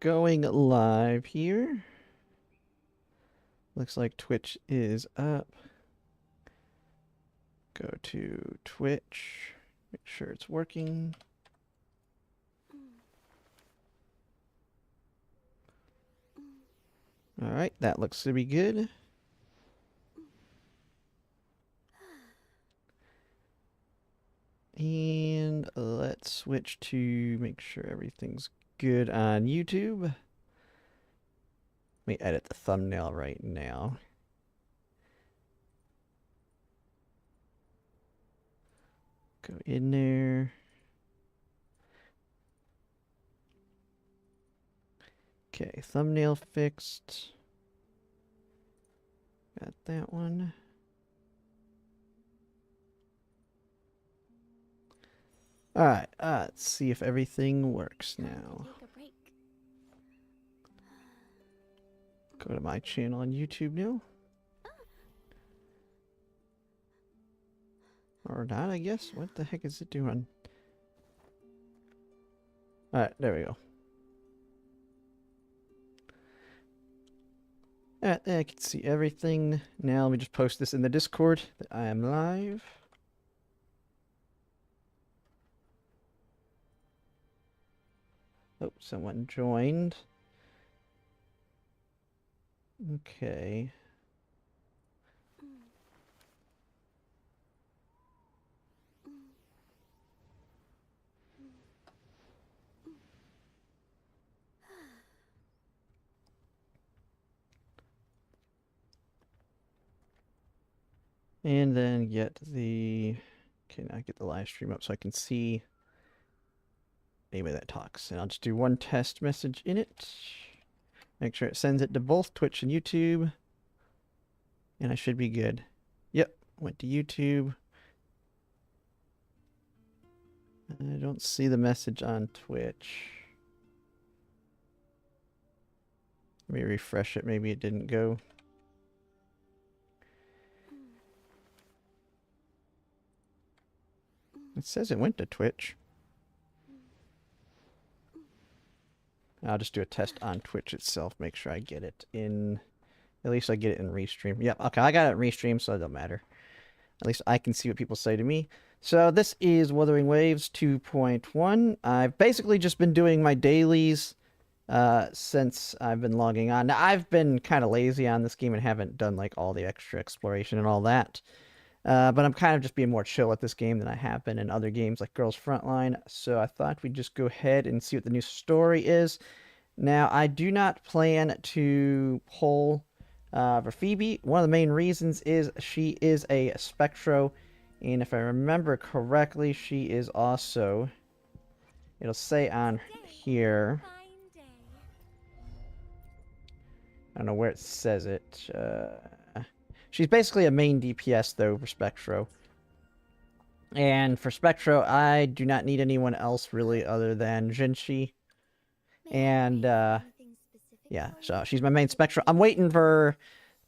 going live here. Looks like Twitch is up. Go to Twitch. Make sure it's working. Alright, that looks to be good. And let's switch to make sure everything's good on YouTube. Let me edit the thumbnail right now. Go in there. Okay, thumbnail fixed. Got that one. Alright, let's see if everything works now. Go to my channel on YouTube now. Or not, I guess. What the heck is it doing? Alright, there we go. Alright, I can see everything. Now let me just post this in the Discord that I am live. Oh, someone joined. Okay. And then get the... Okay, now get the live stream up so I can see anybody that talks. And I'll just do one test message in it. Make sure it sends it to both Twitch and YouTube. And I should be good. Yep, went to YouTube. I don't see the message on Twitch. Let me refresh it. Maybe it didn't go. It says it went to Twitch. I'll just do a test on Twitch itself. Make sure I get it in... At least I get it in Restream. Yep, okay, I got it in Restream, so it don't matter. At least I can see what people say to me. So this is Wuthering Waves 2.1. I've basically just been doing my dailies since I've been logging on. Now, I've been kind of lazy on this game and haven't done like all the extra exploration and all that. But I'm kind of just being more chill at this game than I have been in other games like Girls Frontline. So I thought we'd just go ahead and see what the new story is. Now, I do not plan to pull for Phoebe. One of the main reasons is she is a Spectro. And if I remember correctly, she is also... It'll say on here... I don't know where it says it. She's basically a main DPS, though, for Spectro. And for Spectro, I do not need anyone else, really, other than Jinshi. And, yeah, so she's my main Spectro. I'm waiting for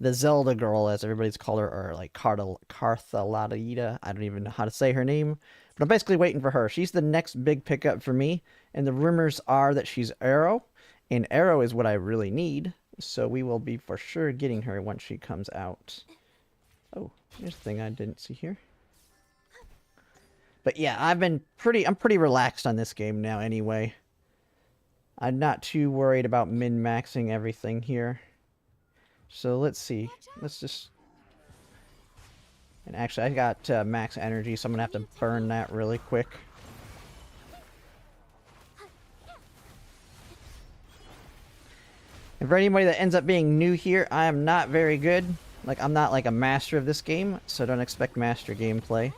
the Zelda girl, as everybody's called her, or, like, Carthaladita. I don't even know how to say her name. But I'm basically waiting for her. She's the next big pickup for me. And the rumors are that she's Arrow. And Arrow is what I really need. So we will be for sure getting her once she comes out. Oh, there's a thing I didn't see here. But yeah, I'm pretty relaxed on this game now anyway. I'm not too worried about min-maxing everything here. So let's see. Let's just... And actually, I got max energy, so I'm gonna have to burn that really quick. And for anybody that ends up being new here, I am not very good. Like, I'm not like a master of this game, so don't expect master gameplay.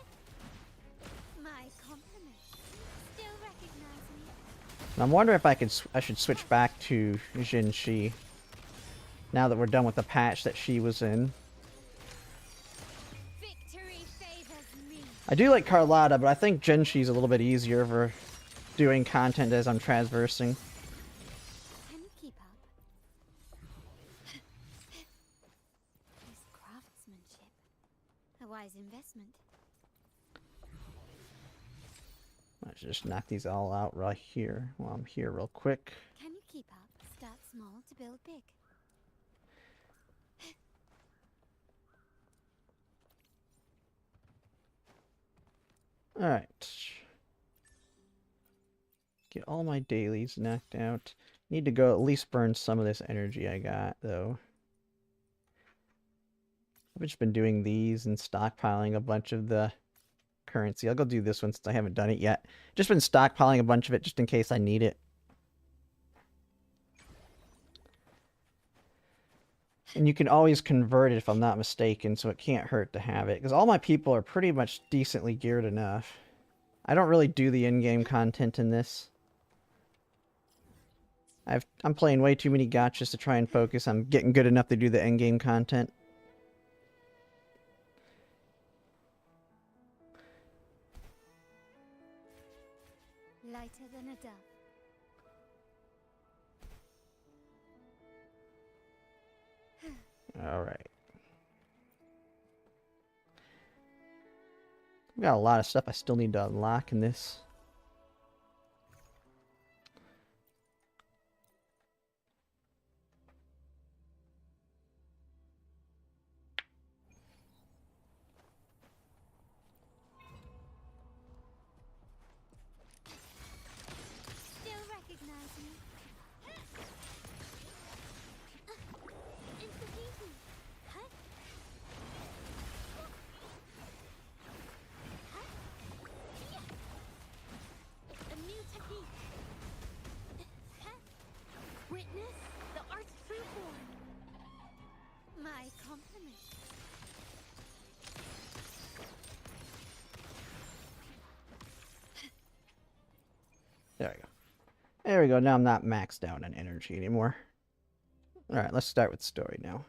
And I'm wondering if I should switch back to Jinshi. Now that we're done with the patch that she was in. I do like Carlotta, but I think Jinshi's a little bit easier for doing content as I'm traversing. Investment. Let's just knock these all out right here while I'm here real quick. Can you keep up? Start small to build big. Alright. Get all my dailies knocked out. Need to go at least burn some of this energy I got, though. I've just been doing these and stockpiling a bunch of the currency. I'll go do this one since I haven't done it yet. Just been stockpiling a bunch of it just in case I need it. And you can always convert it if I'm not mistaken, so it can't hurt to have it. Because all my people are pretty much decently geared enough. I don't really do the in-game content in this. I'm playing way too many gachas to try and focus. I'm getting good enough to do the in-game content. Lighter than a dove. Alright. I've got a lot of stuff I still need to unlock in this. Still recognize me? Insta-peasy. Huh? A new technique. Witness the art's true form. My compliments. There we go. There we go. Now I'm not maxed out on energy anymore. Alright, let's start with the story now.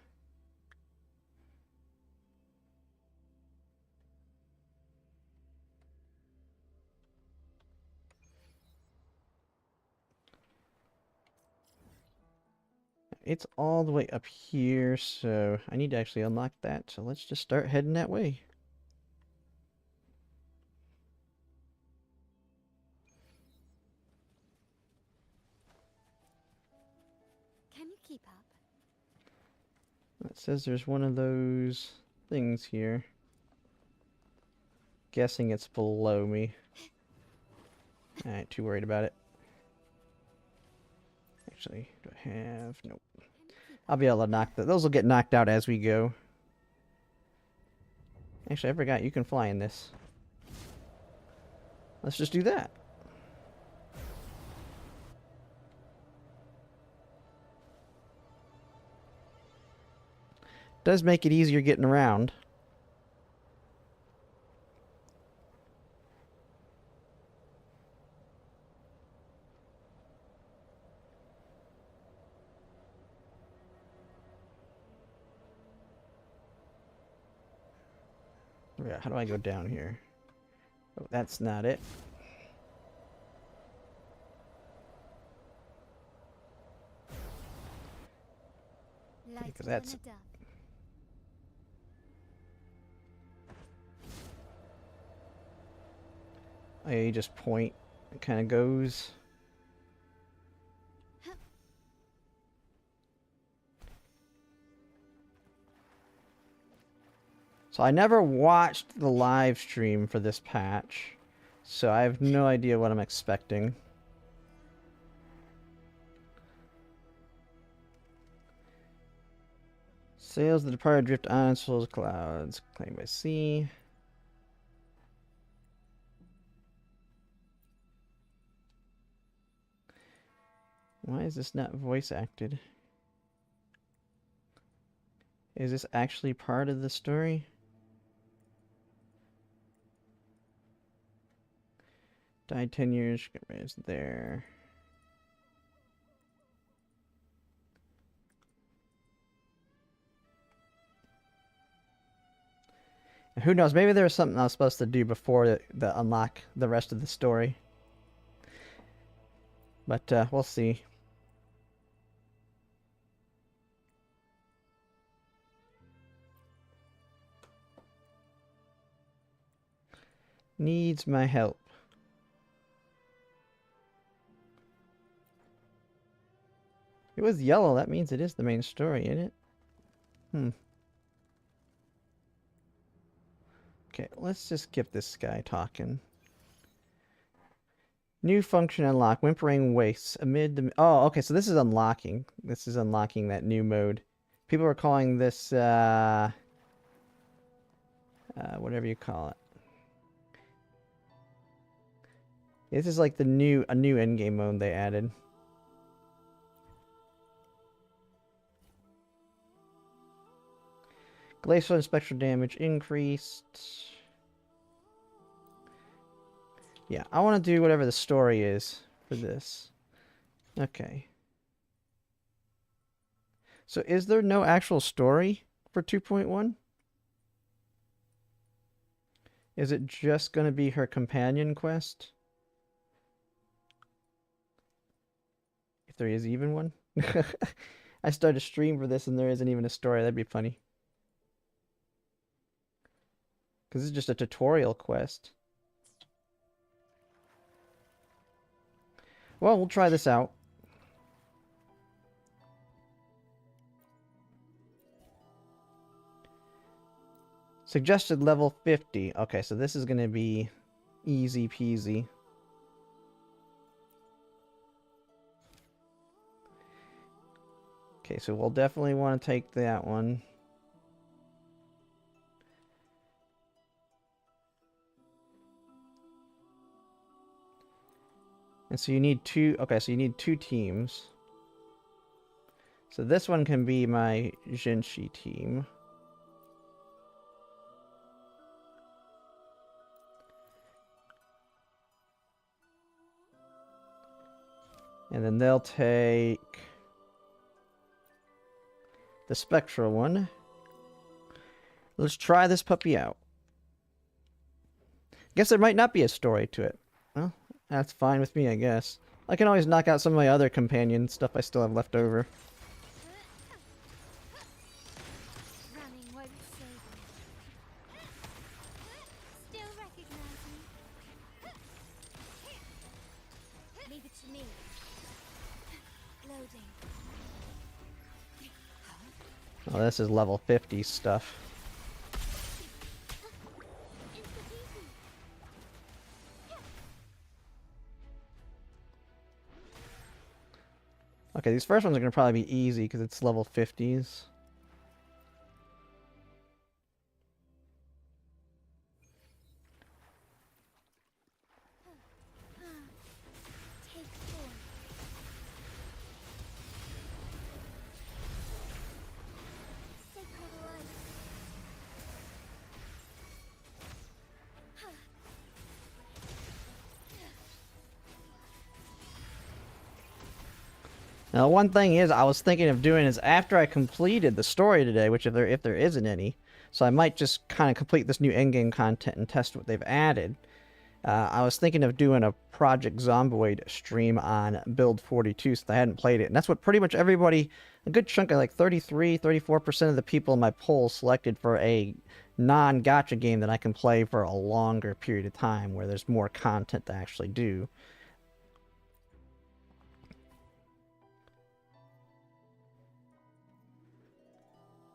It's all the way up here, so I need to actually unlock that. So let's just start heading that way. Can you keep up? It says there's one of those things here. Guessing it's below me. I ain't too worried about it. Actually, do I have... Nope. I'll be able to knock those will get knocked out as we go. Actually, I forgot you can fly in this. Let's just do that. Does make it easier getting around. Yeah, how do I go down here? Oh, that's not it. Because that's... Oh, yeah, you just point. It kind of goes. So I never watched the live stream for this patch, so I have no idea what I'm expecting. Sails the departed drift on souls clouds, claimed by sea. Why is this not voice acted? Is this actually part of the story? Died 10 years, got raised there. And who knows, maybe there was something I was supposed to do before the unlock the rest of the story. But we'll see. Needs my help. It was yellow. That means it is the main story, isn't it? Hmm. Okay, let's just get this guy talking. New function unlock. Whimpering wastes amid the... Oh, okay, so this is unlocking. This is unlocking that new mode. People are calling this, whatever you call it. This is like a new endgame mode they added. Glacial and spectral damage increased. Yeah, I want to do whatever the story is for this. Okay. So is there no actual story for 2.1? Is it just going to be her companion quest? If there is even one? I started a stream for this and there isn't even a story. That'd be funny. Because this is just a tutorial quest. Well, we'll try this out. Suggested level 50. Okay, so this is going to be easy peasy. Okay, so we'll definitely want to take that one. And so you need two... Okay, so you need 2 teams. So this one can be my Jinshi team. And then they'll take the spectral one. Let's try this puppy out. Guess there might not be a story to it. Well, that's fine with me, I guess. I can always knock out some of my other companion stuff I still have left over. Running won't save me. Still recognize me. Leave it to me. Loading. Oh, this is level 50 stuff. Okay, these first ones are going to probably be easy because it's level 50s. Take form. Sacred light. Now, one thing is I was thinking of doing is after I completed the story today, which if there isn't any, so I might just kind of complete this new endgame content and test what they've added. I was thinking of doing a Project Zomboid stream on Build 42 since I hadn't played it. And that's what pretty much everybody, a good chunk of like 34% of the people in my poll selected for a non-gacha game that I can play for a longer period of time where there's more content to actually do.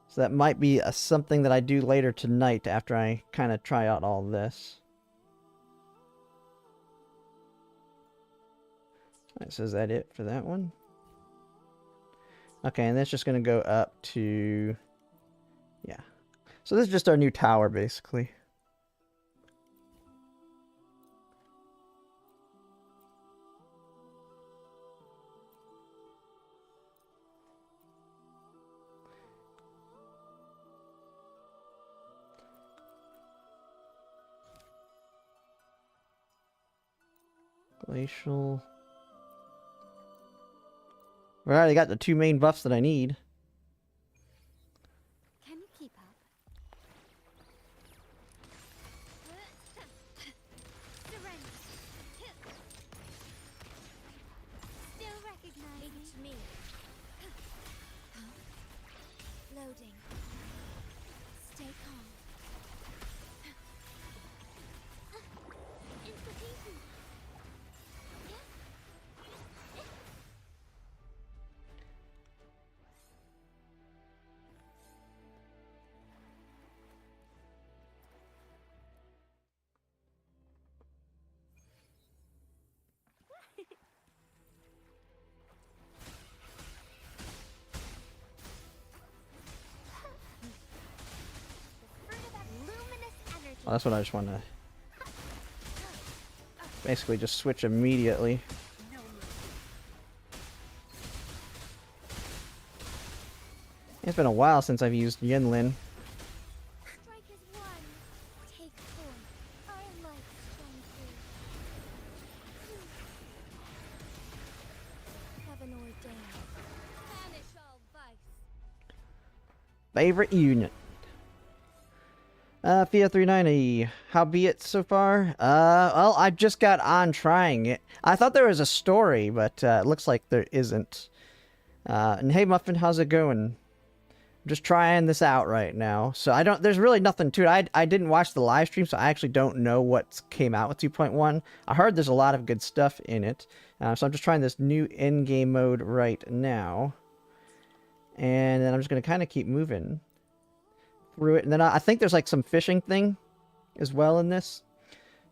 So that might be something that I do later tonight after I kind of try out all this. Alright, so is that it for that one? Okay, and that's just going to go up to... Yeah. So this is just our new tower, basically. Glacial... We already got the 2 main buffs that I need. Can you keep up? Surrender. Still recognize me. To me. Loading. Stay calm. Institution. Well, that's what I just want to basically just switch immediately. It's been a while since I've used Yinlin. Strike as one. Take form. Our light shine through. Heaven ordained. Banish all vice. Favorite unit. Fia 390. How be it so far? Well, I just got on trying it. I thought there was a story, but it looks like there isn't. And hey, Muffin, how's it going? I'm just trying this out right now. So there's really nothing to it. I didn't watch the live stream, so I actually don't know what came out with 2.1. I heard there's a lot of good stuff in it. So I'm just trying this new in-game mode right now. And then I'm just going to kind of keep moving through it. And then I think there's like some fishing thing as well in this.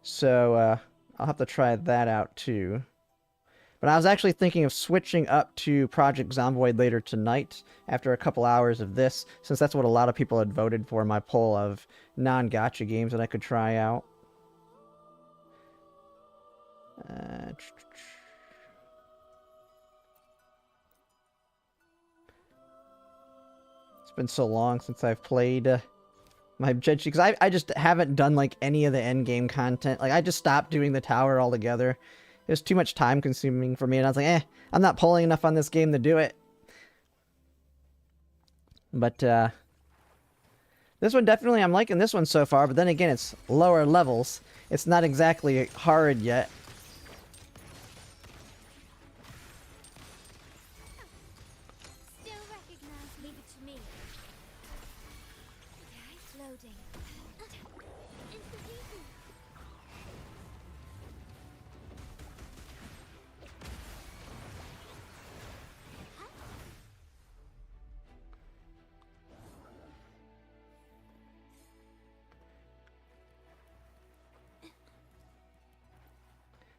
So I'll have to try that out too. But I was actually thinking of switching up to Project Zomboid later tonight after a couple hours of this, since that's what a lot of people had voted for in my poll of non-gacha games that I could try out. It's been so long since I've played my Genshi, because I just haven't done like any of the endgame content. Like I just stopped doing the tower altogether. It was too much time consuming for me, and I was like, I'm not pulling enough on this game to do it. But this one definitely, I'm liking this one so far, but then again, it's lower levels. It's not exactly hard yet. Still recognize. Leave it to me. Loading. Intervening.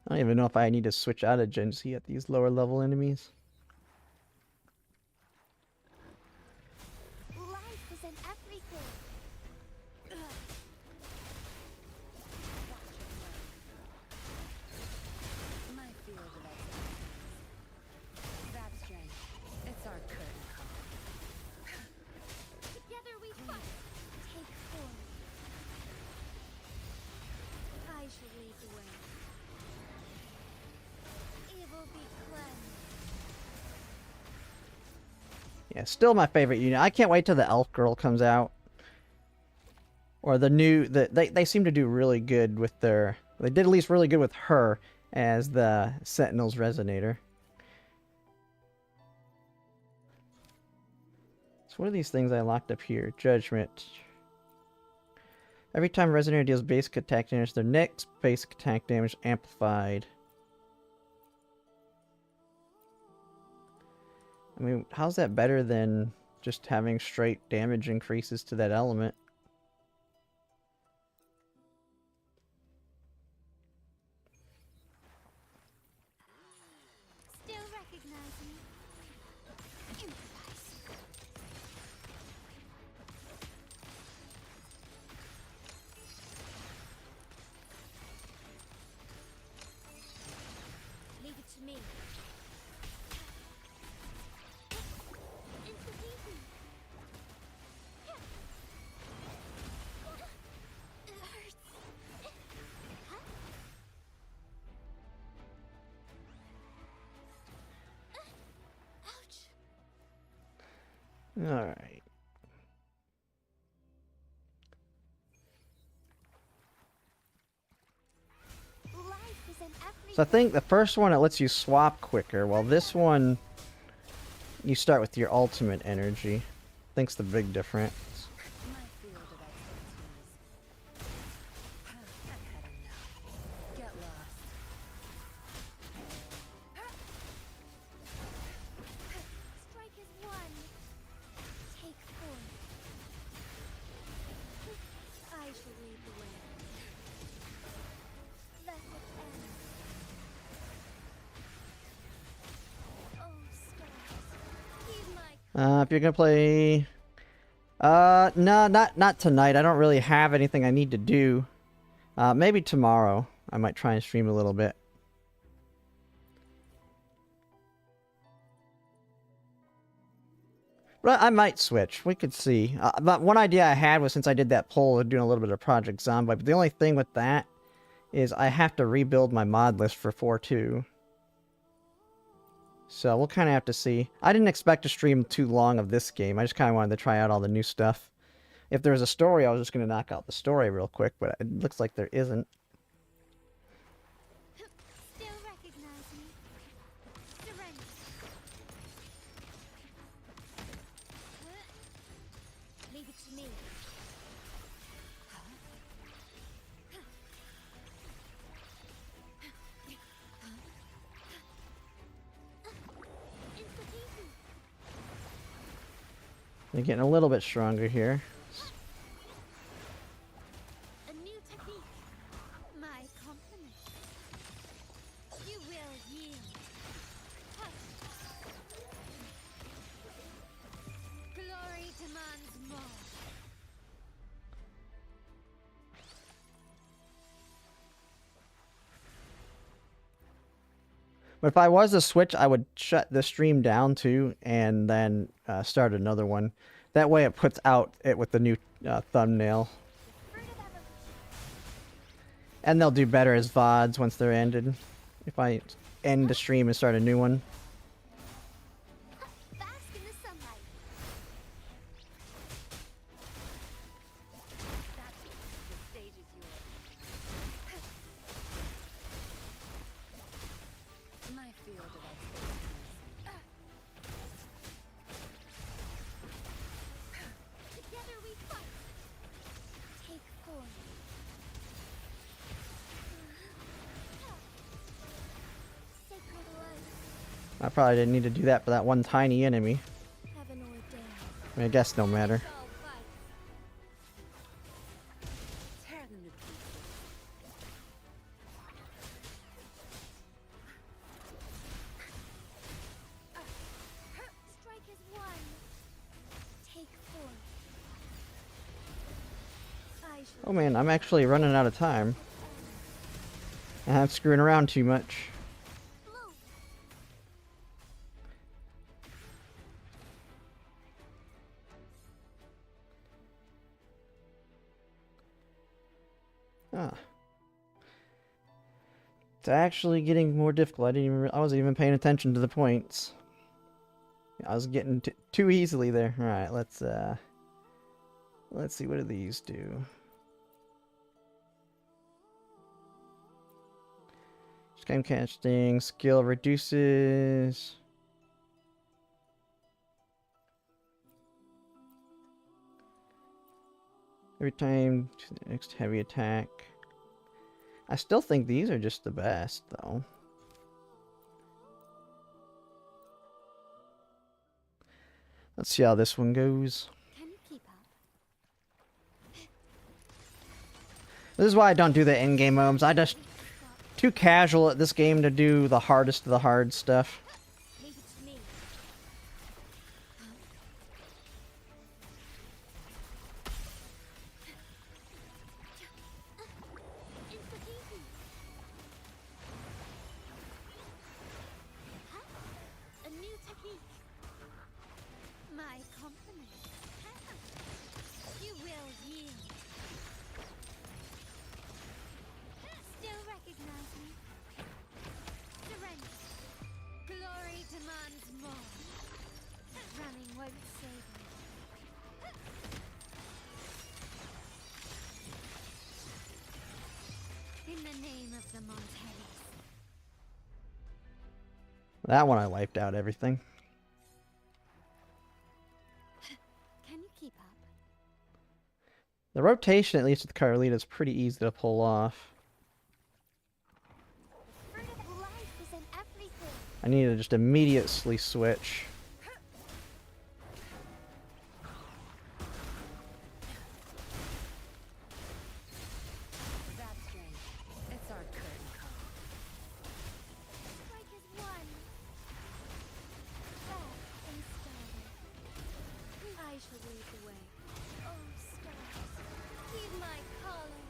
I don't even know if I need to switch out of Genshi at these lower level enemies. Life is in everything. My field of expertise. That strength, it's our curtain call. Together we fight. Take form. I shall lead the way. Evil be cleansed. Yeah, still my favorite unit. I can't wait till the Elf Girl comes out. Or the new... They seem to do really good with their... They did at least really good with her as the Sentinel's Resonator. So what are these things I locked up here? Judgment. Every time Resonator deals basic attack damage, their next basic attack damage amplified. I mean, how's that better than just having straight damage increases to that element? Still recognize me. Improvise. Leave it to me. Intervening. It hurts. Ouch. Alright. Life is in everything. So I think the first one, it lets you swap quicker, while this one, you start with your ultimate energy. I think's the big difference. My field of expertise. I've had enough. Get lost. Strike as one. Take form. I shall lead the way. Let it end. Oh, stars. Heed my If you're gonna play No, not tonight. I don't really have anything I need to do. Maybe tomorrow. I might try and stream a little bit. But I might switch. We could see. But one idea I had was, since I did that poll of doing a little bit of Project Zombie, but the only thing with that is I have to rebuild my mod list for 4.2. So we'll kind of have to see. I didn't expect to stream too long of this game. I just kind of wanted to try out all the new stuff. If there was a story, I was just going to knock out the story real quick, but it looks like there isn't. Still recognize me. Surrender. Leave it to me. Insta-easy. They're getting a little bit stronger here. A new technique. My compliment. You will yield. Glory demands more. But if I was to switch, I would shut the stream down too, and then start another one. That way it puts out it with the new thumbnail. Fruit of evolution. And they'll do better as VODs once they're ended. If I end the stream and start a new one. Bask in the sunlight. That's it. The stage is yours. My field of expertise. Together we fight. Take form. Sacred light. I probably didn't need to do that for that one tiny enemy. Heaven ordained. I mean, I guess no matter. All fight. Tear them to pieces. Strike as one. Take form. I shall Oh man, I'm actually running out of time. And I'm screwing around too much. blow. Ah. It's actually getting more difficult. I wasn't even paying attention to the points. I was getting too easily there. All right, let's see, what do these do? Game casting skill reduces. Every time to the next heavy attack. I still think these are just the best, though. Let's see how this one goes. Can you keep up? This is why I don't do the in-game modes. I just too casual at this game to do the hardest of the hard stuff. Leave it to me. Insta-easy. A new technique. My compliment. You will yield. Still recognize me. Surrender. Glory demands more. Running won't save me. In the name of the Monteris. That one I wiped out everything. Can you keep up? The rotation, at least with Carlita, is pretty easy to pull off. Fruit of life is in everything. I need to just immediately switch. That strength. It's our curtain call. Strike as one. Back and started. I shall lead the way. Oh, stars, heed my calling.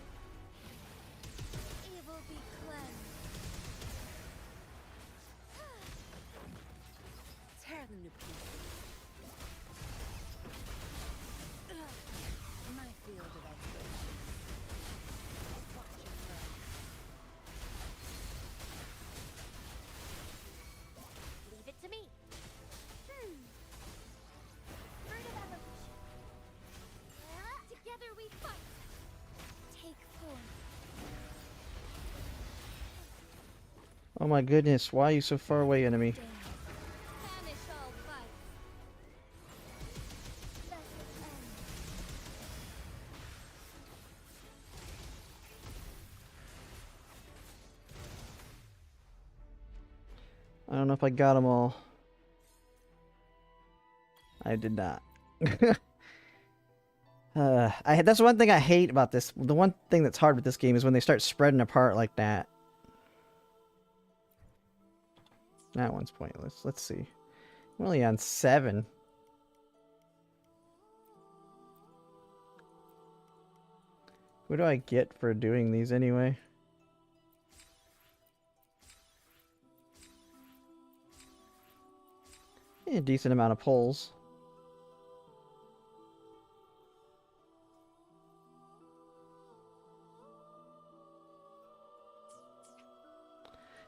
Evil be cleansed. Tear them to pieces. My field of expertise. Watch it burn. Leave it to me. Fruit of evolution. Together we fight. Take form. Oh my goodness, why are you so far away, enemy? Banish all vice. Blessed end. I don't know if I got them all. I did not. That's one thing I hate about this. The one thing that's hard with this game is when they start spreading apart like that. That one's pointless. Let's see. I'm only on 7. What do I get for doing these anyway? A decent amount of pulls.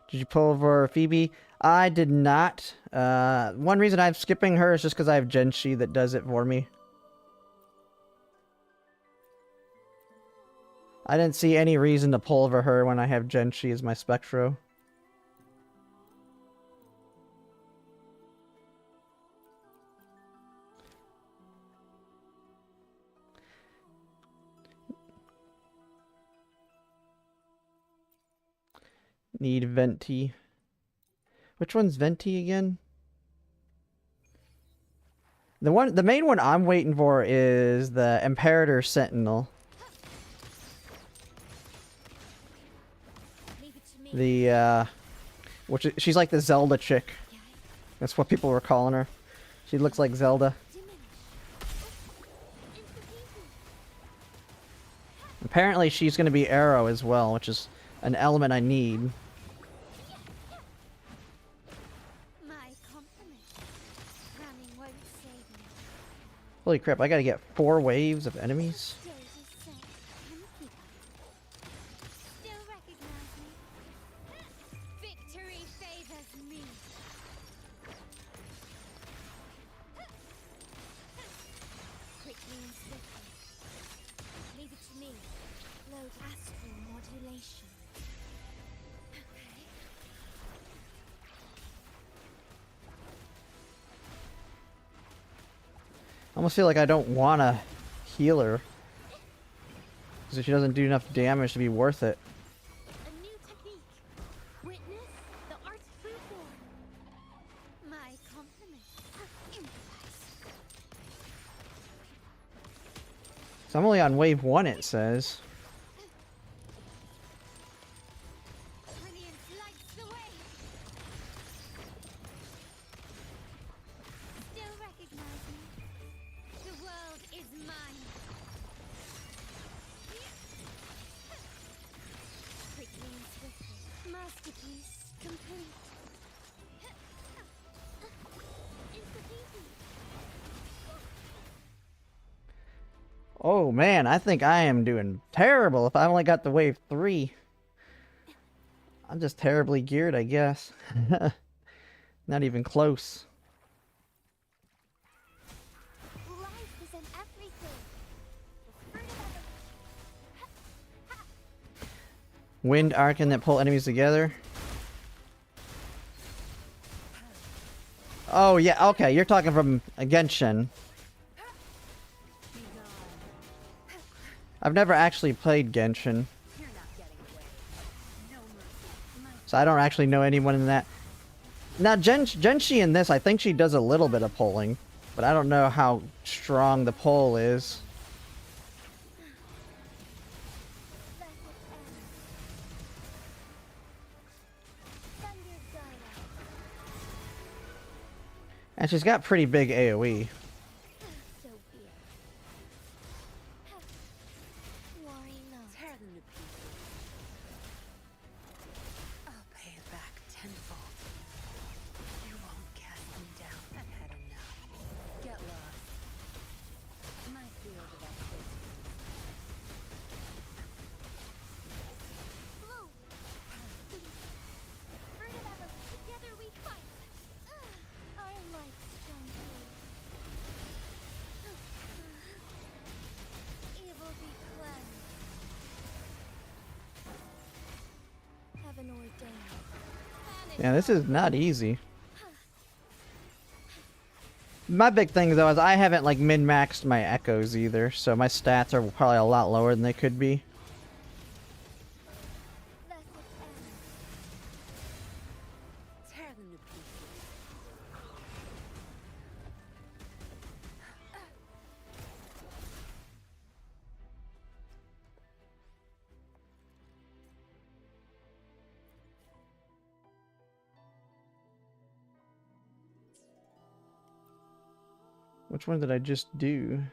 Did you pull over Phoebe? I did not. One reason I'm skipping her is just because I have Genshi that does it for me. I didn't see any reason to pull over her when I have Genshi as my Spectro. Need Venti. Which one's Venti again? The main one I'm waiting for is the Imperator Sentinel. Leave it to me. The she's like the Zelda chick. That's what people were calling her. She looks like Zelda. Diminish. Into pieces. Apparently she's going to be Arrow as well, which is an element I need. My compliment. Running won't save me. Holy crap, I gotta get 4 waves of enemies? Days is set. Can keep up. Still recognize me. Victory favors me. Quickly and swiftly. Leave it to me. Load astral modulation. Okay. I almost feel like I don't want to heal her. Because if she doesn't do enough damage to be worth it. A new technique. Witness the art true form. My compliment. Improvise. So I'm only on wave 1, it says. Brilliance lights the way. Still recognize me. The world is mine. Quickly and swiftly. Masterpiece complete. Into pieces. Oh man, I think I am doing terrible if I only got the wave 3. I'm just terribly geared, I guess. Not even close. Life is in everything. The fruit of evolution. Wind Arcane that pull enemies together. Oh yeah, okay, you're talking from Genshin. Be gone. I've never actually played Genshin, You're not getting away. No mercy. My so I don't actually know anyone in that. Now Genshi in this, I think she does a little bit of pulling, but I don't know how strong the pull is. Let it end. Thunder Gyra. And she's got pretty big AoE. So be it. Yeah, this is not easy. My big thing though is I haven't like min-maxed my echoes either, so my stats are probably a lot lower than they could be. Let it end. Tear them to pieces. Which one did I just do?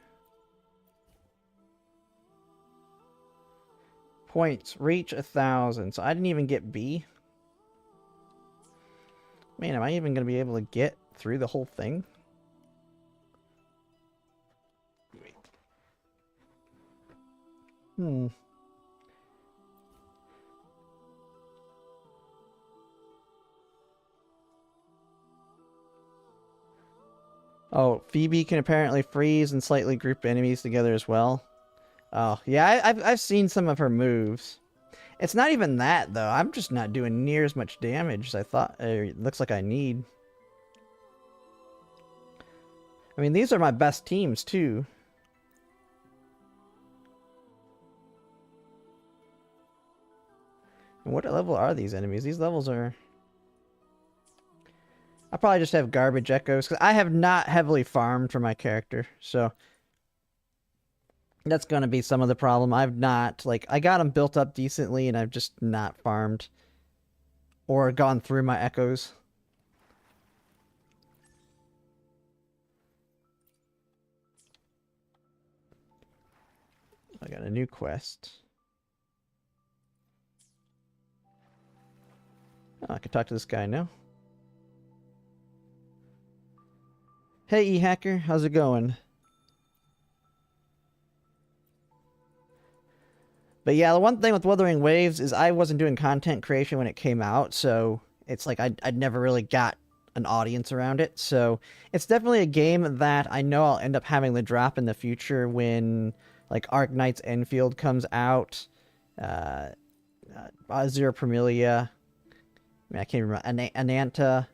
Points. Reach 1,000. So I didn't even get B. Man, am I even going to be able to get through the whole thing? Wait. Oh, Phoebe can apparently freeze and slightly group enemies together as well. Oh, yeah, I've seen some of her moves. It's not even that, though. I'm just not doing near as much damage as I thought. It looks like I need. I mean, these are my best teams, too. And what level are these enemies? These levels are... I probably just have garbage echoes, because I have not heavily farmed for my character, so... That's gonna be some of the problem. I've not, like, I got them built up decently, and I've just not farmed. Or gone through my echoes. I got a new quest. Oh, I can talk to this guy now. Hey, E-Hacker, how's it going? But yeah, the one thing with Wuthering Waves is I wasn't doing content creation when it came out, so it's like I'd never really got an audience around it. So it's definitely a game that I know I'll end up having the drop in the future when like Arknight's Enfield comes out, Azure Promilia, I mean, I can't remember, Ananta,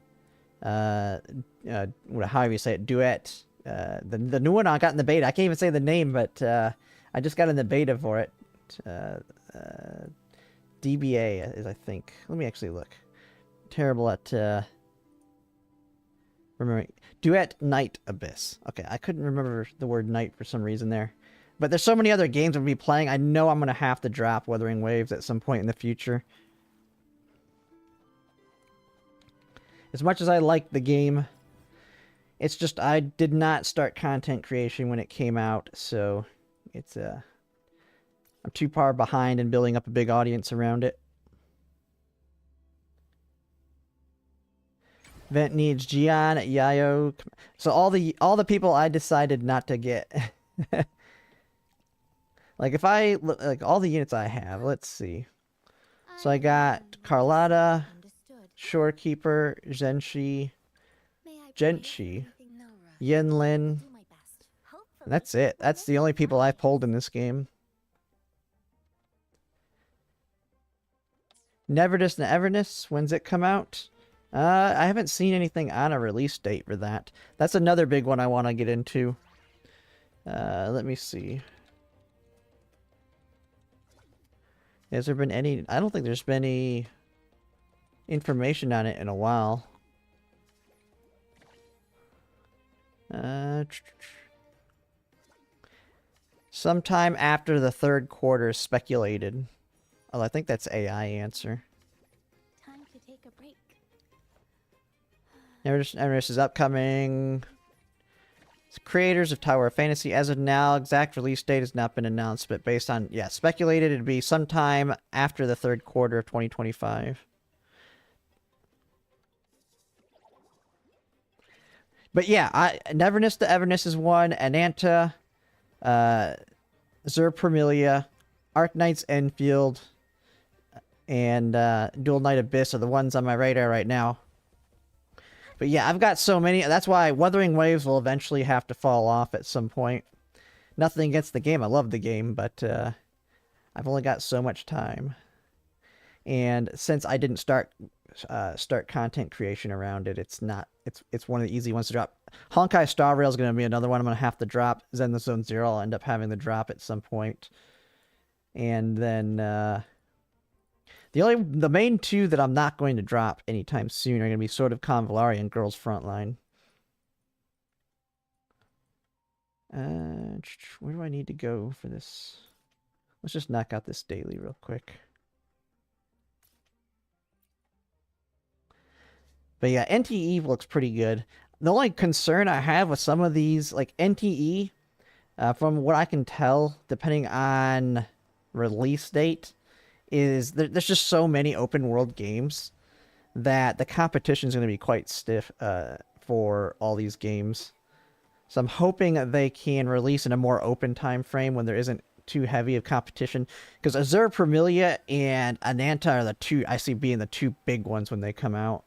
however you say it, Duet. The new one I got in the beta. I can't even say the name, but I just got in the beta for it. DBA is, I think. Let me actually look. Terrible at remembering. Duet Night Abyss. Okay, I couldn't remember the word night for some reason there. But there's so many other games I'm going to be playing. I know I'm going to have to drop Wuthering Waves at some point in the future. As much as I like the game, it's just I did not start content creation when it came out, so it's I'm too far behind in building up a big audience around it. Vent needs Gian, Yayo. So all the people I decided not to get. Like if I like all the units I have, let's see. So I got Carlotta, Shorekeeper, Zhenshi, Genshi, Yenlin. That's it. That's the only people I've pulled in this game. Neverness and Everness, when's it come out? I haven't seen anything on a release date for that. That's another big one I want to get into. Let me see. Has there been any... I don't think there's been any information on it in a while. Sometime after the third quarter is speculated. Oh, I think that's AI answer. Time to take a break. Everest is upcoming. It's creators of Tower of Fantasy. As of now, exact release date has not been announced, but based on, yeah, speculated it'd be sometime after the third quarter of 2025. But yeah, Neverness to Everness is one. Ananta, Zur Promilia, Arknight's Enfield, and Dual Knight Abyss are the ones on my radar right now. But yeah, I've got so many. That's why Wuthering Waves will eventually have to fall off at some point. Nothing against the game. I love the game, but I've only got so much time. And since I didn't start start content creation around it. It's not. It's one of the easy ones to drop. Honkai Star Rail is going to be another one I'm going to have to drop. Zen the Zone Zero I'll end up having to drop at some point. And then the main two that I'm not going to drop anytime soon are going to be Sword of Convalari and Girls Frontline. Where do I need to go for this? Let's just knock out this daily real quick. But yeah, NTE looks pretty good. The only concern I have with some of these, like NTE, from what I can tell, depending on release date, is there's just so many open world games that the competition is going to be quite stiff for all these games. So I'm hoping that they can release in a more open time frame when there isn't too heavy of competition. Because Azure Premilia and Ananta are the two I see being the two big ones when they come out.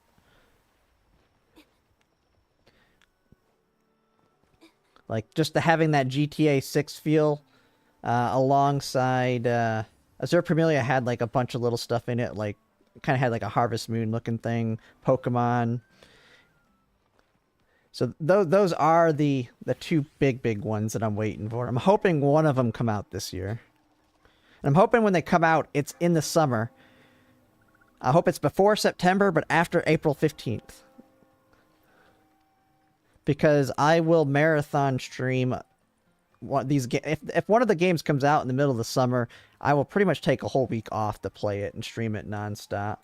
Like just having that GTA 6 feel alongside Azure Premilia had like a bunch of little stuff in it, like kind of had like a Harvest Moon looking thing, Pokemon. So those are the two big ones that I'm waiting for. I'm hoping one of them come out this year. And I'm hoping when they come out, it's in the summer. I hope it's before September, but after April 15th. Because I will marathon stream these games. If one of the games comes out in the middle of the summer, I will pretty much take a whole week off to play it and stream it nonstop.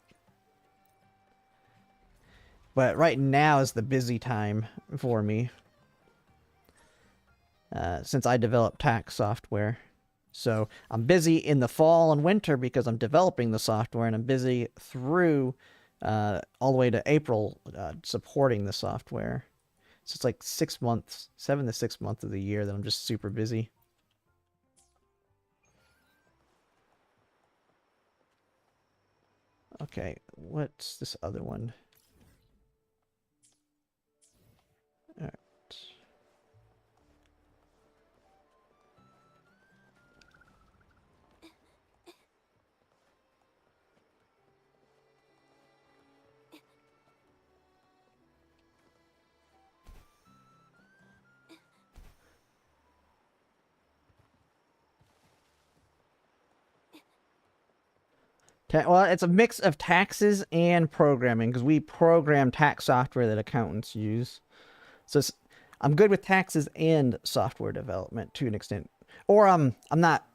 But right now is the busy time for me. Since I develop tax software. So I'm busy in the fall and winter because I'm developing the software, and I'm busy through all the way to April supporting the software. So it's like 6 months, 7 to 6 months of the year that I'm just super busy. Okay, what's this other one? Alright. Well, it's a mix of taxes and programming, because we program tax software that accountants use. So I'm good with taxes and software development to an extent. Or I'm not.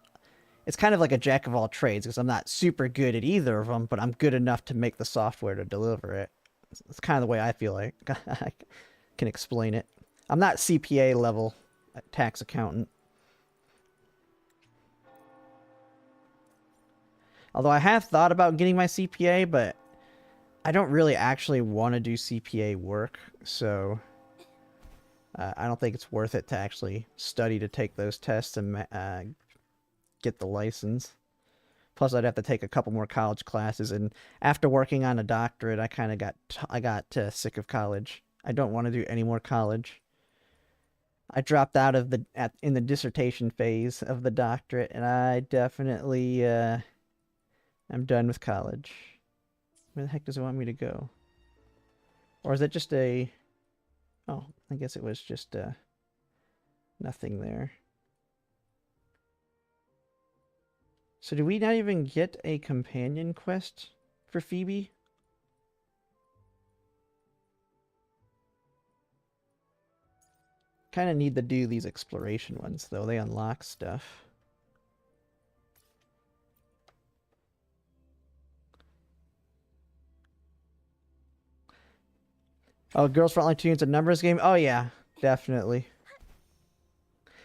It's kind of like a jack of all trades, because I'm not super good at either of them, but I'm good enough to make the software to deliver it. It's kind of the way I feel like I can explain it. I'm not CPA level tax accountant. Although I have thought about getting my CPA, but I don't really actually want to do CPA work, so I don't think it's worth it to actually study to take those tests and get the license. Plus, I'd have to take a couple more college classes, and after working on a doctorate, I kind of got sick of college. I don't want to do any more college. I dropped out of in the dissertation phase of the doctorate, and I definitely I'm done with college. Where the heck does it want me to go? Or is it just a... Oh, I guess it was just nothing there. So do we not even get a companion quest for Phoebe? Kind of need to do these exploration ones, though. They unlock stuff. Oh, Girls Frontline 2 is a numbers game? Oh, yeah. Definitely.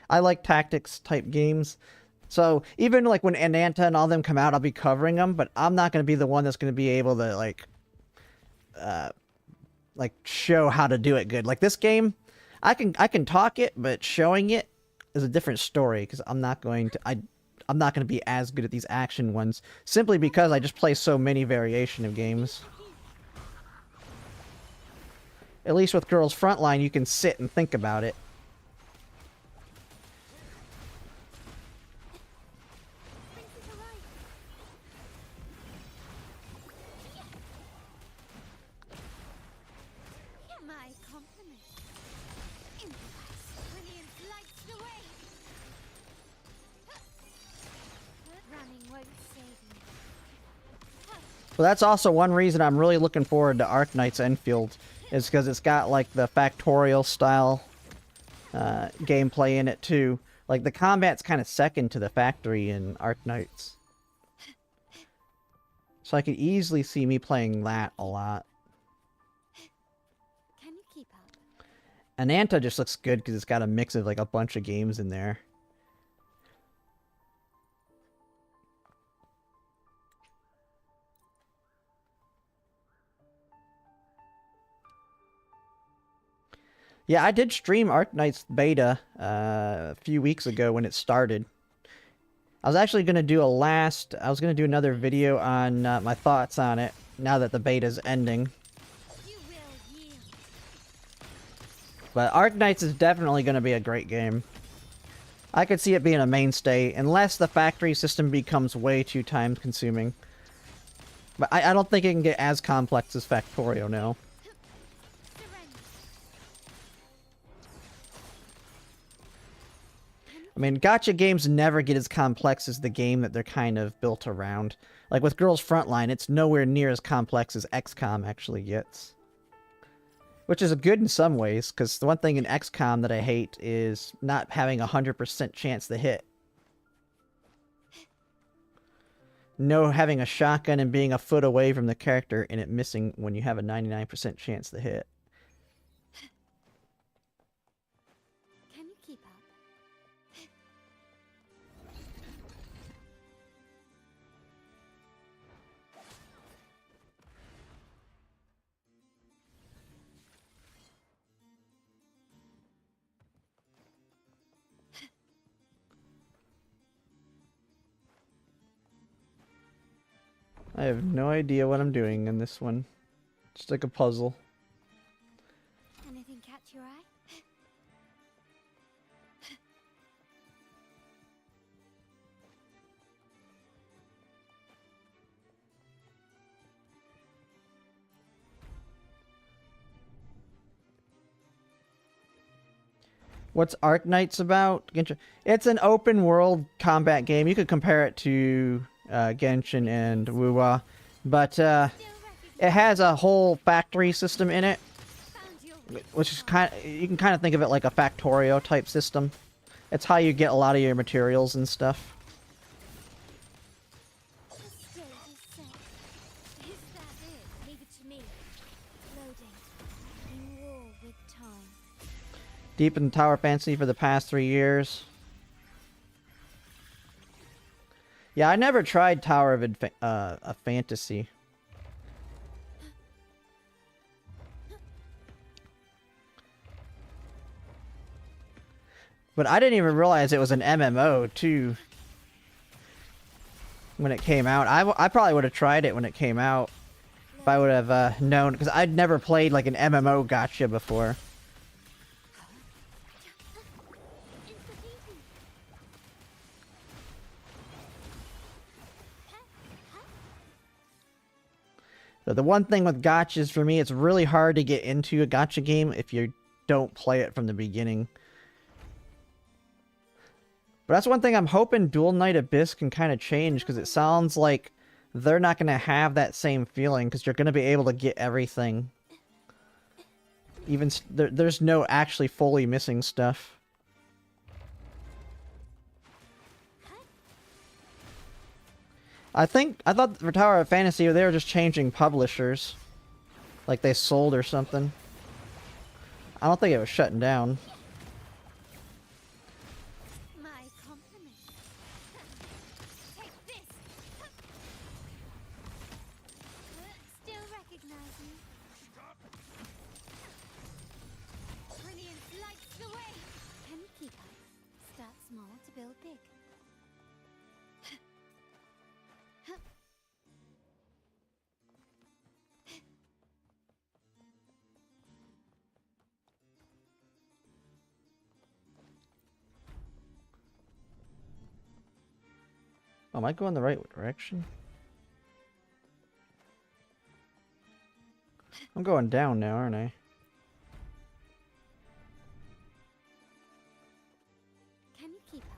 I like tactics type games. So, even like when Ananta and all them come out, I'll be covering them, but I'm not going to be the one that's going to be able to, like show how to do it good. Like this game, I can talk it, but showing it is a different story, because I'm not going to be as good at these action ones, simply because I just play so many variation of games. At least with Girls Frontline, you can sit and think about it. But that's also one reason I'm really looking forward to Arknight's Enfield, is because it's got like the factorial style gameplay in it too. Like the combat's kind of second to the factory in Arknights. So I could easily see me playing that a lot. Can you keep up? Ananta just looks good because it's got a mix of like a bunch of games in there. Yeah, I did stream Arknight's beta a few weeks ago when it started. I was actually going to do another video on my thoughts on it now that the beta's ending. You will yield. But Arknights is definitely going to be a great game. I could see it being a mainstay, unless the factory system becomes way too time consuming. But I don't think it can get as complex as Factorio now. I mean, gacha games never get as complex as the game that they're kind of built around. Like with Girls Frontline, it's nowhere near as complex as XCOM actually gets. Which is good in some ways, because the one thing in XCOM that I hate is not having a 100% chance to hit. No having a shotgun and being a foot away from the character and it missing when you have a 99% chance to hit. Can you keep up? I have no idea what I'm doing in this one. Just like a puzzle. Anything catch your eye? What's Arknights about? It's an open world combat game. You could compare it to Genshin and Wuwa, but it has a whole factory system in it, which is you can kind of think of it like a Factorio type system. It's how you get a lot of your materials and stuff. The stage is set. Is that it? Leave it to me. Loading. In war with time. Deep in Tower Fantasy for the past 3 years. Yeah, I never tried Tower of Fantasy. But I didn't even realize it was an MMO, too. When it came out. I probably would have tried it when it came out. If I would have known. Because I'd never played like an MMO gacha before. So the one thing with gachas for me, it's really hard to get into a gacha game if you don't play it from the beginning. But that's one thing I'm hoping Dual Knight Abyss can kind of change, because it sounds like they're not going to have that same feeling, because you're going to be able to get everything. Even there's no actually fully missing stuff. I thought for Tower of Fantasy they were just changing publishers. Like they sold or something. I don't think it was shutting down. My compliments. Take this. Still recognize me? Brilliant lights the way. Can you keep up? Start small to build big. Oh, am I going the right direction? I'm going down now, aren't I? Can you keep up?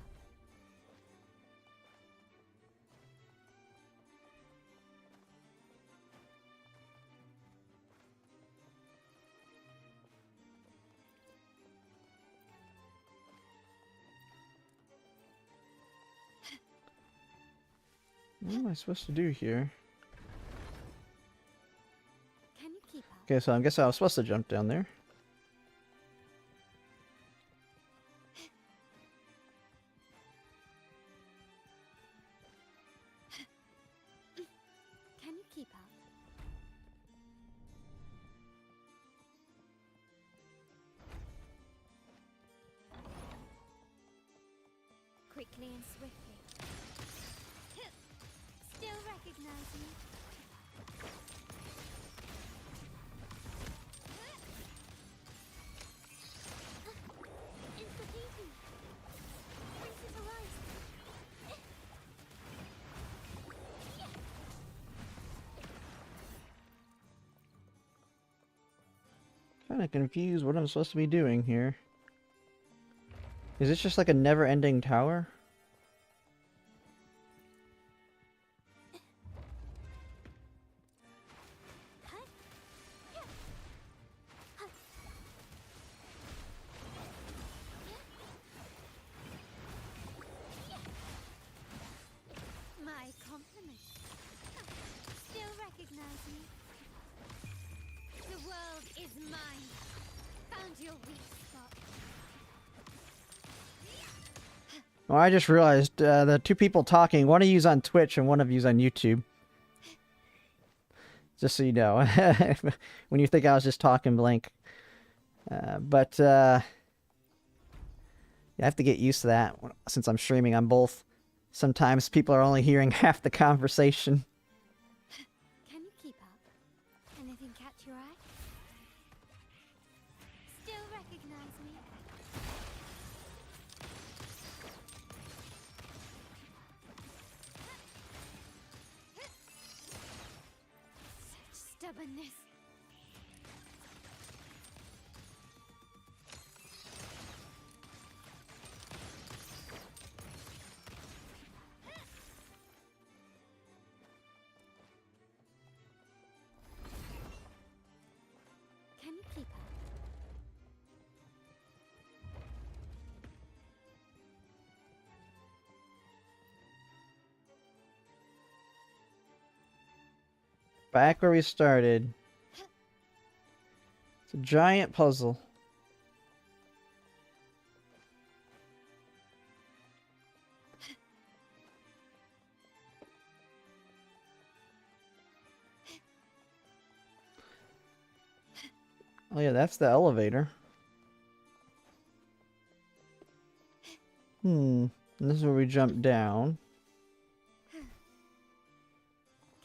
What am I supposed to do here? Can you keep up? Okay, so I guess I was supposed to jump down there. Can you keep up? Quickly and swiftly. Still recognize me? Insta-peepee. Princess Eliza. Kind of confused what I'm supposed to be doing here. Is this just like a never-ending tower? My compliments. Still recognize me? The world is mine. Found your weak spot. Well, I just realized the two people talking, one of you's on Twitch and one of you's on YouTube. Just so you know. When you think I was just talking blank. But I have to get used to that since I'm streaming on both. Sometimes people are only hearing half the conversation. Can you keep up? Anything catch your eye? Still recognize me? Such stubbornness. Can you keep up? Back where we started. It's a giant puzzle. Oh yeah, that's the elevator. And this is where we jump down.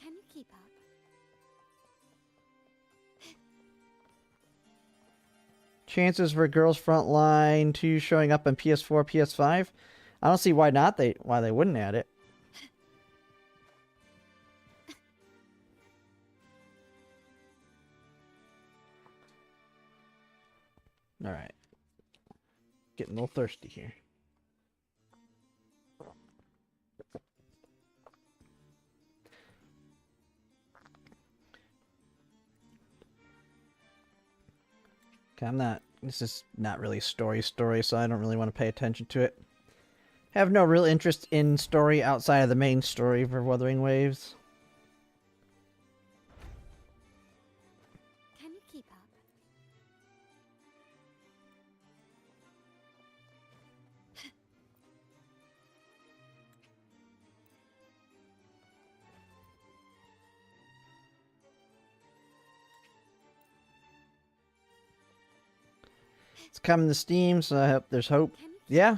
Can you keep up? Chances for Girls Frontline 2 showing up on PS4, PS5. I don't see why not. Why they wouldn't add it. All right. Getting a little thirsty here. Okay, this is not really story, so I don't really want to pay attention to it. Have no real interest in story outside of the main story for Wuthering Waves. Can you keep up? It's coming to Steam, so I hope there's hope. Can you keep Yeah.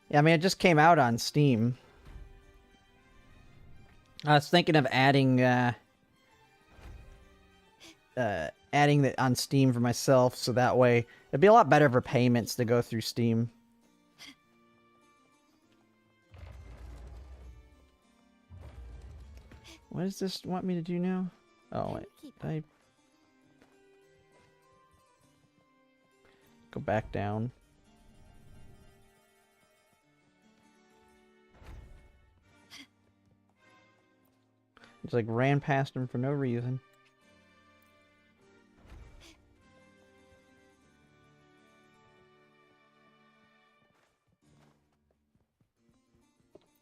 Yeah, I mean, it just came out on Steam. I was thinking of adding adding it on Steam for myself, so that way it'd be a lot better for payments to go through Steam. What does this want me to do now? Oh, Can wait. you keep I go back down. Just like ran past him for no reason.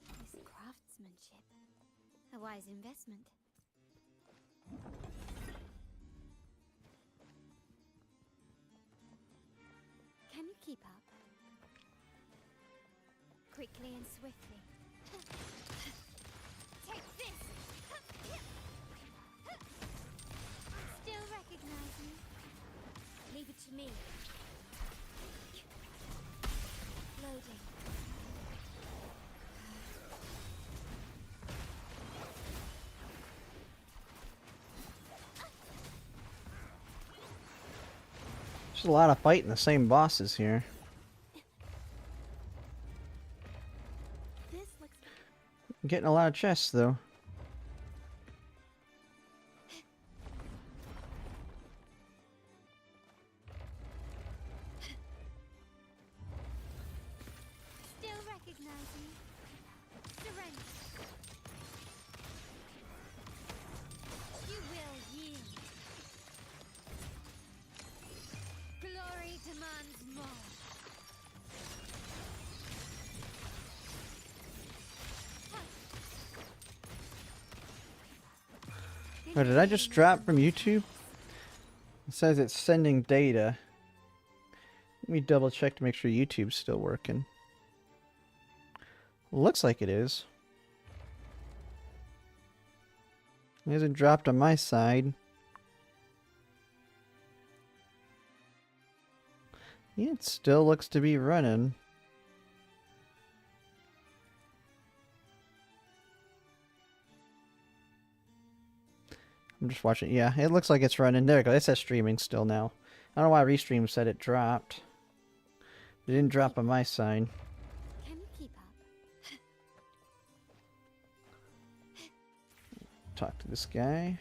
This craftsmanship. friendship. A wise investment. Can you keep up? Quickly and swiftly. Take this! Still recognize me? Leave it to me. Loading. There's a lot of fighting the same bosses here. This looks I'm getting a lot of chests though. still recognize me. Surrender. You will yield. Glory demands more. Oh, did I just drop from YouTube? It says it's sending data. Let me double check to make sure YouTube's still working. Looks like it is. It hasn't dropped on my side. Yeah, it still looks to be running. I'm just watching. Yeah, it looks like it's running. There we go. It says streaming still now. I don't know why Restream said it dropped. It didn't drop on my side. Can you keep up? Talk to this guy.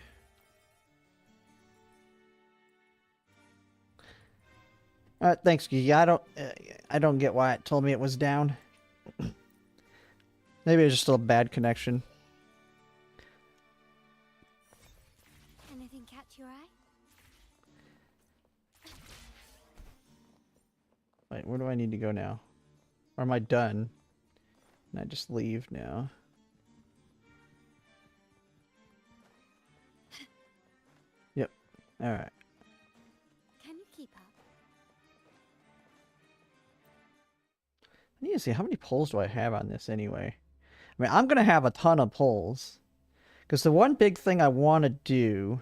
Alright, thanks, Gigi. I don't get why it told me it was down. Maybe it was just a bad connection. Anything catch your eye? Wait, where do I need to go now? Or am I done? Can I just leave now? Yep. Alright. Can you keep up? I need to see how many polls do I have on this anyway. I mean, I'm going to have a ton of polls. Because the one big thing I want to do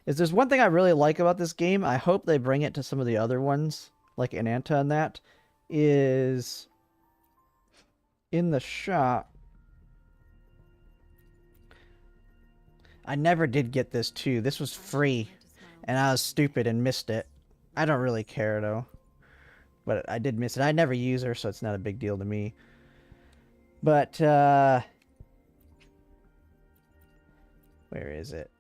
is there's one thing I really like about this game. I hope they bring it to some of the other ones, like Ananta and that, is in the shop. I never did get this too. This was free, and I was stupid and missed it. I don't really care though. But I did miss it. I never use her, so it's not a big deal to me. But, where is it?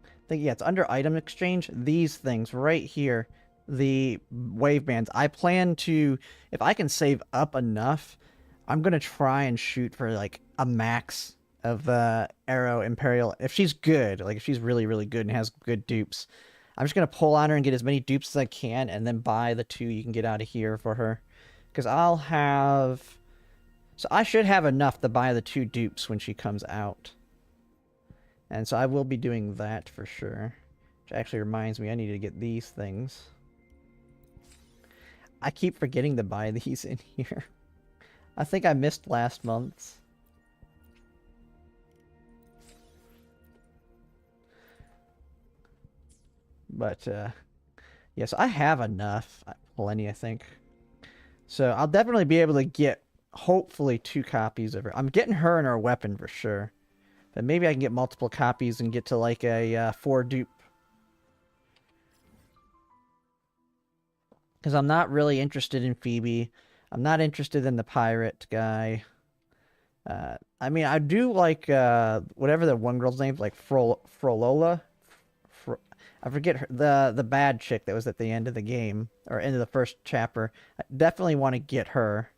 I think, yeah, it's under item exchange. These things right here, the wave bands. I plan to, if I can save up enough, I'm going to try and shoot for, like, a max of Arrow Imperial. If she's good, like, if she's really, really good and has good dupes, I'm just going to pull on her and get as many dupes as I can and then buy the 2 you can get out of here for her. Because I'll have... So I should have enough to buy the 2 dupes when she comes out. And so I will be doing that for sure. Which actually reminds me, I need to get these things. I keep forgetting to buy these in here. I think I missed last month's. But, yes, I have enough. Plenty, I think. So I'll definitely be able to get, hopefully, 2 copies of her. I'm getting her and her weapon for sure. But maybe I can get multiple copies and get to, like, a 4 dupe. Because I'm not really interested in Phoebe. I'm not interested in the pirate guy. I mean, I do like, whatever the one girl's name, like Frolola. I forget her, the bad chick that was at the end of the game, or end of the first chapter. I definitely want to get her.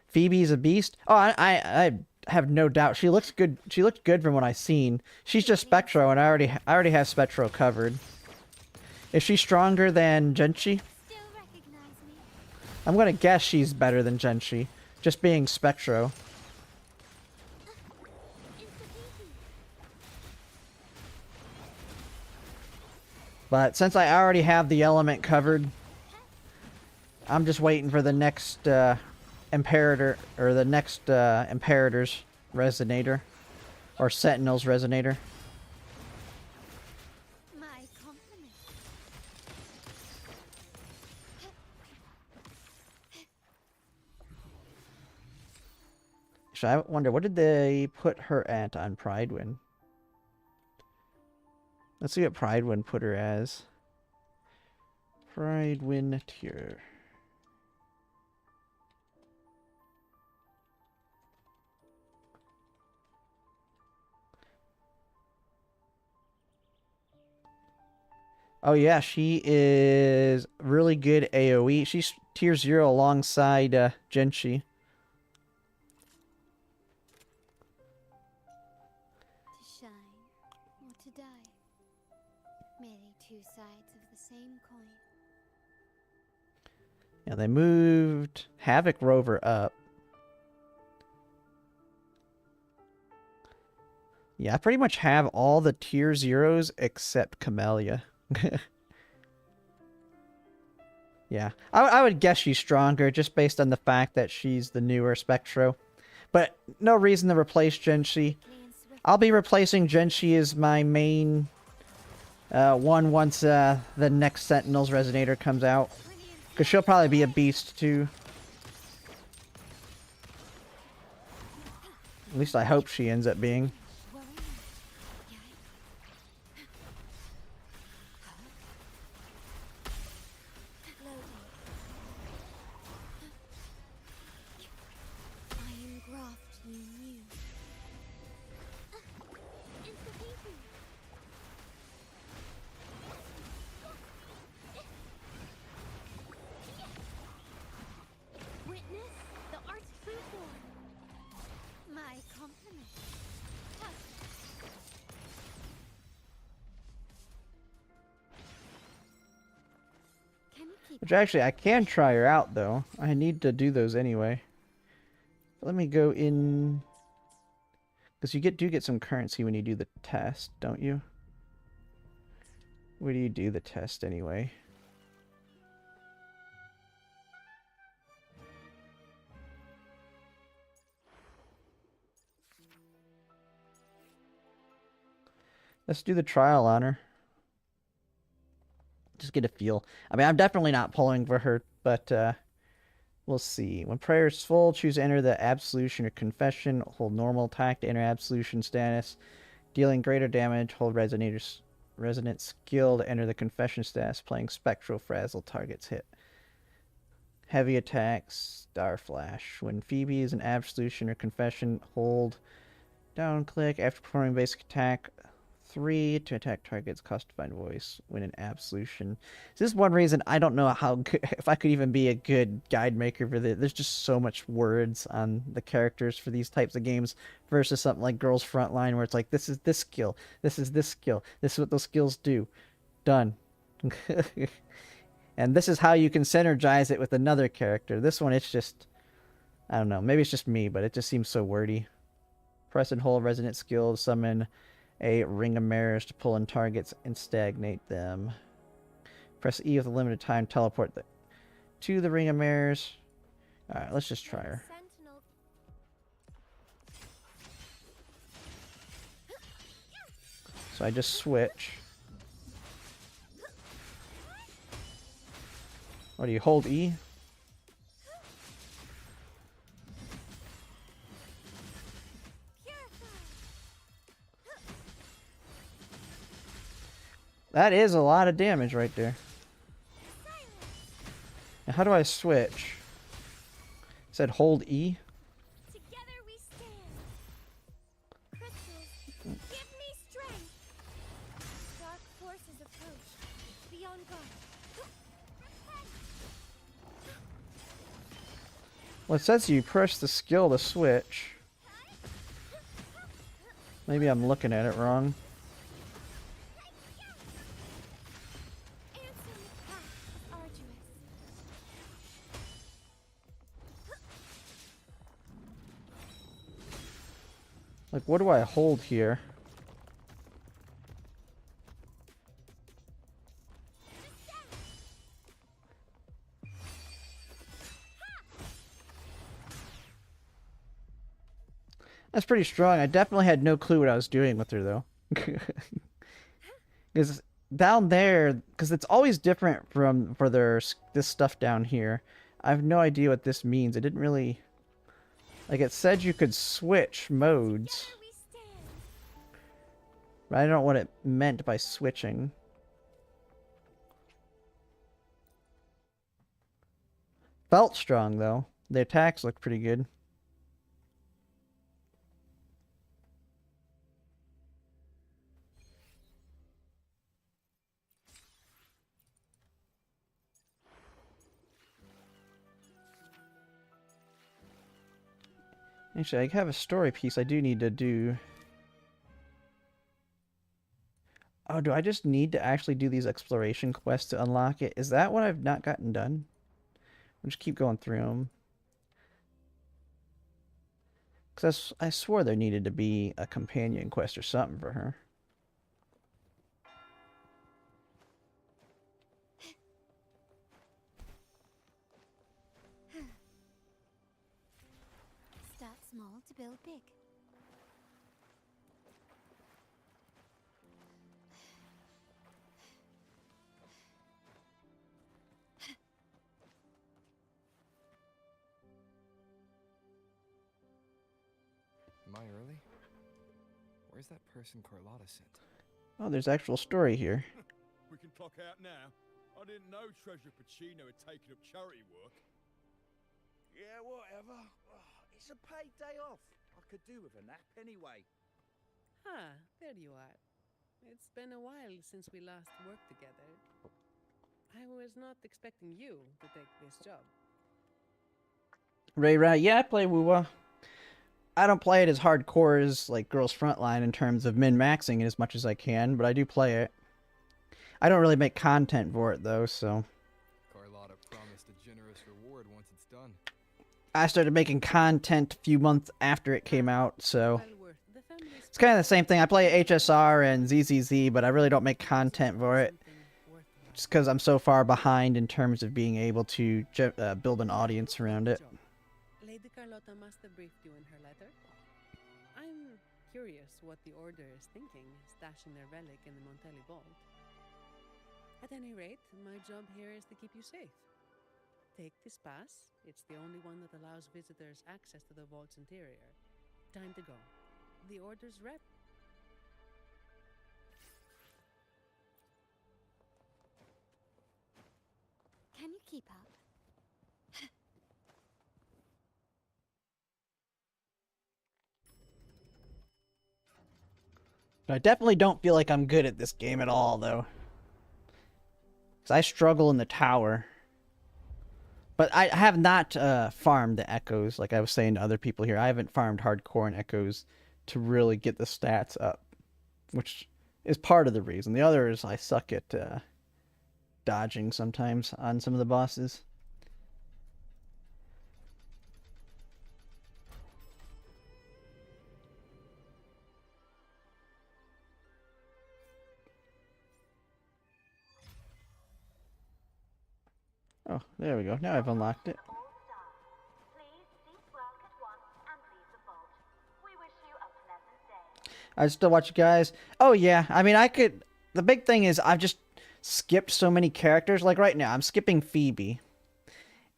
Phoebe's a beast. Oh, I have no doubt. She looks good. She looked good from what I've seen. She's just Spectro, and I already have Spectro covered. Is she stronger than Genshi? Still recognize me? I'm gonna guess she's better than Genshi. just being Spectro. But since I already have the element covered, I'm just waiting for the next Imperator, or the next Imperator's Resonator, or Sentinel's Resonator. My compliment. So I wonder, what did they put her at on Pridewind? Let's see what Pridewind put her as. Pridewind tier. Oh yeah, she is really good AoE. She's tier 0 alongside Genshi. To shine or to die. Merely two sides of the same coin. Yeah, they moved Havoc Rover up. Yeah, I pretty much have all the tier 0s except Camellia. Yeah, I would guess she's stronger just based on the fact that she's the newer Spectro. But no reason to replace Genshi. I'll be replacing Genshi as my main one once the next Sentinel's Resonator comes out. Because she'll probably be a beast too. At least I hope she ends up being. Which actually, I can try her out, though. I need to do those anyway. Let me go in... Because you do get some currency when you do the test, don't you? Where do you do the test, anyway? Let's do the trial on her. Just get a feel. I mean, I'm definitely not pulling for her, but we'll see. When prayer is full, choose enter the absolution or confession. Hold normal attack to enter absolution status. Dealing greater damage, hold resonant skill to enter the confession status. Playing spectral frazzle targets hit. Heavy attacks, star flash. When Phoebe is an absolution or confession, hold down click after performing basic attack. 3 to attack targets, cost divine voice when in absolution. So this is one reason I don't know how good, if I could even be a good guide maker for this. There's just so much words on the characters for these types of games versus something like Girls Frontline where it's like, this is this skill, this is this skill, this is what those skills do. Done. And this is how you can synergize it with another character. This one, it's just, I don't know, maybe it's just me, but it just seems so wordy. Press and hold resonant skill to summon a ring of mirrors to pull in targets and stagnate them. Press E with a limited time, teleport to the ring of mirrors. Alright, let's just try her. So I just switch. What do you hold E? That is a lot of damage right there. Now how do I switch? It said hold E. Together we stand. Crystals, give me strength. Dark forces approach. Be on guard. Well, it says you press the skill to switch. Maybe I'm looking at it wrong. Like, what do I hold here? That's pretty strong. I definitely had no clue what I was doing with her, though. Because down there, because it's always different from for this stuff down here. I have no idea what this means. It didn't really... Like, it said you could switch modes. Together we stand. But I don't know what it meant by switching. Felt strong, though. The attacks look pretty good. Actually, I have a story piece I do need to do. Oh, do I just need to actually do these exploration quests to unlock it? Is that what I've not gotten done? I'll just keep going through them. Because I swore there needed to be a companion quest or something for her. Start small to build big. Am I early? Where's that person Carlotta sent? Oh, there's actual story here. We can clock out now. I didn't know Treasurer Pacino had taken up charity work. Yeah, whatever. It's a paid day off. I could do with a nap anyway. Ah, there you are. It's been a while since we last worked together. I was not expecting you to take this job. Ray, yeah, I play WoWa. I don't play it as hardcore as like Girls Frontline in terms of min-maxing it as much as I can, but I do play it. I don't really make content for it though, so Carlotta promised a generous reward once it's done. I started making content a few months after it came out, so Well worth the family's it's kind of the same thing. I play HSR and ZZZ, but I really don't make content for it something worthwhile. just because I'm so far behind in terms of being able to build an audience around it. Job. Lady Carlotta must have briefed you in her letter. I'm curious what the Order is thinking, stashing their relic in the Montelli vault. At any rate, my job here is to keep you safe. Take this pass. It's the only one that allows visitors access to the vault's interior. Time to go. The Order's rep. Can you keep up? But I definitely don't feel like I'm good at this game at all, though. Because I struggle in the tower. But I have not farmed the echoes, like I was saying to other people here. I haven't farmed hardcore and echoes to really get the stats up, which is part of the reason. The other is I suck at dodging sometimes on some of the bosses. Oh, there we go. Now I've unlocked it. I still watch you guys. Oh yeah, I mean I could. The big thing is I've just skipped so many characters. Like right now, I'm skipping Phoebe,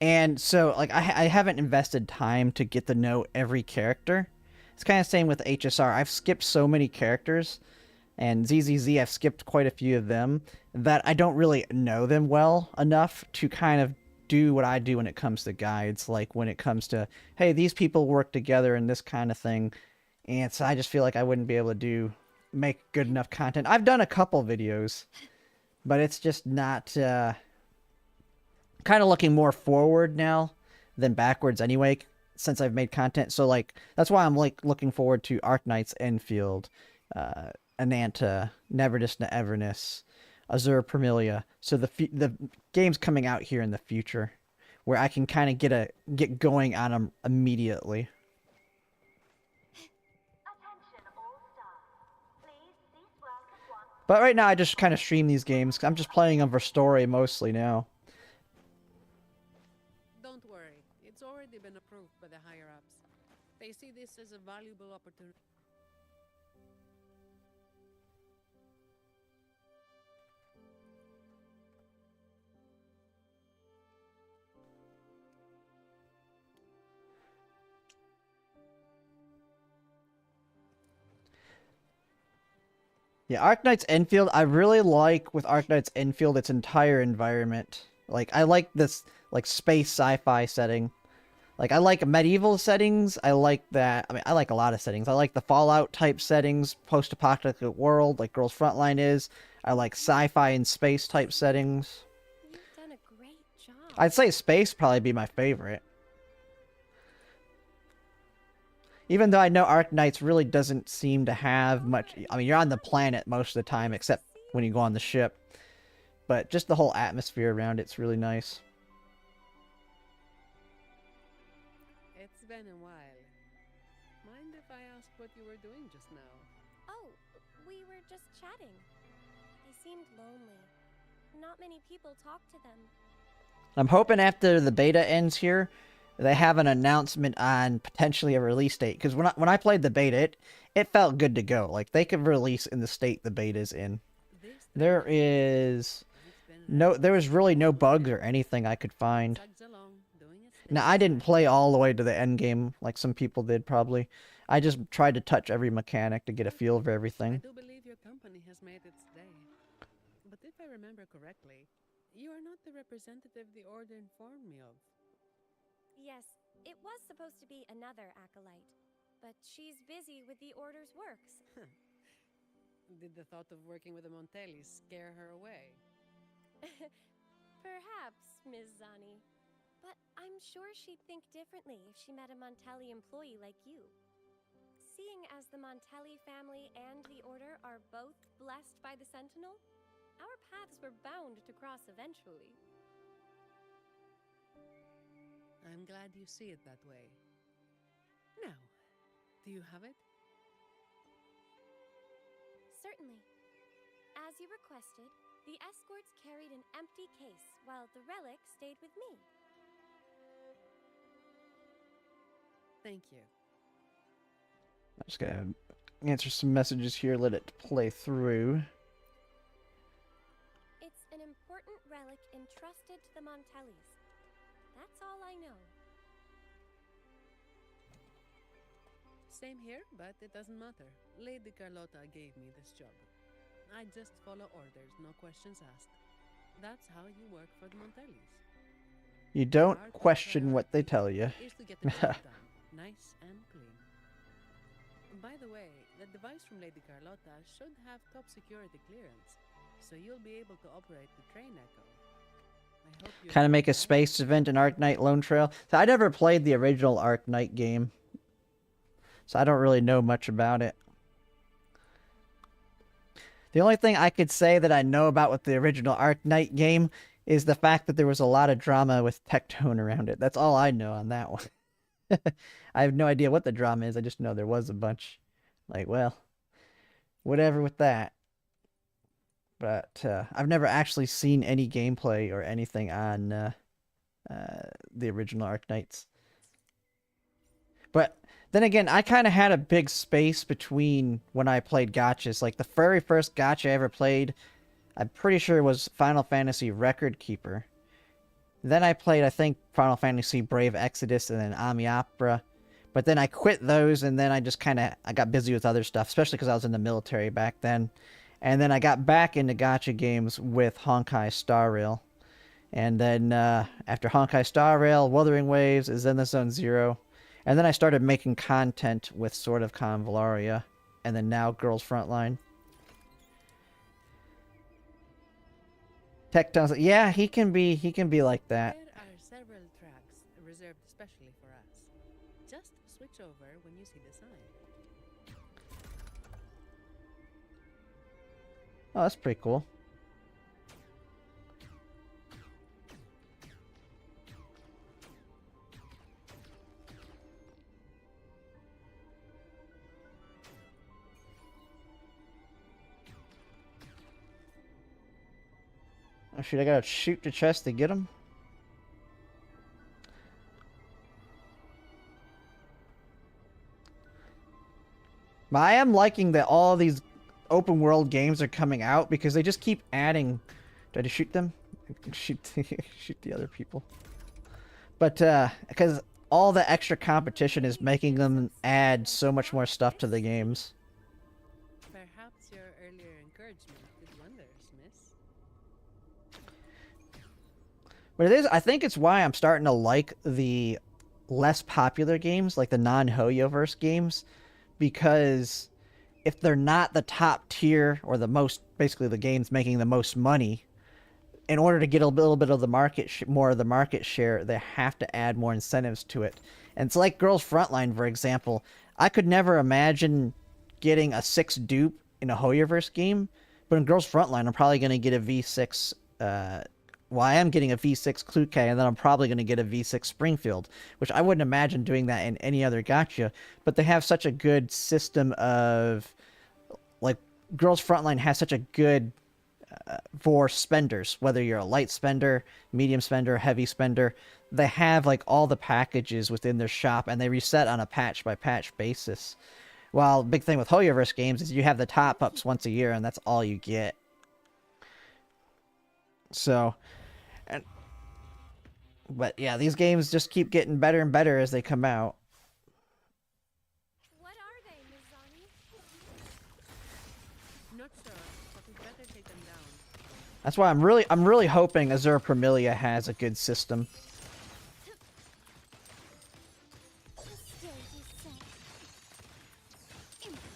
and so like I haven't invested time to get to know every character. It's kind of same with HSR. I've skipped so many characters, and ZZZ I've skipped quite a few of them that I don't really know them well enough to kind of do what I do when it comes to guides. Like when it comes to, hey, these people work together and this kind of thing. And so I just feel like I wouldn't be able to make good enough content. I've done a couple videos, but it's just not kind of looking more forward now than backwards anyway, since I've made content. So like that's why I'm like looking forward to Arknight's Enfield, Ananta, Neverness to Everness, Azure Premilia. So the game's coming out here in the future, where I can kind of get going on them immediately. Attention But right now, I just kind of stream these games. 'Cause I'm just playing them for story mostly now. Don't worry, it's already been approved by the higher ups. They see this as a valuable opportunity. Yeah, Arknight's Enfield, I really like with Arknight's Enfield its entire environment. Like, I like this, like, space sci-fi setting. Like, I like medieval settings, I like that, I mean, I like a lot of settings. I like the Fallout type settings, post-apocalyptic world, like Girls Frontline is. I like sci-fi and space type settings. You've done a great job. I'd say space probably be my favorite. Even though I know Arknights really doesn't seem to have much... I mean, you're on the planet most of the time, except when you go on the ship. But just the whole atmosphere around it's really nice. It's been a while. Mind if I ask what you were doing just now? Oh, we were just chatting. They seemed lonely. Not many people talk to them. I'm hoping after the beta ends here, they have an announcement on potentially a release date. Because when I played the beta, it felt good to go. Like, they could release in the state the beta's in. There was really no bugs or anything I could find. Now, I didn't play all the way to the end game like some people did, probably. I just tried to touch every mechanic to get a feel for I everything. do believe your company has made its day. But if I remember correctly, you are not the representative the Order informed me of. Yes, it was supposed to be another acolyte, but she's busy with the Order's works. Did the thought of working with the Montellis scare her away? Perhaps, Ms. Zani. But I'm sure she'd think differently if she met a Montelli employee like you. Seeing as the Montelli family and the Order are both blessed by the Sentinel, our paths were bound to cross eventually. I'm glad you see it that way. Now, do you have it? Certainly. As you requested, the escorts carried an empty case, while the relic stayed with me. Thank you. I'm just gonna answer some messages here, let it play through. It's an important relic entrusted to the Montellis. That's all I know. Same here, but it doesn't matter. Lady Carlotta gave me this job. I just follow orders, no questions asked. That's how you work for the Montellis. You don't Our top question what they priority tell you. is to get the job done, nice and clean. By the way, the device from Lady Carlotta should have top security clearance, so you'll be able to operate the train echo. I hope you Kind of make a enjoy. space event in Arknight Lone Trail. So I never played the original Arknight game, so I don't really know much about it. The only thing I could say that I know about with the original Arknight game is the fact that there was a lot of drama with Tectone around it. That's all I know on that one. I have no idea what the drama is. I just know there was a bunch. Like, well, whatever with that. But I've never actually seen any gameplay or anything on the original Arknights. But then again, I kind of had a big space between when I played gachas. Like, the very first gacha I ever played, I'm pretty sure it was Final Fantasy Record Keeper. Then I played, I think, Final Fantasy Brave Exodus and then Ami Opera. But then I quit those, and then I just I got busy with other stuff, especially because I was in the military back then. And then I got back into gacha games with Honkai Star Rail. And then after Honkai Star Rail, Wuthering Waves, Zenless Zone Zero. And then I started making content with Sword of Convalaria. And then now Girls Frontline. Tectone's like, yeah, he can be like that. There are several tracks reserved especially for us. Just switch over when you see the sign. Oh, that's pretty cool. Or should I gotta shoot the chest to get them? But I am liking that all these open world games are coming out because they just keep adding. Do I just shoot them? Shoot the other people. But because all the extra competition is making them add so much more stuff to the games. Perhaps your earlier encouragement did wonders, miss. But it is, I think it's why I'm starting to like the less popular games, like the non-Hoyoverse games, because if they're not the top tier or the most, basically the games making the most money, in order to get a little bit of the more of the market share, they have to add more incentives to it. And it's like Girls Frontline, for example. I could never imagine getting a 6 dupe in a Hoyoverse game, but in Girls Frontline, I'm probably going to get a V6. Well, I am getting a V6 Kluke, and then I'm probably going to get a V6 Springfield, which I wouldn't imagine doing that in any other gacha. But they have such a good system of, like, Girls Frontline has such a good for spenders, whether you're a light spender, medium spender, heavy spender. They have like all the packages within their shop, and they reset on a patch by patch basis. While big thing with Hoyoverse games is you have the top ups once a year, and that's all you get. So, but yeah, these games just keep getting better and better as they come out. What are they, Mizani? Not sure, but we better take them down. That's why I'm really hoping Azure Promilia has a good system. The stage is set. Improvise.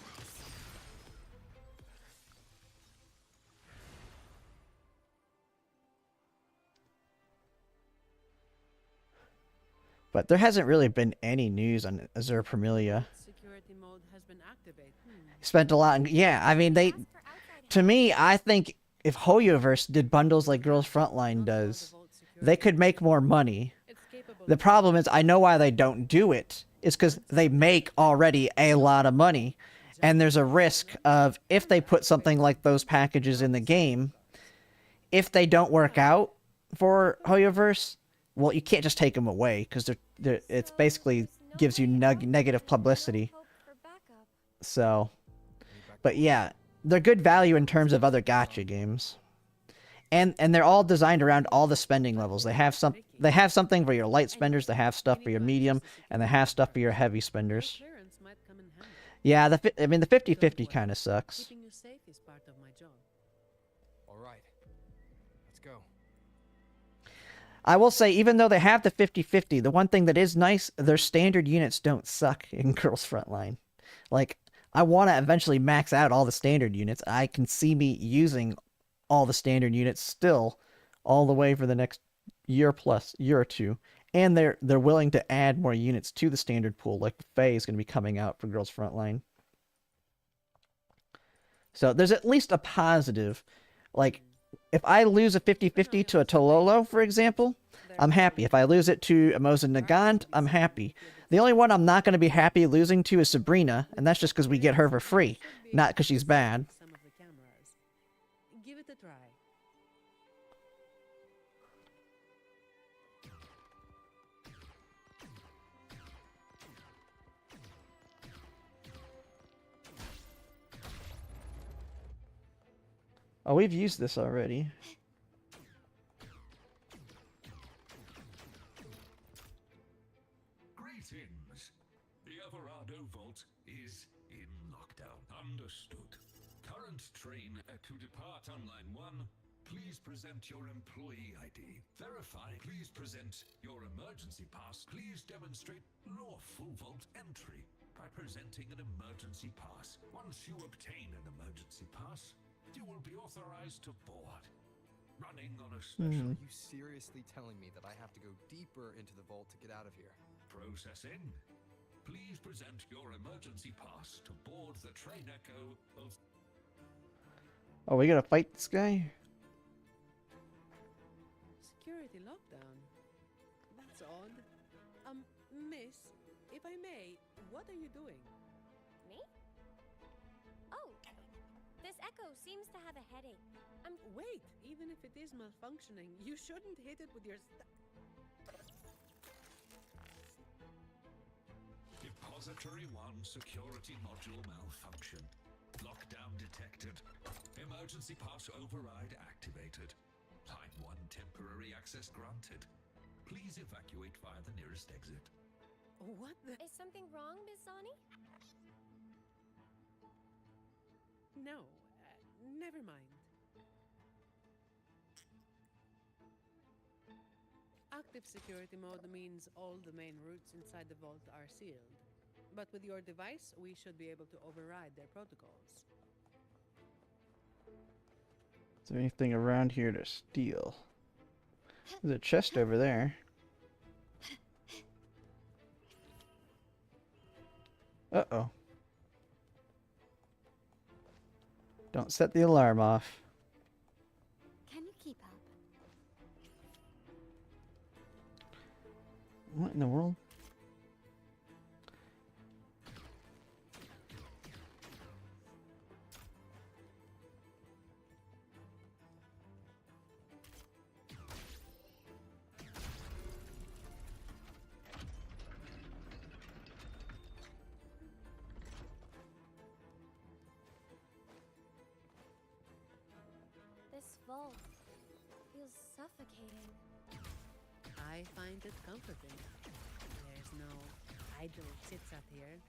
But there hasn't really been any news on Azure Promilia. Security mode has been activated. Spent a lot. Yeah, I mean, Ask for outside to me, I think if Hoyoverse did bundles like Girls Frontline does, they could make more money. It's capable The problem is, I know why they don't do it. It's because they make already a lot of money. And there's a risk of, if they put something like those packages in the game, if they don't work out for Hoyoverse, well, you can't just take them away, because it's basically gives you negative publicity. hope for backup. So, but yeah, they're good value in terms of other gacha games. And they're all designed around all the spending levels. They have something for your light spenders, they have stuff for your medium, and they have stuff for your heavy spenders. clearance might come in handy. Yeah, the 50-50 kind of sucks. Keeping you safe is part of my job. All right. Let's go. I will say, even though they have the 50-50, the one thing that is nice, their standard units don't suck in Girls Frontline. Like, I want to eventually max out all the standard units. I can see me using all the standard units still all the way for the next year or two. And they're willing to add more units to the standard pool, like Faye is going to be coming out for Girls Frontline. So there's at least a positive. Like, if I lose a 50-50 to a Tololo, for example, I'm happy. If I lose it to Emoza Nagant, I'm happy. The only one I'm not going to be happy losing to is Sabrina, and that's just because we get her for free, not because she's bad. Some of the cameras. Give it a try. Oh, we've used this already. Greetings. The Everardo Vault is in lockdown. Understood. Current train to depart on line 1. Please present your employee ID. Verify. Please present your emergency pass. Please demonstrate lawful vault entry by presenting an emergency pass. Once you obtain an emergency pass, you will be authorized to board. Running on a special Are you seriously telling me that I have to go deeper into the vault to get out of here? processing. Please present your emergency pass to board the train Echo of... Oh, we gotta fight this guy? Security lockdown. That's odd. Miss, if I may, what are you doing? Me? Oh, This Echo seems to have a headache. Wait, even if it is malfunctioning, you shouldn't hit it with your Depository 1 security module malfunction. Lockdown detected. Emergency pass override activated. Line 1 temporary access granted. Please evacuate via the nearest exit. What the? Is something wrong, Miss Zani? No, never mind. Active security mode means all the main routes inside the vault are sealed. But with your device, we should be able to override their protocols. Is there anything around here to steal? There's a chest over there. Uh-oh. Don't set the alarm off. Can you keep up? What in the world? This vault feels suffocating. I find it comforting. There's no idle chit-chat here.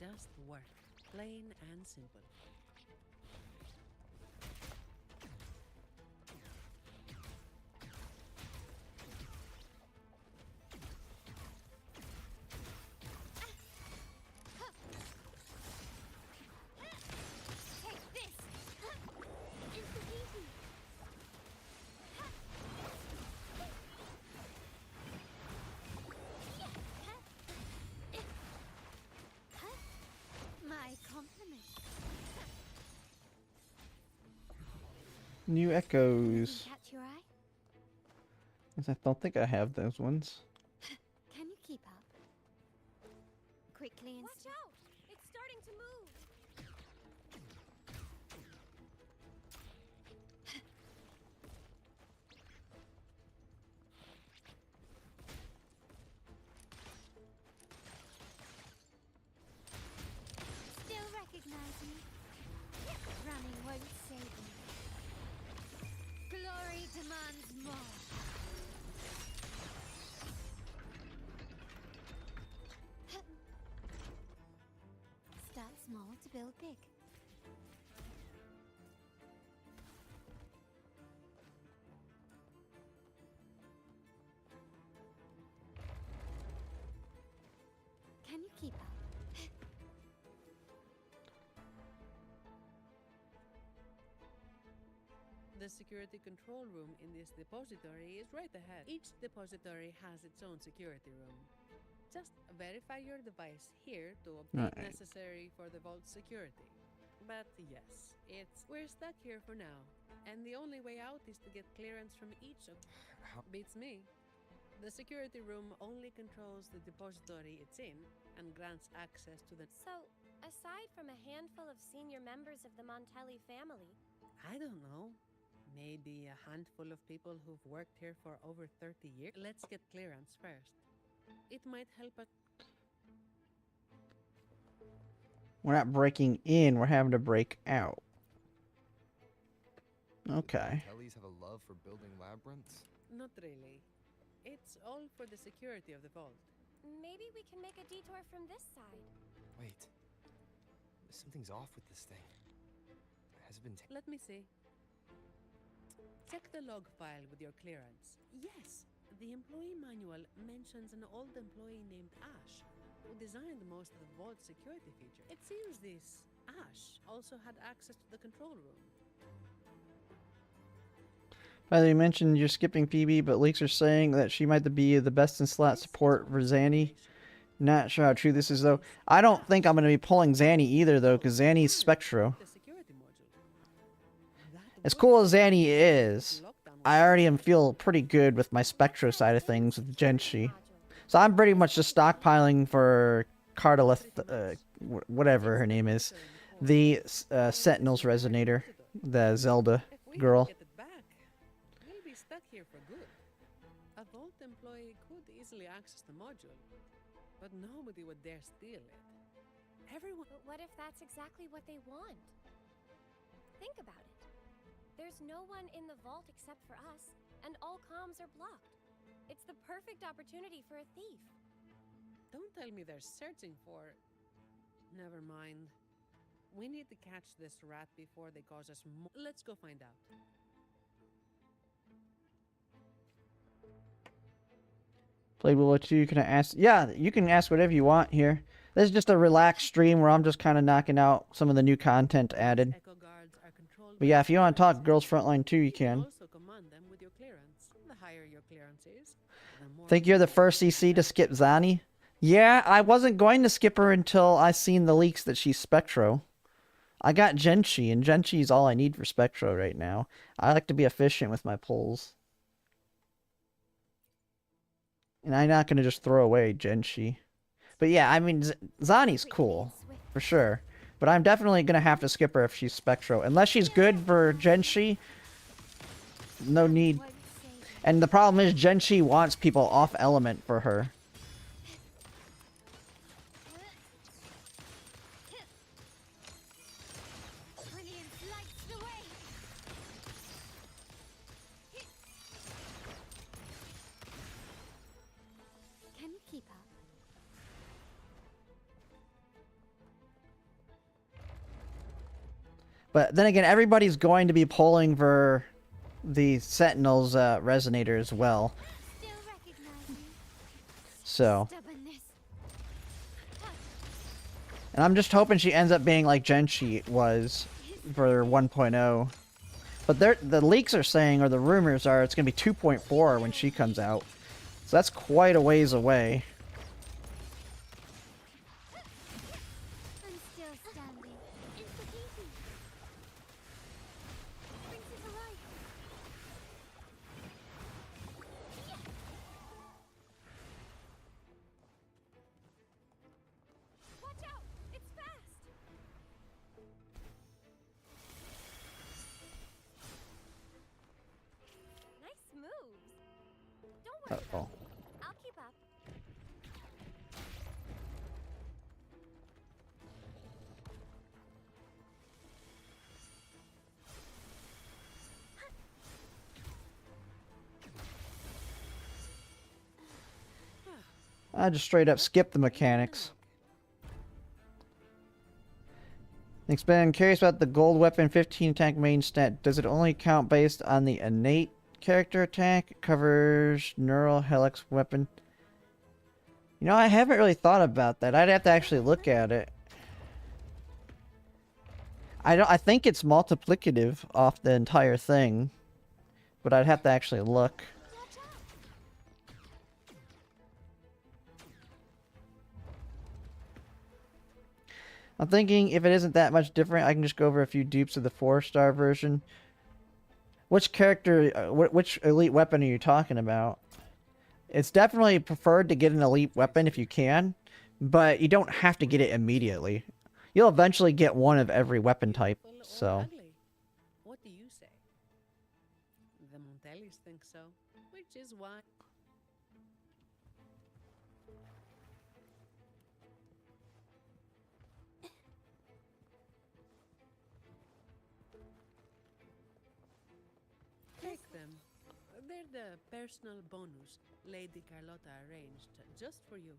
Just work. Plain and simple. Take this! Into easy! My compliments. New echoes. Catch your eye? I don't think I have those ones. Can you keep up? Quickly and Watch out! It's starting to move. still recognize me. Running won't save me. Glory demands more. Start small to build big. Can you keep up? The security control room in this depository is right ahead. Each depository has its own security room. Just verify your device here to obtain Right. necessary for the vault's security. But yes, we're stuck here for now, and the only way out is to get clearance from each of beats me. The security room only controls the depository it's in and grants access to the So, aside from a handful of senior members of the Montelli family, I don't know. Maybe a handful of people who've worked here for over 30 years. Let's get clearance first. It might help us. We're not breaking in, we're having to break out. Okay. Kellys have a love for building labyrinths. Not really. It's all for the security of the vault. maybe we can make a detour from this side. Wait. Something's off with this thing. Has it been Let me see. Check the log file with your clearance. Yes, the employee manual mentions an old employee named Ash, who designed most of the vault's security features. It seems this Ash also had access to the control room. By the way, you mentioned you're skipping PB, but leaks are saying that she might be the best in slot support for Zanny. Not sure how true this is, though. I don't think I'm going to be pulling Zanny either, though, because Zanny's Spectro. The security module. That As would cool as Zanny be is, lockdown I already feel pretty good with my Spectro side of things with Genshi. So I'm pretty much just stockpiling for Cardalith, whatever her name is. The Sentinel's resonator, the Zelda If we girl. don't get it back, we'll be stuck here for good. A Vault employee could easily access the module, but nobody would dare steal it. Everyone. But what if that's exactly what they want? Think about it. There's no one in the vault except for us, and all comms are blocked. It's the perfect opportunity for a thief. Don't tell me they're searching for. Never mind. We need to catch this rat before they cause us more. Let's go find out. Played well with you. Can I ask? Yeah, you can ask whatever you want here. This is just a relaxed stream where I'm just kind of knocking out some of the new content added. Echo guards are controlled But by yeah, if you want to talk clearances. Girls Frontline 2, you You can. also command them with your clearance. The higher your clearance is, the more. Think you're the first CC to skip Zani? Yeah, I wasn't going to skip her until I seen the leaks that she's Spectro. I got Genshi, and Genshi's all I need for Spectro right now. I like to be efficient with my pulls. And I'm not going to just throw away Genshi. But yeah, I mean, Zani's cool, for sure. But I'm definitely going to have to skip her if she's Spectro. Unless she's good for Genshi, no need. And the problem is Genshi wants people off element for her. Brilliant lights the way. Can you keep up? But then again, everybody's going to be pulling for the Sentinel's resonator as well. Still recognize you. So, Stubbornness. and I'm just hoping she ends up being like Genshi was for 1.0. But the leaks are saying, or the rumors are, it's going to be 2.4 when she comes out. So that's quite a ways away. I'm still standing. Insta-easy. Brings it to life. Watch out! It's fast! Nice moves. Don't worry Uh-oh. about me. I'll keep up. I just straight up skip the mechanics. Next, Ben, I'm curious about the gold weapon 15 attack main stat. Does it only count based on the innate character attack? It covers neural helix weapon. You know, I haven't really thought about that. I'd have to actually look at it. I think it's multiplicative off the entire thing, but I'd have to actually look. I'm thinking if it isn't that much different, I can just go over a few dupes of the 4-star version. Which character, which elite weapon are you talking about? It's definitely preferred to get an elite weapon if you can, but you don't have to get it immediately. You'll eventually get one of every weapon type, Beautiful or so... ugly? What do you say? The Montellis think so, which is why. Take them. They're the personal bonus Lady Carlotta arranged just for you.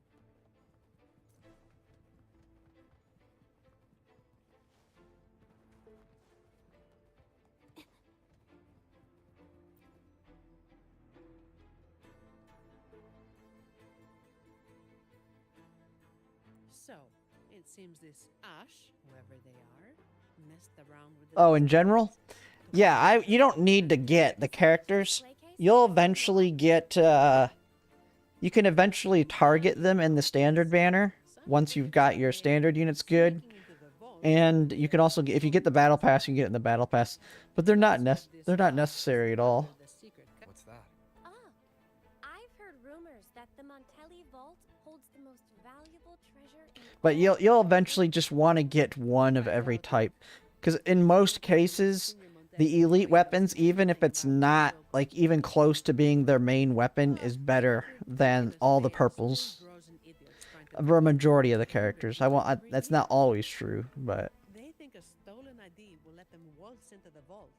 So, it seems this Ash, whoever they are, messed around with the Oh, in design general? Yeah, you don't need to get the characters. You'll eventually get, you can eventually target them in the standard banner once you've got your standard units good. And you can also get, if you get the battle pass, you can get it in the battle pass. But they're not necessary at all. What's that? Oh, I've heard rumors rumors that the Montelli Vault holds the most valuable treasure in But all you'll of eventually just want to get one of every type, because in most cases, the elite weapons, even if it's not like even close to being their main weapon, is better than all the purples. For a majority of the characters, that's not always true, but They think a stolen ID will let them waltz into the vault.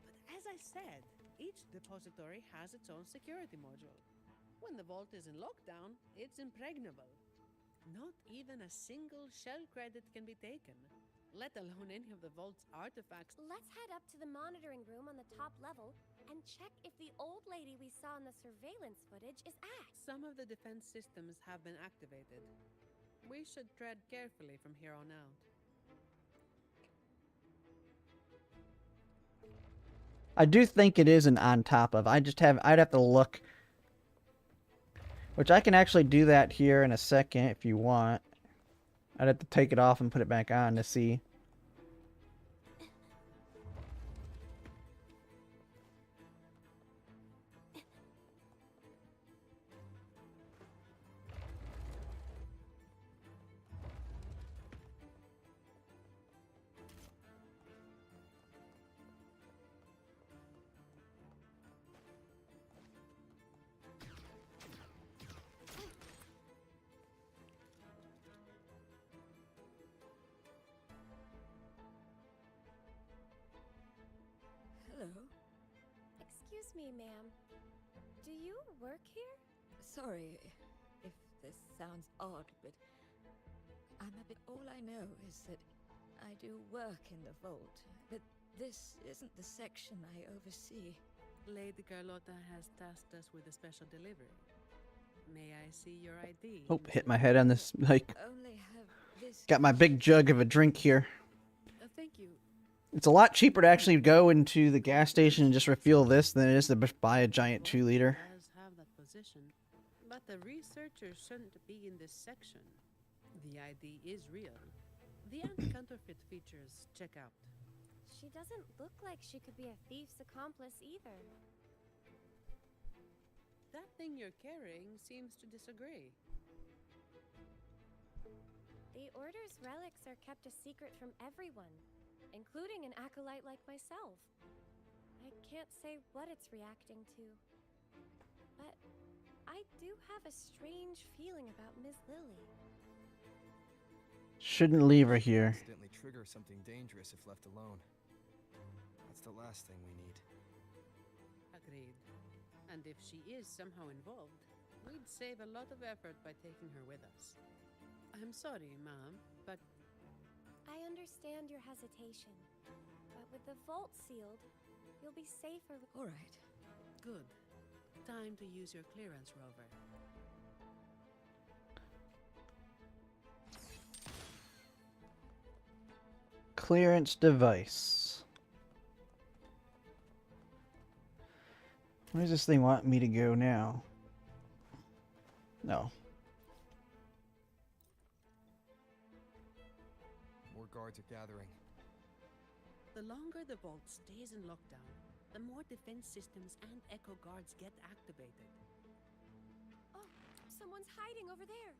But as I said, each depository has its own security module. When the vault is in lockdown, it's impregnable. Not even a single shell credit can be taken, let alone any of the vault's artifacts. Let's head up to the monitoring room on the top level and check if the old lady we saw in the surveillance footage is Axe. Some of the defense systems have been activated. We should tread carefully from here on out. I do think it is an on top of. I'd have to look. Which I can actually do that here in a second if you want. I'd have to take it off and put it back on to see. Hello. Excuse me, ma'am. Do you work here? Sorry if this sounds odd, but all I know is that I do work in the vault, but this isn't the section I oversee. Lady Carlotta has tasked us with a special delivery. May I see your ID? Oh, hit my head on this, like, Only have this. got my big jug of a drink here. Thank you. It's a lot cheaper to actually go into the gas station and just refuel this than it is to buy a giant 2-liter. Does have that position, but the researchers shouldn't be in this section. The ID is real. The anti-counterfeit features check out. She doesn't look like she could be a thief's accomplice either. That thing you're carrying seems to disagree. The Order's relics are kept a secret from everyone, including an acolyte like myself. I can't say what it's reacting to, but I do have a strange feeling about Ms. Lily. Shouldn't leave her here. Accidentally trigger something dangerous if left alone. That's the last thing we need. Agreed. And if she is somehow involved, we'd save a lot of effort by taking her with us. I'm sorry, ma'am, but I understand your hesitation, but with the vault sealed, you'll be safer with... All right. good. Time to use your clearance rover. Clearance device. Where does this thing want me to go now? No. More guards are gathering. The longer the vault stays in lockdown, the more defense systems and echo guards get activated. Oh, someone's hiding over there.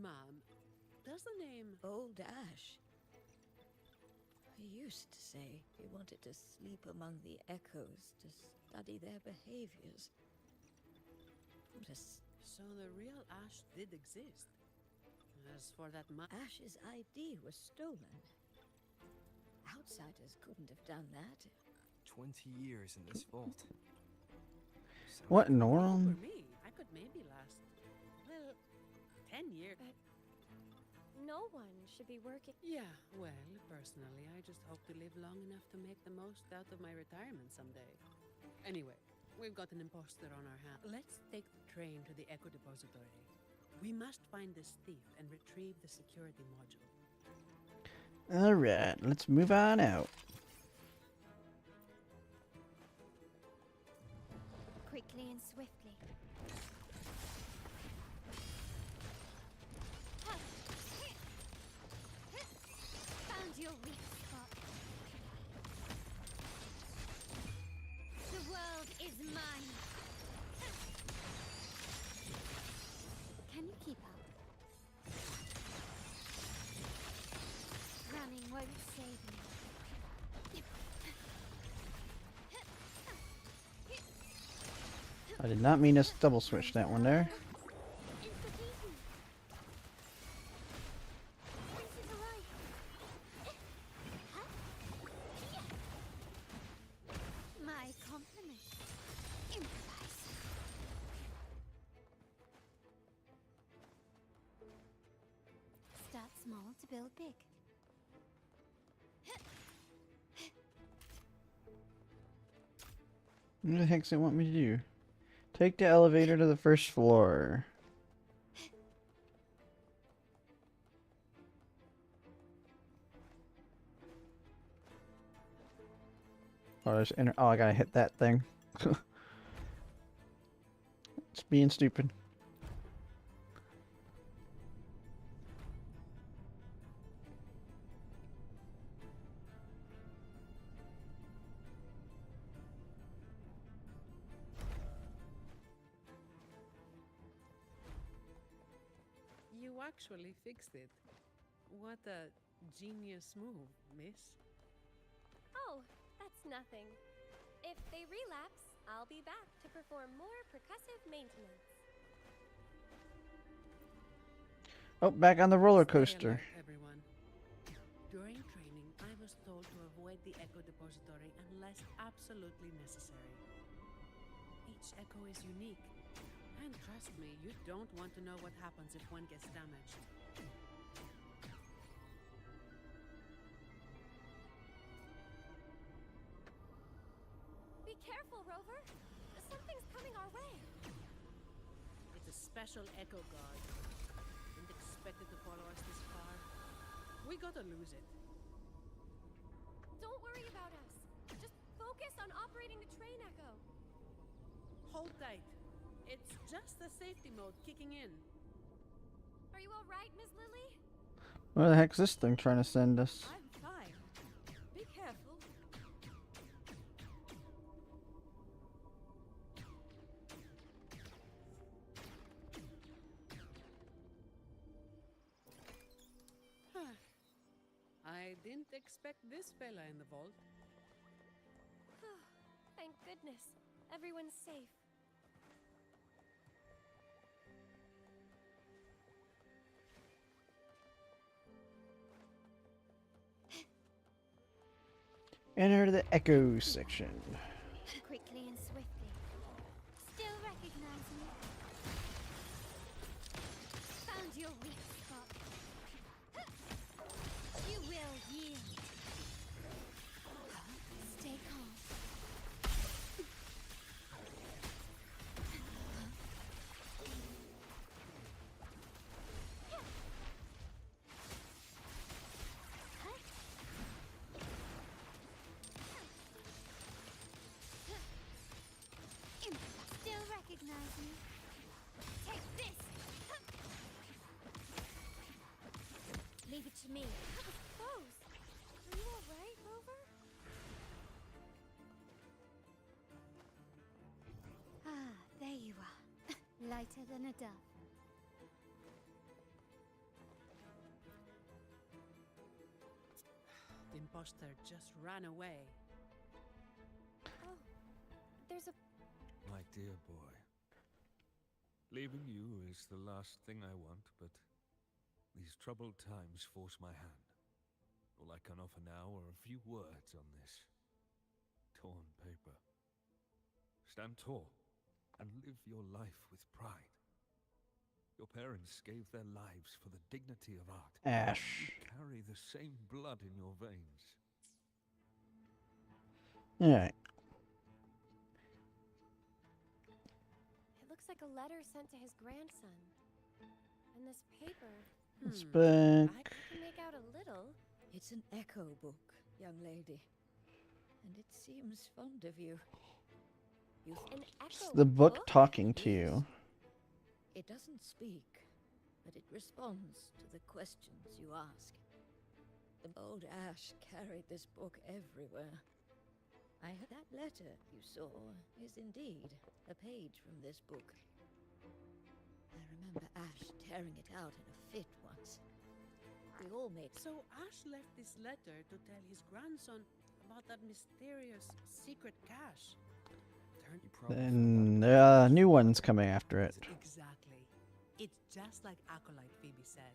Ma'am, does the name... Old Ash. He used to say he wanted to sleep among the echoes to study their behaviors. What a So the real Ash did exist. As for that Ash's ID was stolen. Outsiders couldn't have done that. 20 years in this vault. So What in the world? For me, I could maybe last, well, 10 years. But no one should be working... Yeah, well, personally, I just hope to live long enough to make the most out of my retirement someday. Anyway, we've got an imposter on our hands. Let's take the train to the Echo Depository. We must find this thief and retrieve the security module. Alright, let's move on out. Quickly and swiftly. I did not mean to double switch that one there. My compliment. Improvise. Start small to build big. What the heck does it want me to do? Take the elevator to the first floor. Oh, oh, I gotta hit that thing. It's being stupid. You actually fixed it. What a genius move, miss. Oh, that's nothing. If they relapse, I'll be back to perform more percussive maintenance. Oh, back on the roller Stay coaster. alert, everyone. During training, I was told to avoid the Echo Depository unless absolutely necessary. Each Echo is unique. And trust me, you don't want to know what happens if one gets damaged. Be careful, Rover. Something's coming our way. It's a special Echo Guard. Didn't expect it to follow us this far. We gotta lose it. Don't worry about us. Just focus on operating the train Echo. Hold tight. It's just the safety mode kicking in. Are you all right, Miss Lily? Where the heck's this thing trying to send us? I'm fine. Be careful. I didn't expect this fella in the vault. Thank goodness. Everyone's safe. Enter the Echo section. Quickly and swiftly. Still recognize me. Found your weak spot. You will yield. Stay calm. Still recognize me. Take this. Leave it to me. That was close. Are you all right, Rover? Ah, there you are. Lighter than a dove. The imposter just ran away. Oh, there's a... My dear boy. Leaving you is the last thing I want, but these troubled times force my hand. All I can offer now are a few words on this torn paper. Stand tall and live your life with pride. Your parents gave their lives for the dignity of art. Ash. You carry the same blood in your veins. Alright. It looks like a letter sent to his grandson. And this paper, It's Hmm. back. I can make out a little. It's an echo book, young lady. And it seems fond of you. An It's echo the book book? talking to you. It doesn't speak, but it responds to the questions you ask. The old Ash carried this book everywhere. That letter you saw is indeed a page from this book. I remember Ash tearing it out in a fit once. We all made So Ash left this letter to tell his grandson about that mysterious secret cache. turn. And new ones coming after it. Exactly. It's just like Acolyte Phoebe said.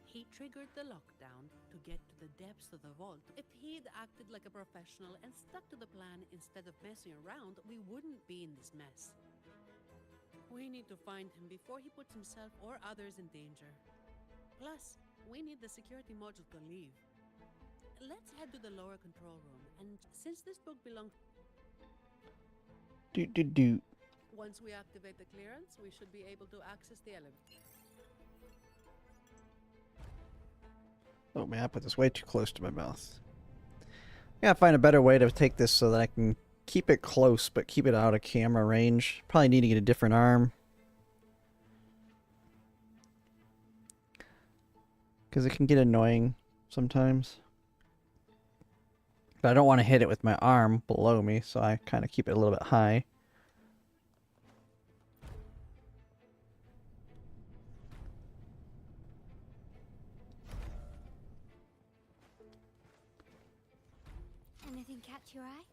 He triggered the lockdown to get to the depths of the vault. If he'd acted like a professional and stuck to the plan instead of messing around, we wouldn't be in this mess. We need to find him before he puts himself or others in danger. Plus, we need the security module to leave. Let's head to the lower control room, and since this book belongs... Once we activate the clearance, we should be able to access the elevator. Oh man, I put this way too close to my mouth. I gotta find a better way to take this so that I can keep it close, but keep it out of camera range. Probably need to get a different arm. Because it can get annoying sometimes. But I don't want to hit it with my arm below me, so I kind of keep it a little bit high. Anything catch your eye?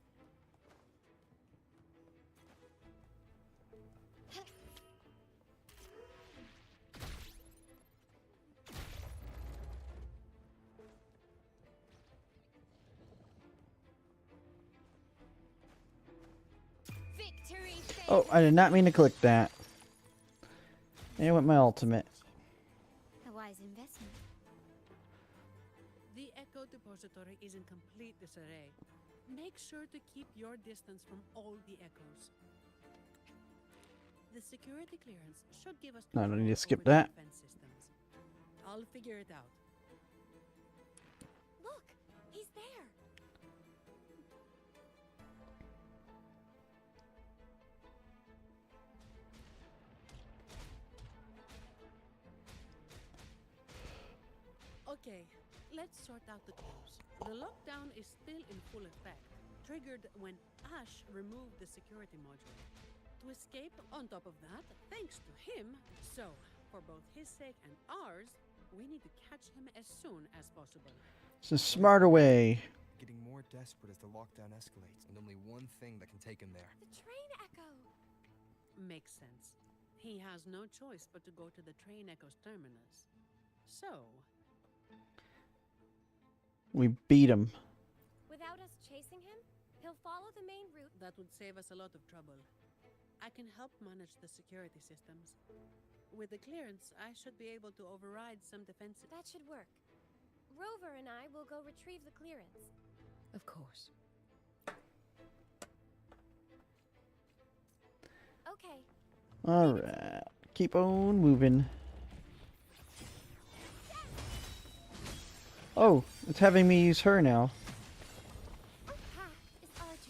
Victory! Oh, I did not mean to click that. And with my ultimate. A wise investment. The Echo Depository is in complete disarray. Make sure to keep your distance from all the echoes. The security clearance should give us No, I don't need to control skip over the that. defense systems. I'll figure it out. Look, he's there. Okay, let's sort out the clues. The lockdown is still in full effect, triggered when Ash removed the security module. To escape, on top of that, thanks to him, so, for both his sake and ours, we need to catch him as soon as possible. It's a smarter way. Getting more desperate as the lockdown escalates, and only one thing that can take him there. The train echo. Makes sense. He has no choice but to go to the train echo's terminus. So... We beat him. Without us chasing him, he'll follow the main route. that would save us a lot of trouble. I can help manage the security systems. With the clearance, I should be able to override some defenses. That should work. Rover and I will go retrieve the clearance. Of course. Okay. Alright. Keep on moving. Oh, it's having me use her now. Our path is arduous.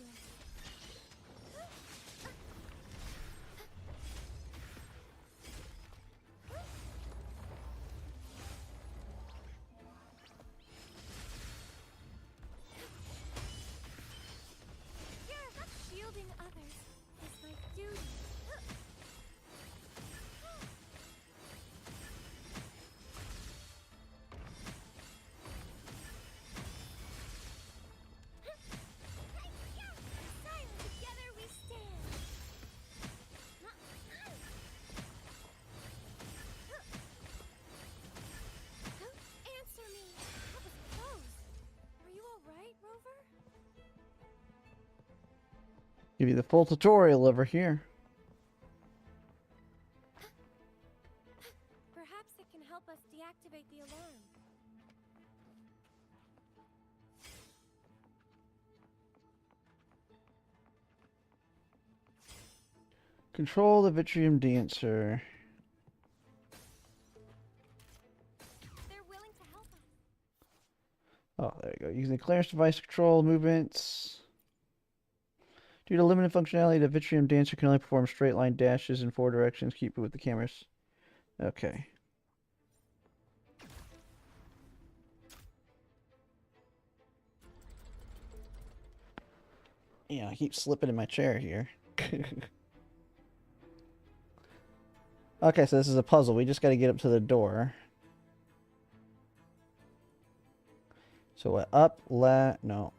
Shielding others is my duty. Together we stand. Answer me. That was close. Are you all right, Rover? Give you the full tutorial over here. Perhaps it can help us deactivate the alarm. Control the Vitrium Dancer. They're willing to help us. Oh, there you go. Using the clearance device to control movements. Due to limited functionality, the Vitrium Dancer can only perform straight line dashes in 4 directions. Keep it with the cameras. Okay. Yeah, I keep slipping in my chair here. Okay, so this is a puzzle. We just got to get up to the door. So what? Up, left, no.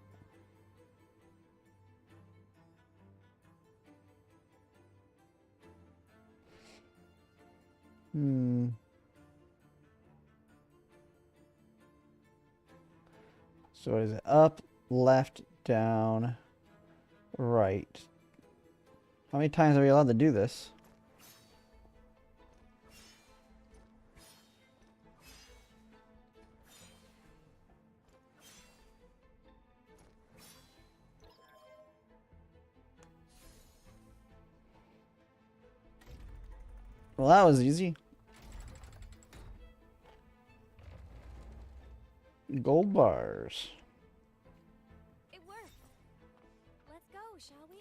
Hmm. So what is it? Up, left, down, right. How many times are we allowed to do this? Well, that was easy. Gold bars. It worked. Let's go, shall we?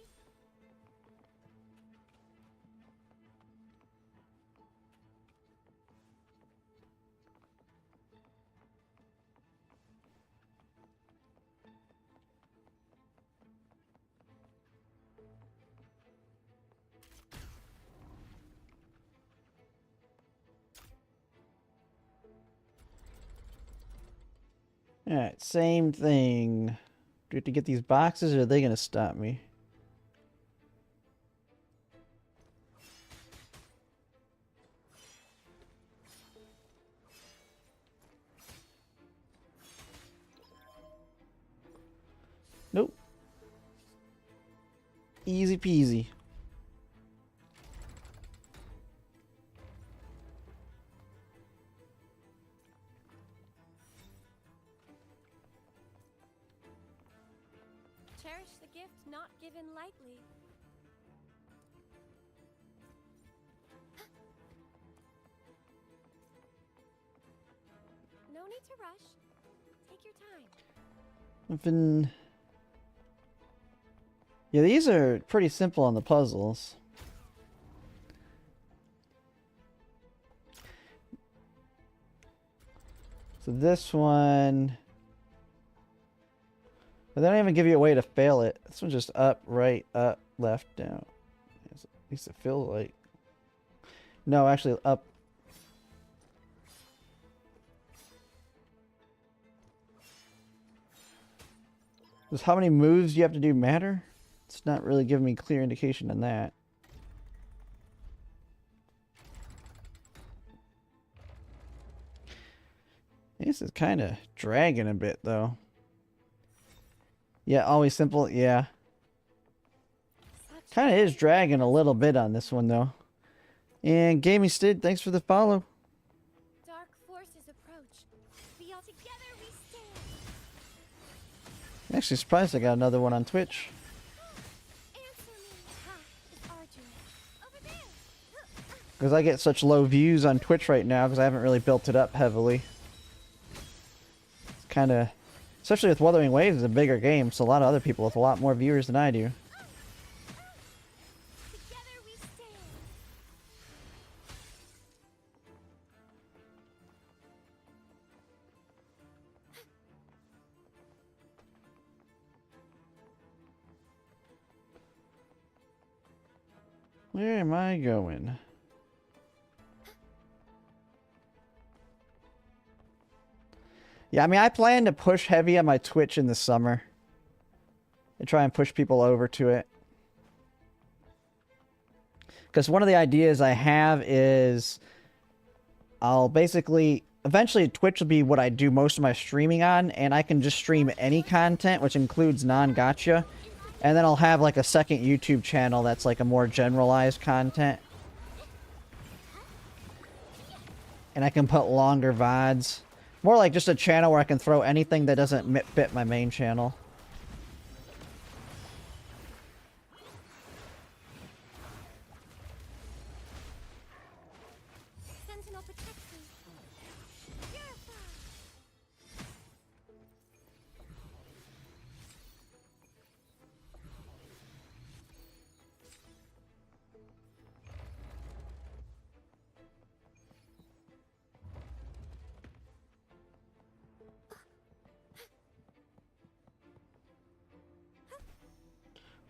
Alright, same thing. Do we have to get these boxes or are they going to stop me? Nope. Easy peasy. Cherish the gift not given lightly. No need to rush. Take your time. I've been... Yeah, these are pretty simple on the puzzles. So this one... But they don't even give you a way to fail it. This one's just up, right, up, left, down. At least it feels like. No, actually up. Does how many moves you have to do matter? It's not really giving me clear indication on that. This is kind of dragging a bit though. Yeah, always simple. Yeah. Kind of is dragging a little bit on this one, though. And Gaming Stid, thanks for the follow. Dark forces approach. Be all together we stand. Actually, surprised I got another one on Twitch. Answer me. Ha is arduous. Over there. Because I get such low views on Twitch right now because I haven't really built it up heavily. It's kind of... Especially with Wuthering Waves, it's a bigger game, so a lot of other people with a lot more viewers than I do. Together we stand. Where am I going? Yeah, I mean, I plan to push heavy on my Twitch in the summer. And try and push people over to it. Because one of the ideas I have is... I'll basically... Eventually, Twitch will be what I do most of my streaming on. And I can just stream any content, which includes non-gacha. And then I'll have like a second YouTube channel that's like a more generalized content. And I can put longer VODs. More like just a channel where I can throw anything that doesn't fit my main channel. Sentinel protection. Purify.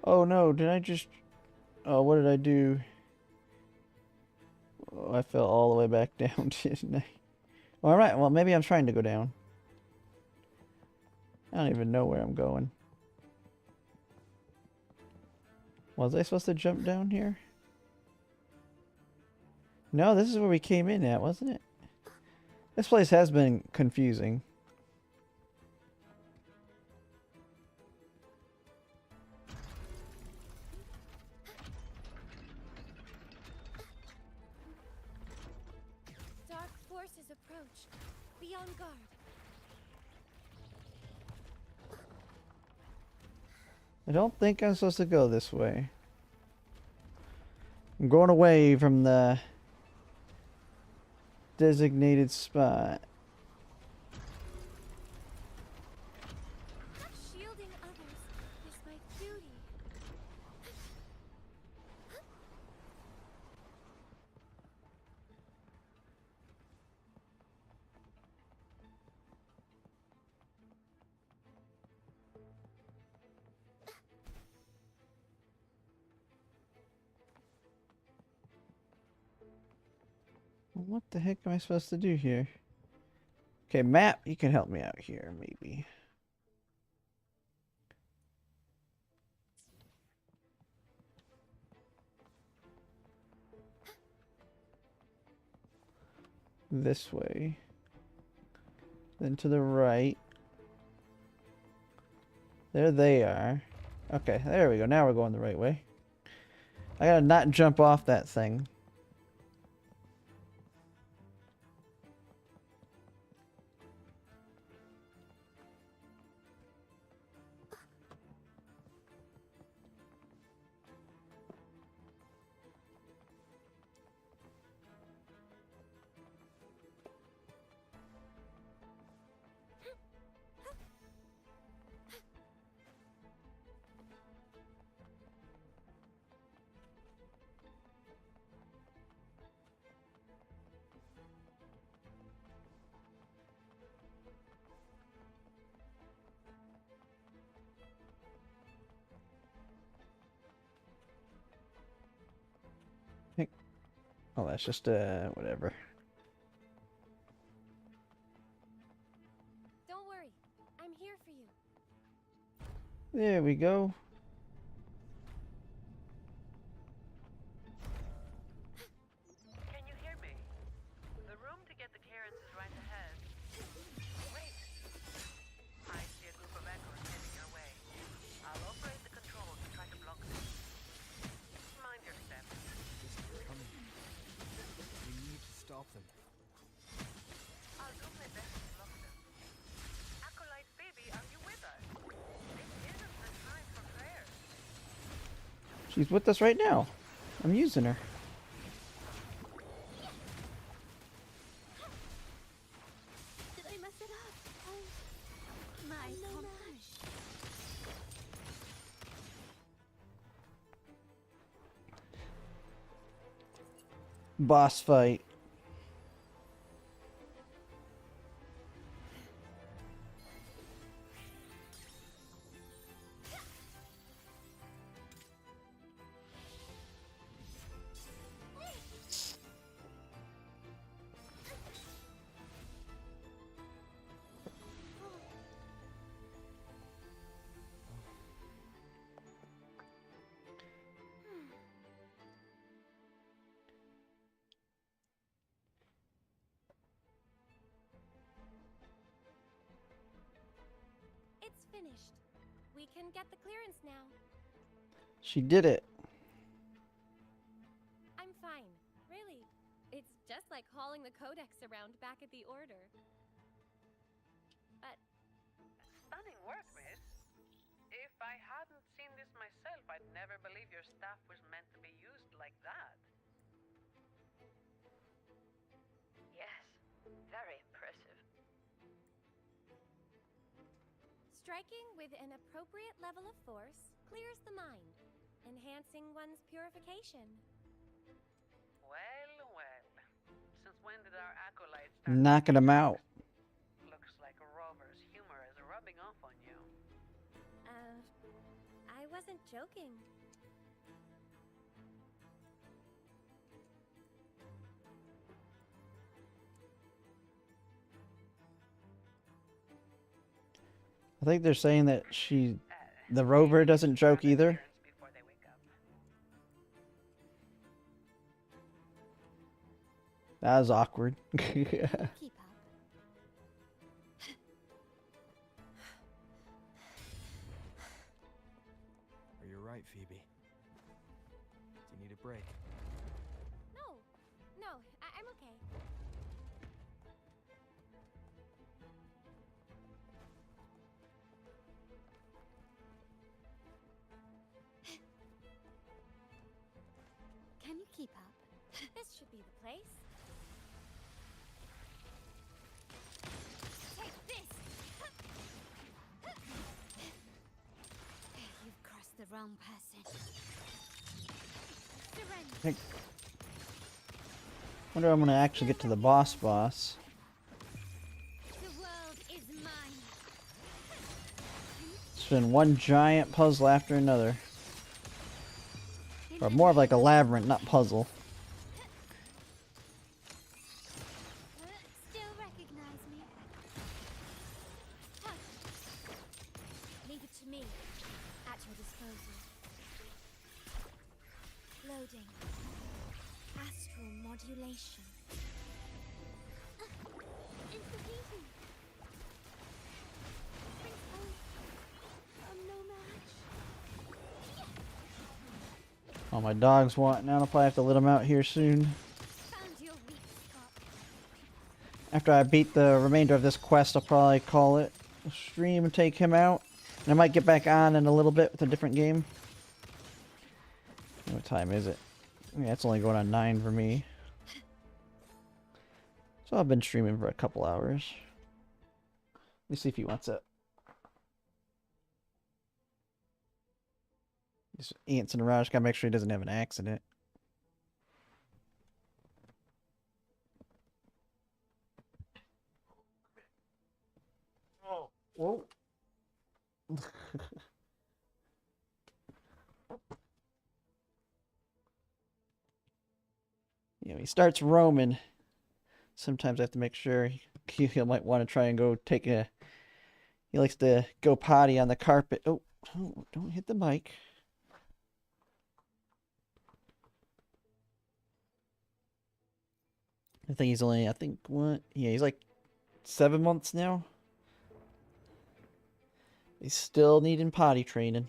Oh no, did I just... Oh, what did I do? Oh, I fell all the way back down, didn't I? Alright, well maybe I'm trying to go down. I don't even know where I'm going. Was I supposed to jump down here? No, this is where we came in at, wasn't it? This place has been confusing. Dark forces approach. Be on guard. I don't think I'm supposed to go this way. I'm going away from the designated spot. Shielding others is my duty. What the heck am I supposed to do here? Okay, map, you can help me out here, maybe. This way. Then to the right. There they are. Okay, there we go. Now we're going the right way. I gotta not jump off that thing. Oh, that's just whatever. Don't worry. I'm here for you. There we go. Can you hear me? The room to get the clearance is right ahead. Wait! I see a group of echoes heading your way. I'll operate the controls to try to block them. Mind your step. They're coming. We need to stop them. I'll do my best to block them. Acolyte baby, are you with us? This isn't the time for prayers. She's with us right now. I'm using her. Did I mess it up? Oh, my gosh. Boss fight. It's finished. We can get the clearance now. She did it. I'm fine. Really. It's just like hauling the codex around back at the Order. But Stunning work, miss. If I hadn't seen this myself, I'd never believe your staff was meant to be used like that. Yes, very impressive. striking with an appropriate level of force clears the mind, enhancing one's purification. Well, well. Since when did our acolytes start Knocking him out. Looks like Rover's humor is rubbing off on you. I wasn't joking. I think they're saying that the Rover doesn't joke either. That was awkward. Keep up. Are you right, Phoebe? Do you need a break? No, no, I'm okay. Can you keep up? This should be the place. Take this! You've crossed the wrong person. Surrender. I wonder if I'm gonna actually get to the boss. The world is mine. It's been one giant puzzle after another. Or more of like a labyrinth, not puzzle. Still recognize me? Leave it to me. At your disposal. Loading. Astral modulation. It's the heating. I'm no match. Oh, my dog's wanting out. I'll probably have to let him out here soon. Found your weak spot. After I beat the remainder of this quest, I'll probably call it a stream and take him out. And I might get back on in a little bit with a different game. What time is it? Yeah, it's only going on 9 for me. So I've been streaming for a couple hours. Let me see if he wants it. Just antsing around. Just gotta make sure he doesn't have an accident. Oh, whoa. You know, he starts roaming. Sometimes I have to make sure he might want to try and go take a. He likes to go potty on the carpet. Oh, don't hit the mic. I think he's only, what? Yeah, he's like 7 months now. He's still needing potty training.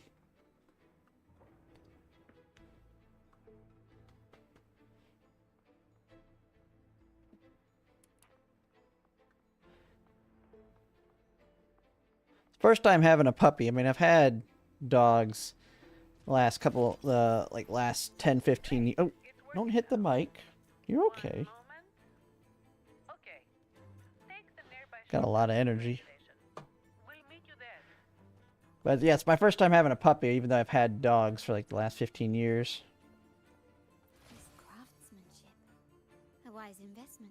First time having a puppy. I mean, I've had dogs the last couple, like last 10, 15 years. Oh, don't hit the mic. You're okay. Okay. Take the nearby Got a lot of energy. station. We'll meet you there. But yeah, it's my first time having a puppy, even though I've had dogs for like the last 15 years. This craftsmanship. A wise investment.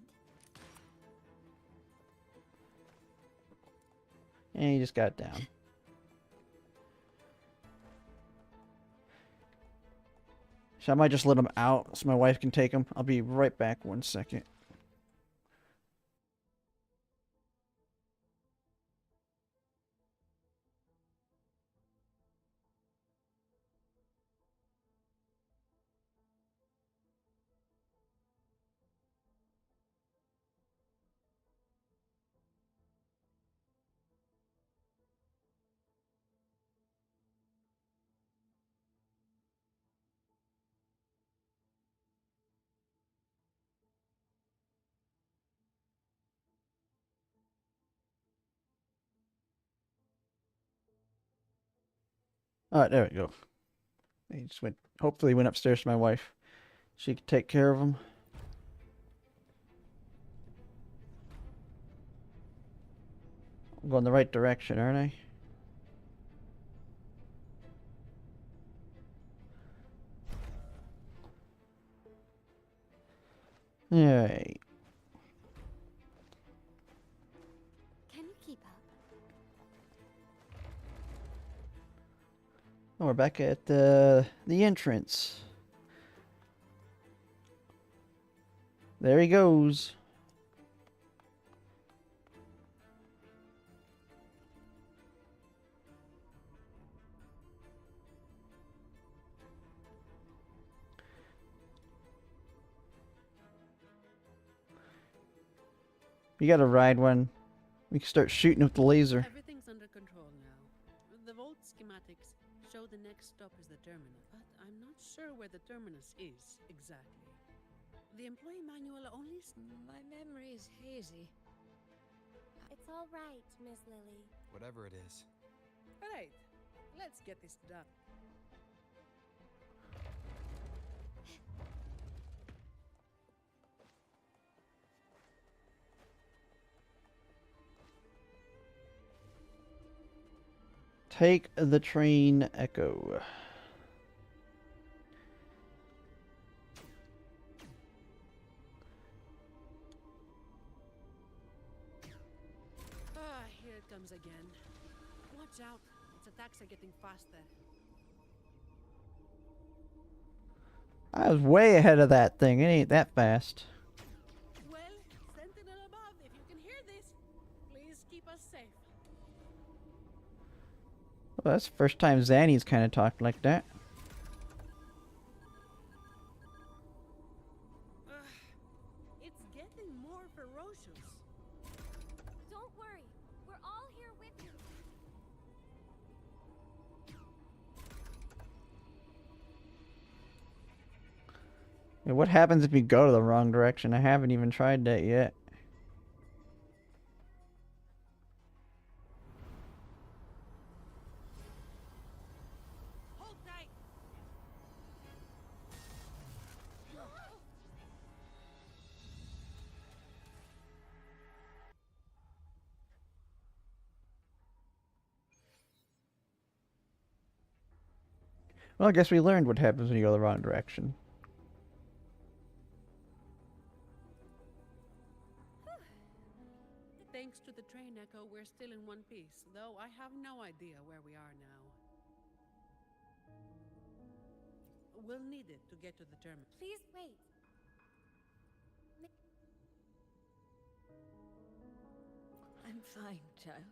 And he just got down. So I might just let him out so my wife can take him. I'll be right back 1 second. Alright, there we go. He just went, hopefully went upstairs to my wife. She could take care of him. I'm going the right direction, aren't I? Alright. Can you keep up? Oh, we're back at the entrance. There he goes. You gotta ride one. We can start shooting with the laser. Everything's under control now. The vault schematics show the next stop is the terminal, but I'm not sure where the terminus is exactly. The employee manual only. My memory is hazy. It's all right, Miss Lily. Whatever it is. All right, let's get this done. Take the train, Echo. Ah, here it comes again. Watch out, its attacks are getting faster. I was way ahead of that thing. It ain't that fast. Well, Sentinel above, if you can hear this, please keep us safe. Well, that's the first time Zanny's kind of talked like that. It's getting more ferocious. Don't worry, we're all here with you. Yeah, what happens if you go to the wrong direction? I haven't even tried that yet. Hold tight. Well, I guess we learned what happens when you go the wrong direction. Thanks to the train echo, we're still in one piece, though I have no idea where we are now. We'll need it to get to the terminal. Please wait. I'm fine, child.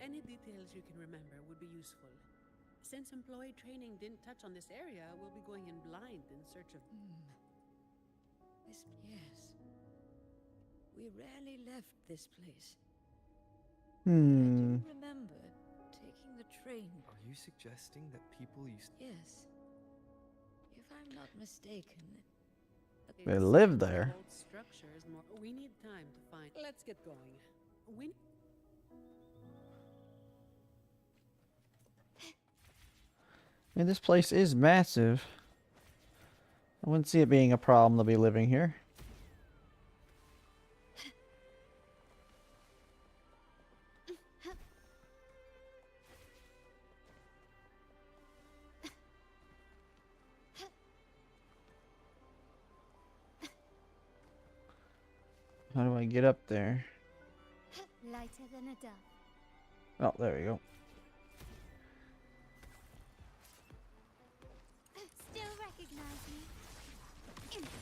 Any details you can remember would be useful. Since employee training didn't touch on this area, we'll be going in blind in search of... Yes. We rarely left this place. I Hmm. do remember taking the train. Are you suggesting that people used Yes. If I'm not mistaken. They live there. Old structures more... We need time to find... Let's get going. We... I mean, this place is massive. I wouldn't see it being a problem to be living here. How do I get up there? Lighter than a dove. Oh, there we go. Still recognize me? Improvise.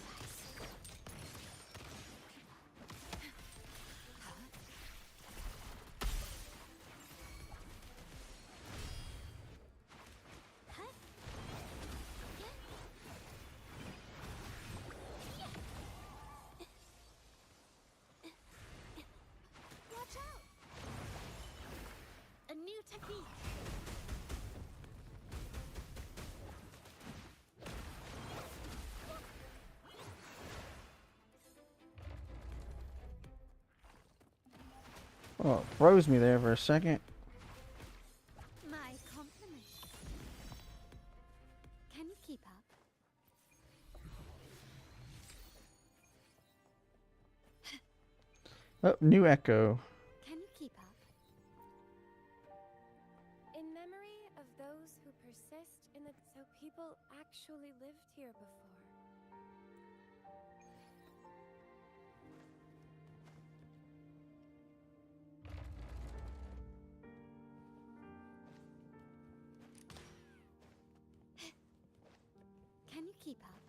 Watch out! A new technique. Oh, it froze me there for a second. My compliments. Can you keep up? Oh, new echo. Can you keep up? In memory of those who persist in the... So people actually lived here before. Can you keep up?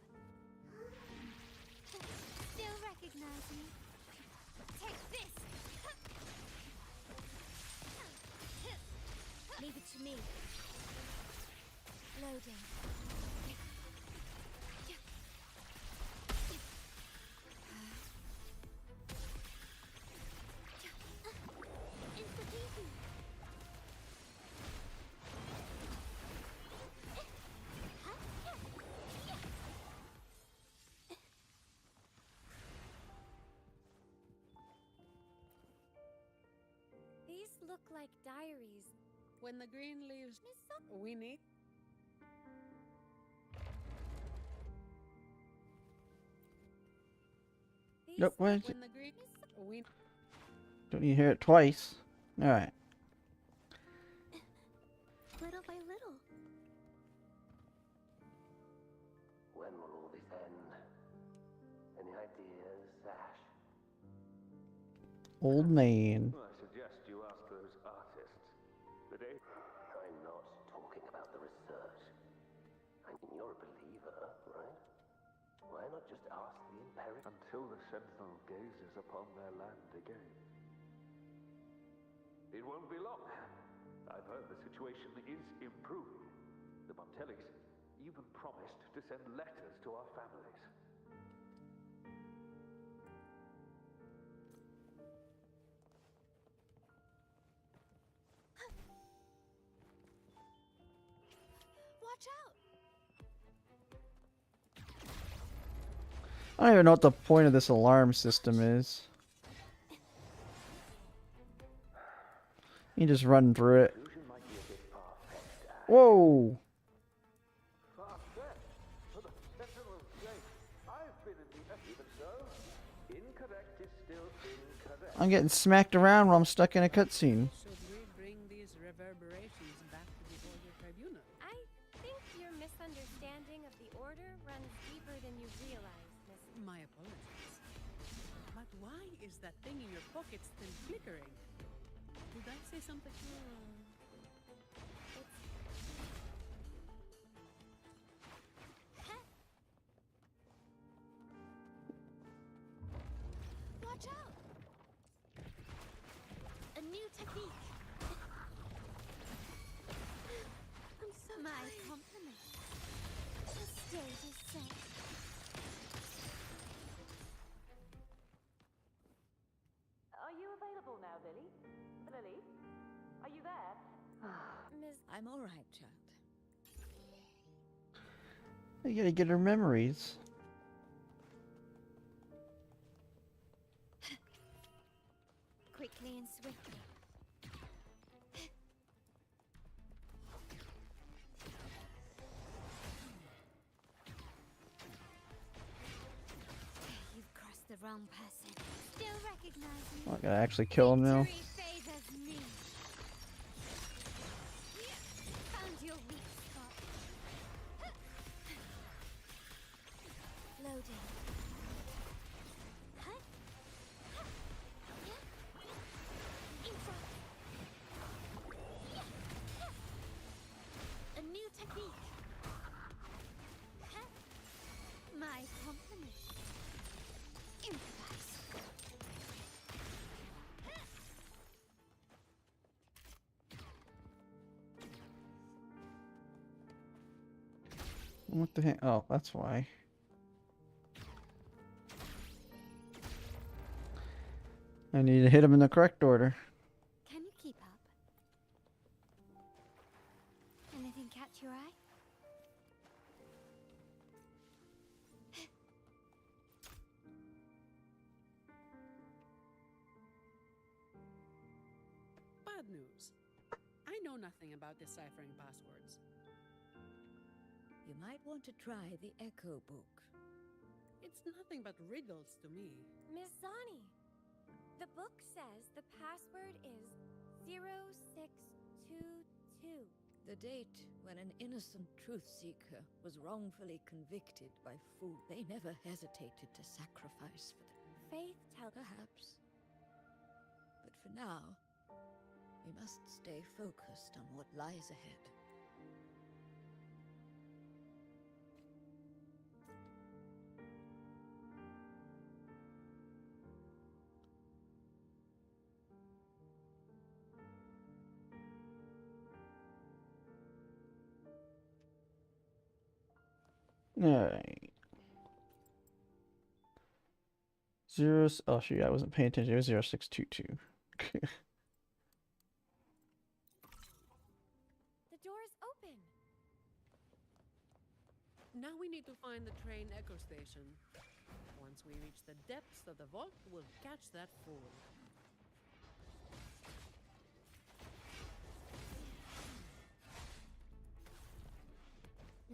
Still recognize me? Take this! Leave it to me. Loading. look like diaries. When the green leaves, Miss Sun- we need. These Nope, what? look- When the green, we. Don't you hear it twice? Alright. Little by little. When will all this end? Any ideas, Ash? Old man. I suggest you ask those artists. I'm not talking about the research. I mean, you're a believer, right? Why not just ask the Imperial until the Sentinel gazes upon their land again? It won't be long. I've heard the situation is improving. The Montellis even promised to send letters to our families. Watch out! I don't even know what the point of this alarm system is. You just run through it. Whoa! Far-fetched for the Sentinel's sake. I've been in the even so. Incorrect is still incorrect. I'm getting smacked around while I'm stuck in a cutscene. Should we bring these reverberations back to the Order Tribunal? I think your misunderstanding of the order runs deeper than you realize, Miss. My apologies. But why is that thing in your pocket still flickering? Did I say something? Watch out! A new technique. I'm so my compliment. The stage is set. Are you available now, Lily? Lily? Are you there? Miss. I'm all right, child. You gotta get her memories. Quickly and swiftly. You've crossed the wrong person. Still recognize me. Oh, I gotta actually kill him now. Victory favors me. Found your weak spot. Loading. A new technique. My compliment. Improvise. What the heck? Oh, that's why. I need to hit him in the correct order. Can you keep up? Anything catch your eye? Bad news. I know nothing about deciphering passwords. You might want to try the Echo book. It's nothing but riddles to me. Miss Zani. The book says the password is 0622. The date when an innocent truth seeker was wrongfully convicted by fool. They never hesitated to sacrifice for the Faith tells. perhaps. But for now, we must stay focused on what lies ahead. Alright. Oh shoot, I wasn't paying attention. It was 0622. The door's open. Now we need to find the train echo station. Once we reach the depths of the vault, we'll catch that fool.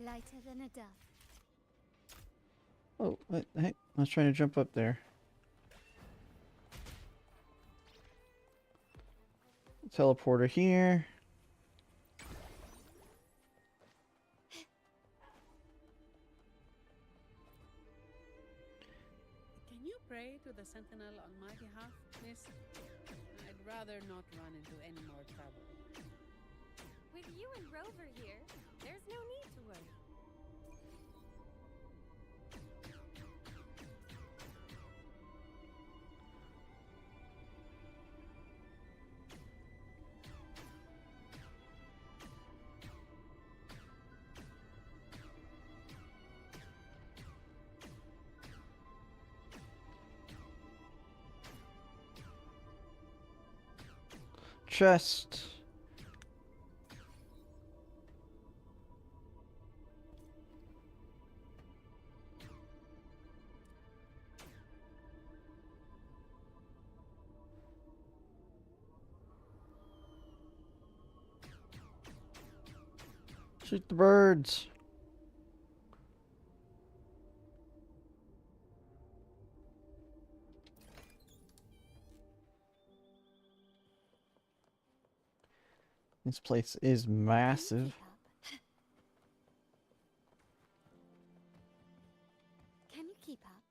Lighter than a dove. Oh, what the heck? I was trying to jump up there. Teleporter here. Can you pray to the Sentinel on my behalf, miss? I'd rather not run into any more trouble. With you and Rover here, there's no need to worry. Chest. Shoot the birds. This place is massive. Can you keep up?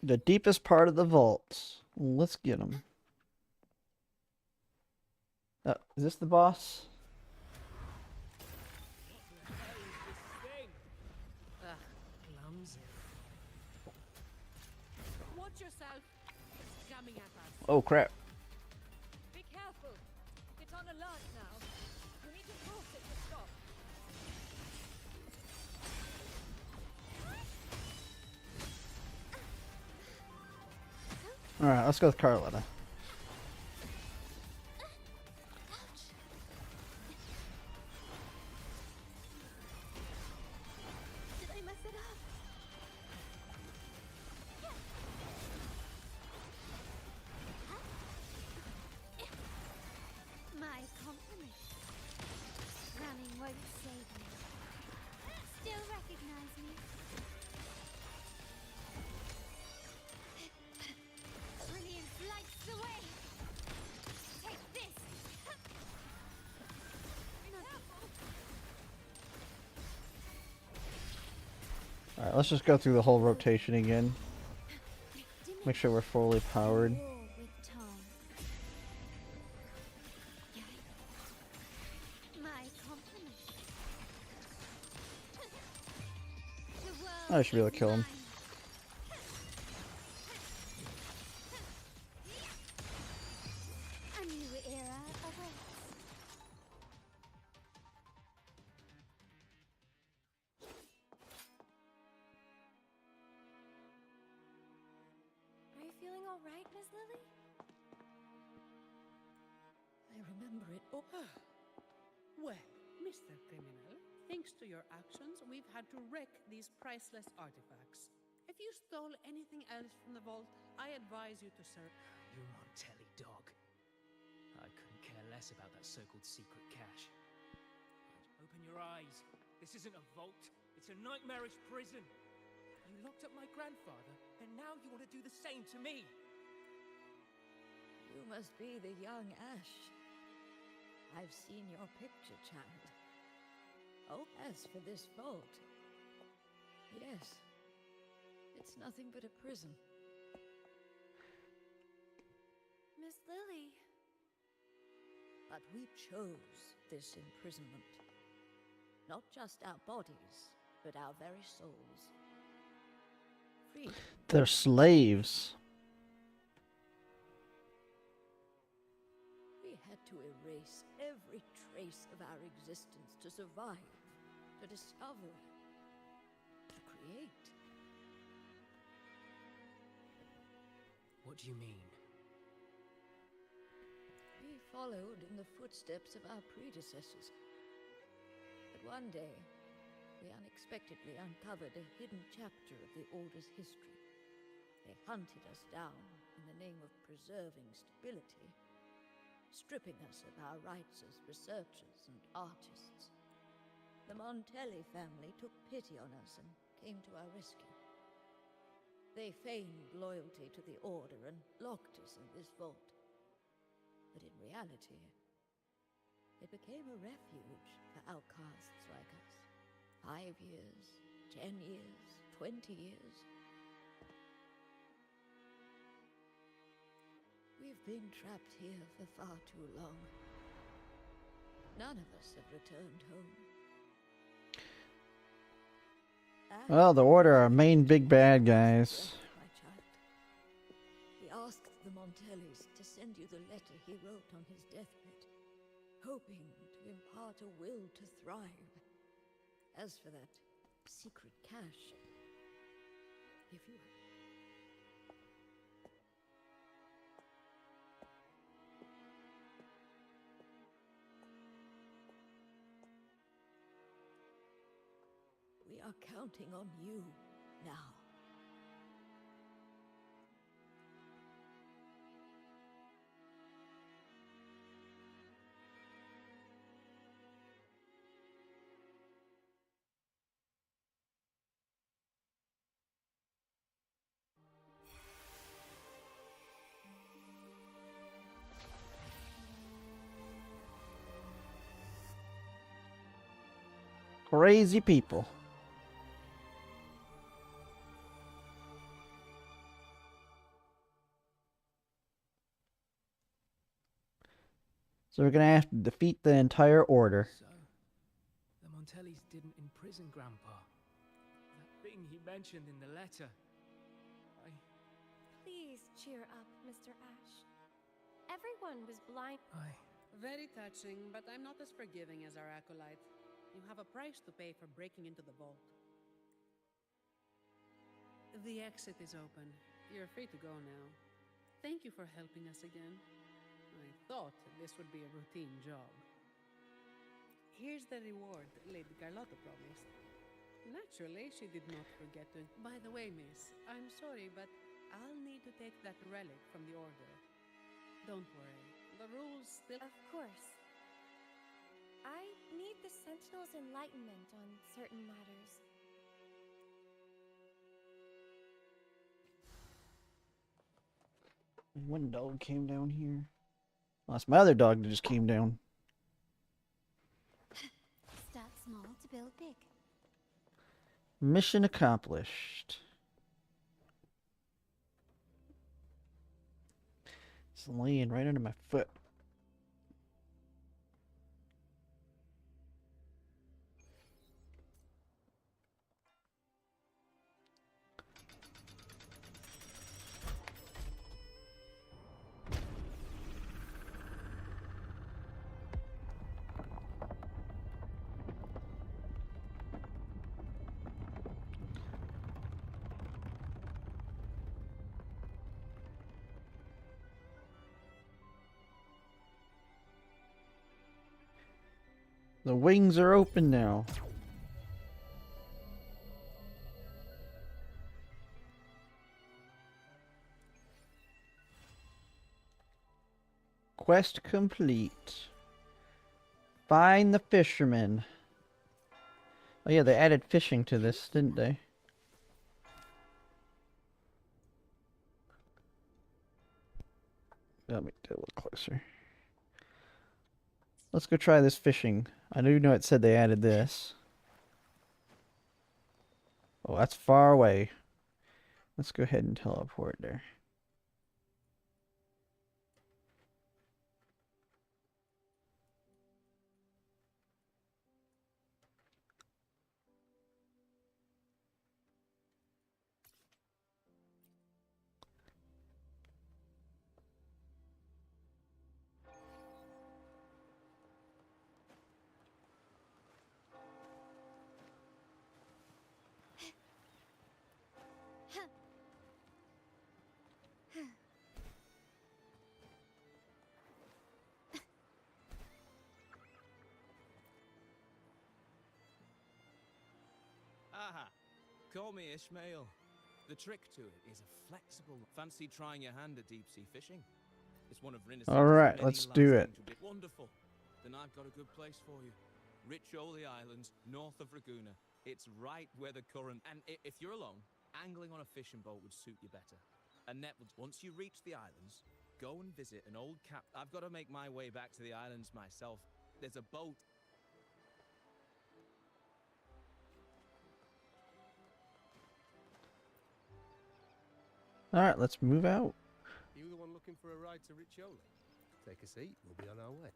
The deepest part of the vault. Let's get him. Is this the boss? Clumsy. Watch yourself. It's coming at us. Oh crap. Be careful. It's on alert now. You need to force it to stop. Alright, let's go with Carlotta. Did I mess it up? My compliments. Running won't save me. Still recognize me? Brilliant lights the way. Take this. Alright, let's just go through the whole rotation again. Make sure we're fully powered. War with time. My compliments. The world I should be able to is kill him. mine. A new era awaits. Are you feeling all right, Miss Lily? I remember it all. Well, Mr. Criminal, thanks to your actions, we've had to wreck these priceless artifacts. If you stole anything else from the vault, I advise you to search. You Montelli dog. I couldn't care less about that so-called secret cache. Open your eyes. This isn't a vault. It's a nightmarish prison. You locked up my grandfather, and now you want to do the same to me. You must be the young Ash. I've seen your picture, child. Oh, as for this vault, yes, it's nothing but a prison. Miss Lily. But we chose this imprisonment. Not just our bodies, but our very souls. Freedom. They're slaves. We had to erase every trace of our existence to survive, to discover, to create. What do you mean? We followed in the footsteps of our predecessors. But one day, we unexpectedly uncovered a hidden chapter of the Order's history. They hunted us down in the name of preserving stability. stripping us of our rights as researchers and artists. The Montelli family took pity on us and came to our rescue. They feigned loyalty to the Order and locked us in this vault. But in reality, it became a refuge for outcasts like us. 5 years, 10 years, 20 years. We've been trapped here for far too long. None of us have returned home. Well, the Order are main big bad guys. My child. He asked the Montellis to send you the letter he wrote on his deathbed, hoping to impart a will to thrive. As for that secret cache, if you... We are counting on you now. Crazy people. So we're gonna have to defeat the entire Order. So, the Montellis didn't imprison Grandpa. That thing he mentioned in the letter. Please cheer up, Mr. Ash. Everyone was blind. Very touching, but I'm not as forgiving as our acolyte. You have a price to pay for breaking into the vault. The exit is open. You're free to go now. Thank you for helping us again. I thought this would be a routine job. Here's the reward Lady Carlotta promised. Naturally, she did not forget to... By the way, miss, I'm sorry, but I'll need to take that relic from the Order. Don't worry. The rules still... Of course. I need the Sentinel's enlightenment on certain matters. One dog came down here. Well, that's my other dog that just came down. Start small to build big. Mission accomplished. It's laying right under my foot. The wings are open now. Quest complete. Find the fisherman. Oh yeah, they added fishing to this, didn't they? Let me get a little closer. Let's go try this fishing. I do know it said they added this. Oh, that's far away. Let's go ahead and teleport there. Aha! Call me Ishmael. The trick to it is a flexible... Fancy trying your hand at deep-sea fishing? It's one of Rinnes's Alright, many let's do it. lasting Wonderful. Then I've got a good place for you. Riccioli Islands, north of Raguna. It's right where the current... And if you're alone, angling on a fishing boat would suit you better. A net would... Once you reach the islands, go and visit an old cap... I've got to make my way back to the islands myself. There's a boat... Alright, let's move out. You the one looking for a ride to Riccioli? Take a seat, we'll be on our way.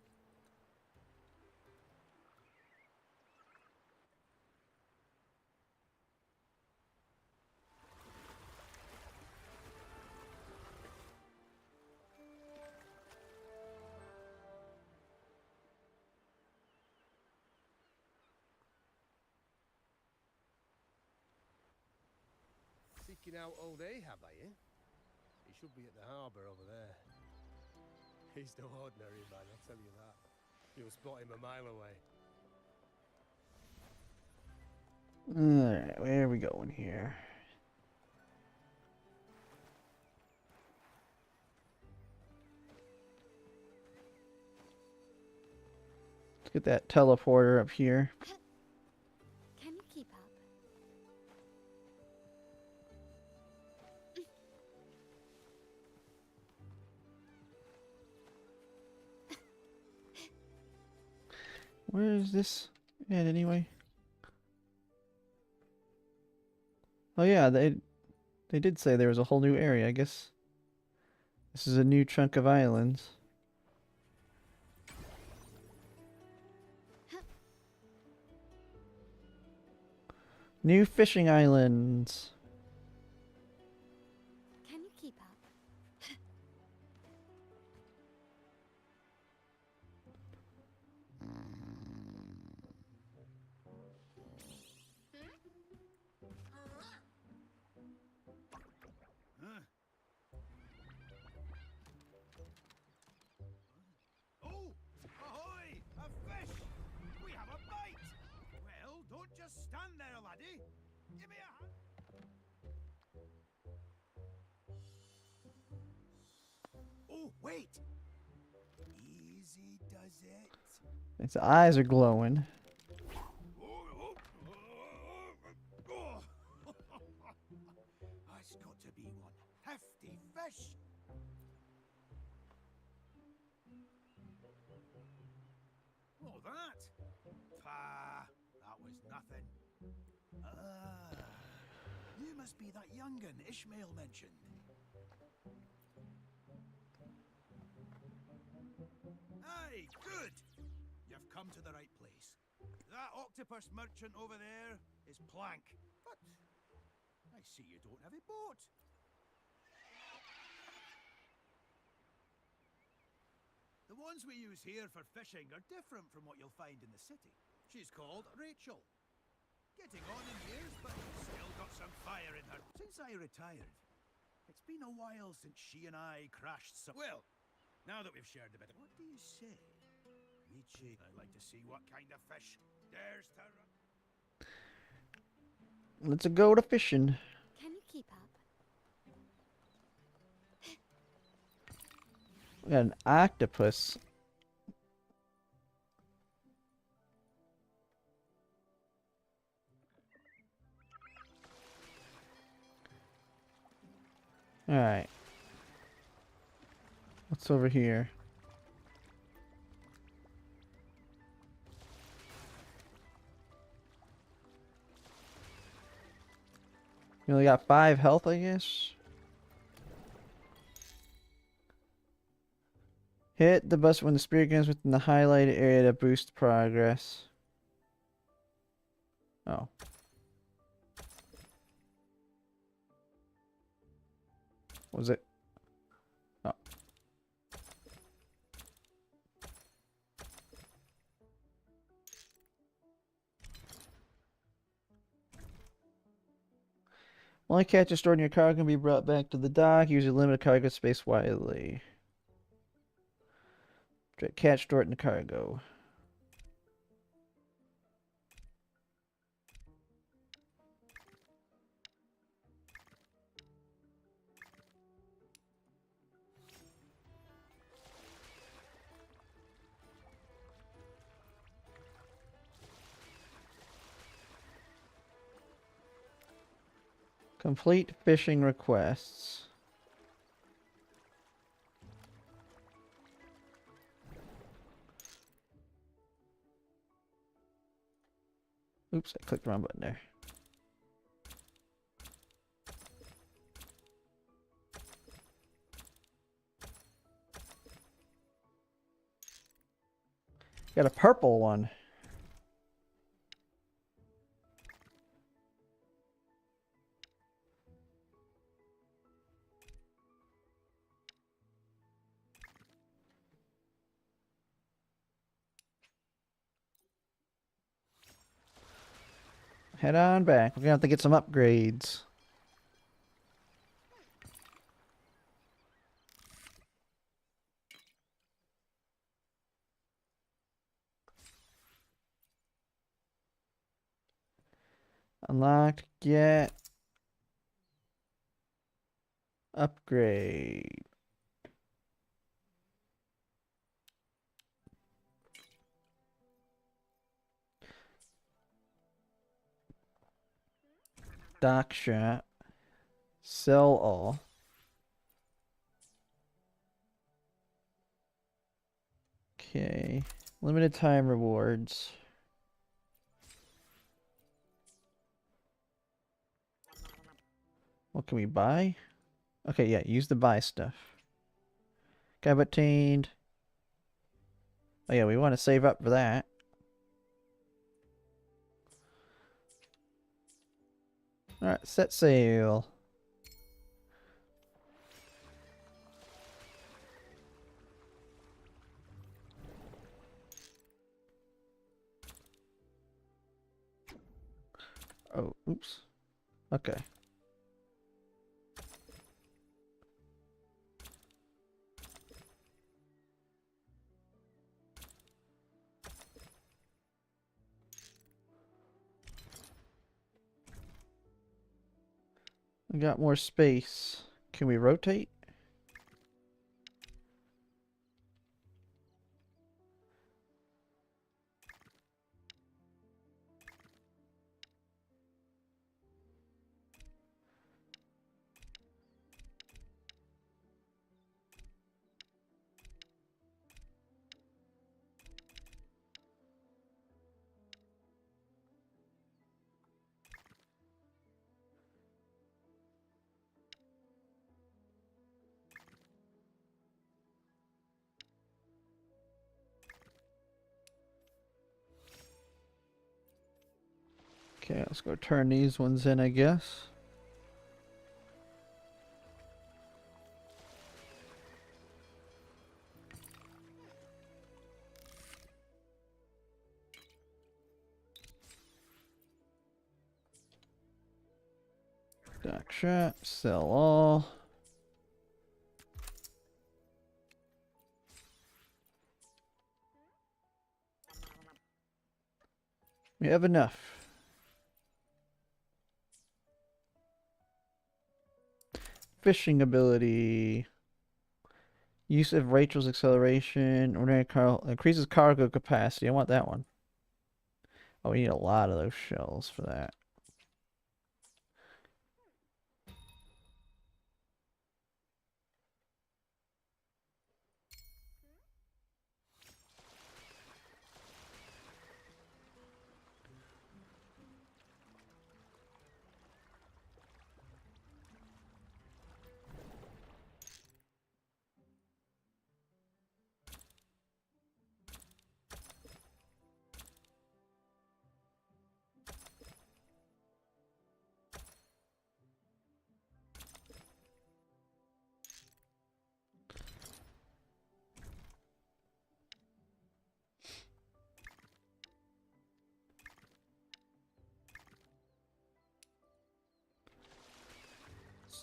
Seeking out old Ahab, are you? He should be at the harbour over there. He's no ordinary man, I'll tell you that. You'll spot him a mile away. Alright, where are we going here? Let's get that teleporter up here. Can you keep up? Where is this at anyway? Oh yeah, they did say there was a whole new area. I guess this is a new chunk of islands. New fishing islands. Can you keep up? Oh, ahoy! A fish! We have a bite! Well, don't just stand there, laddie. Give me a hand. Oh, wait! Easy does it. Its eyes are glowing. That's got to be one hefty fish. Oh, that? Pah, that was nothing. Ah, you must be that young'un Ishmael mentioned. Aye, good. You've come to the right place. That octopus merchant over there is Plank. But I see you don't have a boat. The ones we use here for fishing are different from what you'll find in the city. She's called Rachel. Getting on in years, but still got some fire in her. Since I retired, it's been a while since she and I crashed some... Well, now that we've shared a bit, what do you say? Richie, I'd like to see what kind of fish dares to run. Let's go to fishing. Can you keep up? We got an octopus. Alright. What's over here? You only got 5 health, I guess. Hit the bus when the spirit guns within the highlighted area to boost progress. Oh. Was it? Oh. Only catches stored in your cargo can be brought back to the dock. Use your limited cargo space wisely. Catch stored in the cargo. Complete fishing requests. Oops, I clicked the wrong button there. Got a purple one. Head on back. We're gonna have to get some upgrades. Unlocked. Get. Upgrade. Dock shop. Sell all. Okay. Limited time rewards. What can we buy? Okay, yeah, use the buy stuff. Got obtained. Oh yeah, we want to save up for that. Alright, set sail. Oh, oops. Okay. We got more space. Can we rotate? Okay, let's go turn these ones in, I guess. Dock shop, sell all. We have enough. Fishing ability. Use of Rachel's acceleration. Ordinary increases cargo capacity. I want that one. Oh, we need a lot of those shells for that.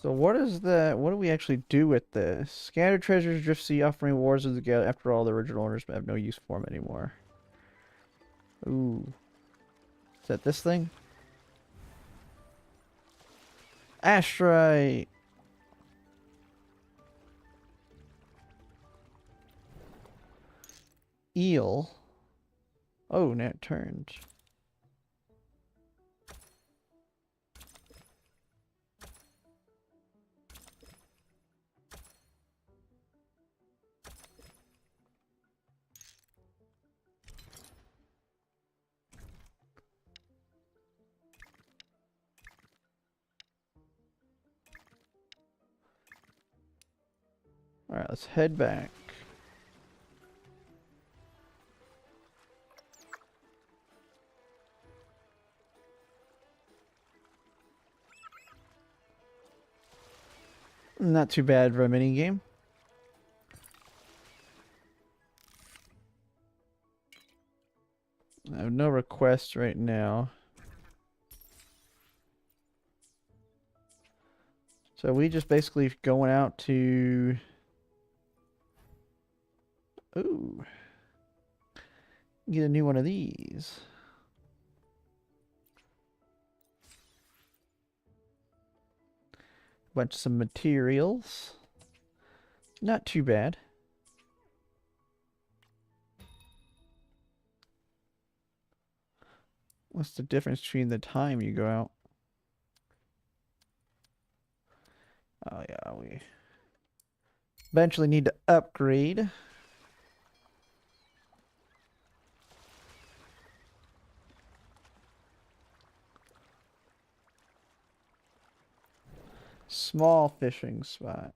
So what do we actually do with this? Scattered treasures drift sea offering rewards as together after all the original owners have no use for them anymore. Ooh. Is that this thing? Astrite! Eel. Oh, now it turns. Alright, let's head back. Not too bad for a mini game. I have no requests right now. So we just basically going out to... Ooh. Get a new one of these. Bunch of some materials. Not too bad. What's the difference between the time you go out? Oh yeah, we eventually need to upgrade. Small fishing spot.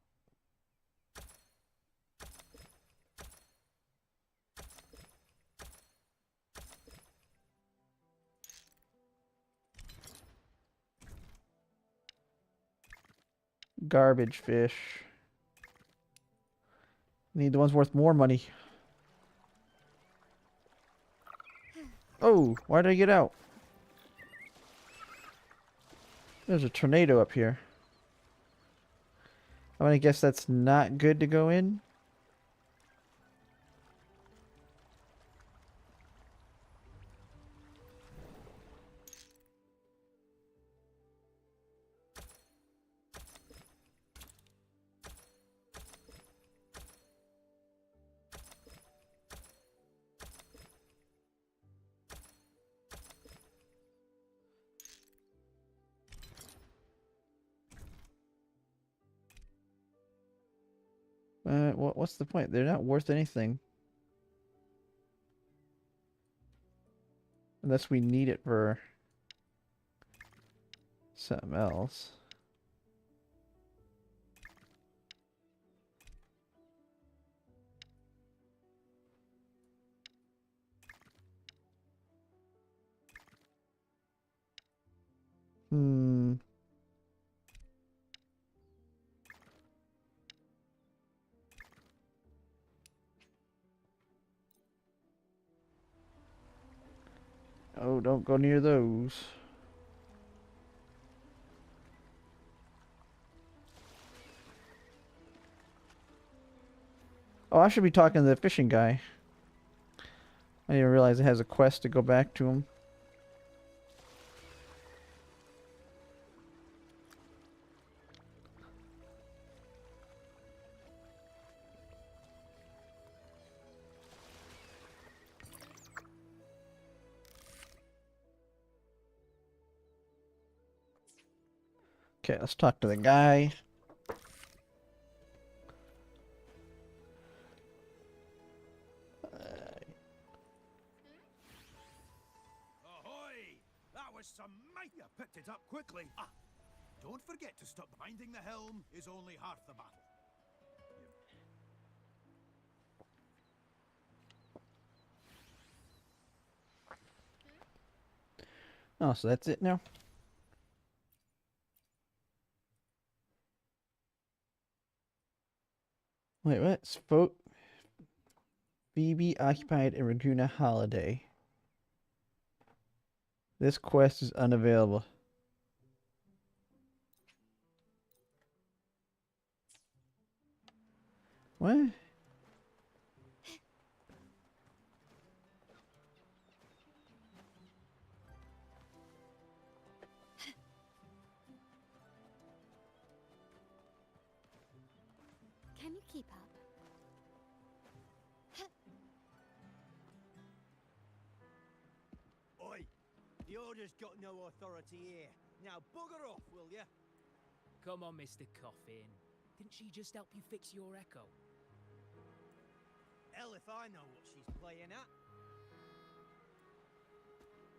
Garbage fish. Need the ones worth more money. Oh, why did I get out? There's a tornado up here. I'm gonna guess that's not good to go in. What's the point? They're not worth anything. Unless we need it for something else. Hmm. Oh, don't go near those. Oh, I should be talking to the fishing guy. I didn't realize it has a quest to go back to him. Okay, let's talk to the guy. Ahoy! That was some might. You picked it up quickly. Ah, don't forget to stop. Minding the helm is only half the battle. Oh, so that's it now? Wait, what? Spoke Phoebe occupied in Raguna holiday. This quest is unavailable. What? Can you keep up? Oi! The Order's got no authority here. Now bugger off, will ya? Come on, Mr. Coffin. Didn't she just help you fix your echo? Hell if I know what she's playing at.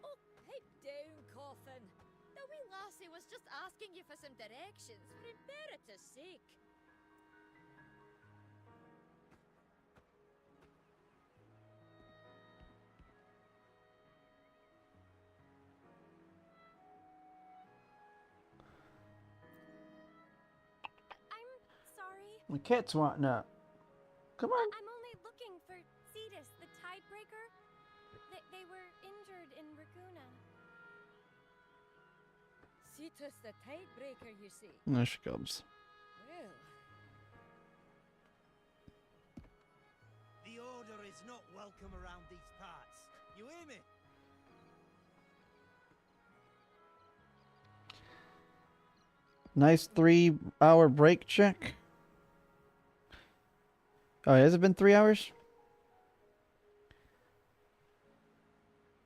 Oh, pipe down, Coffin. The wee lassie was just asking you for some directions, for imperator's sake. My cat's wanting up. Come on. I'm only looking for Cetus, the Tidebreaker. They were injured in Raguna. Cetus the Tidebreaker, you see. There she comes. Well, The Order is not welcome around these parts. You hear me? Nice 3-hour break check. Oh, has it been 3 hours?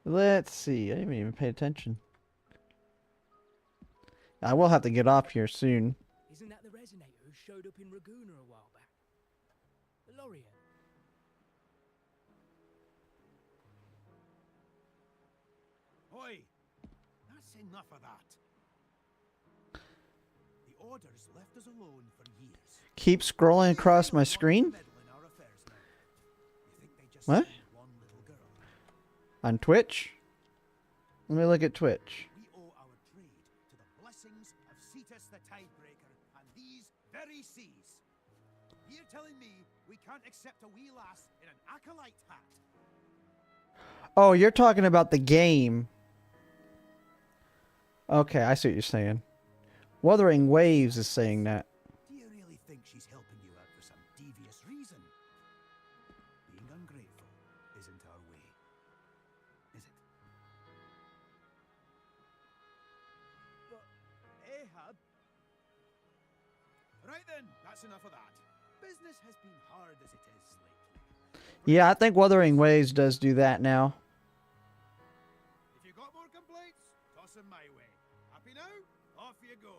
Let's see. I didn't even pay attention. I will have to get off here soon. Isn't that the resonator who showed up in Raguna a while back? Lorien. Oi! That's enough of that. The Order's left us alone for years. Keep scrolling across my screen? What? On Twitch? Let me look at Twitch. We owe our trade to the blessings of Cetus the Tidebreaker and these very seas. You're telling me we can't accept a wee lass in an acolyte hat? Oh, you're talking about the game. Okay, I see what you're saying. Wuthering Waves is saying that. Do you really think she's helping you out for some devious reason? Being ungrateful isn't our way, is it? But Ahab... Right then, that's enough of that. Business has been hard as it is lately. Yeah, I think Wuthering Waves does do that now. If you got more complaints, toss them my way. Happy now? Off you go.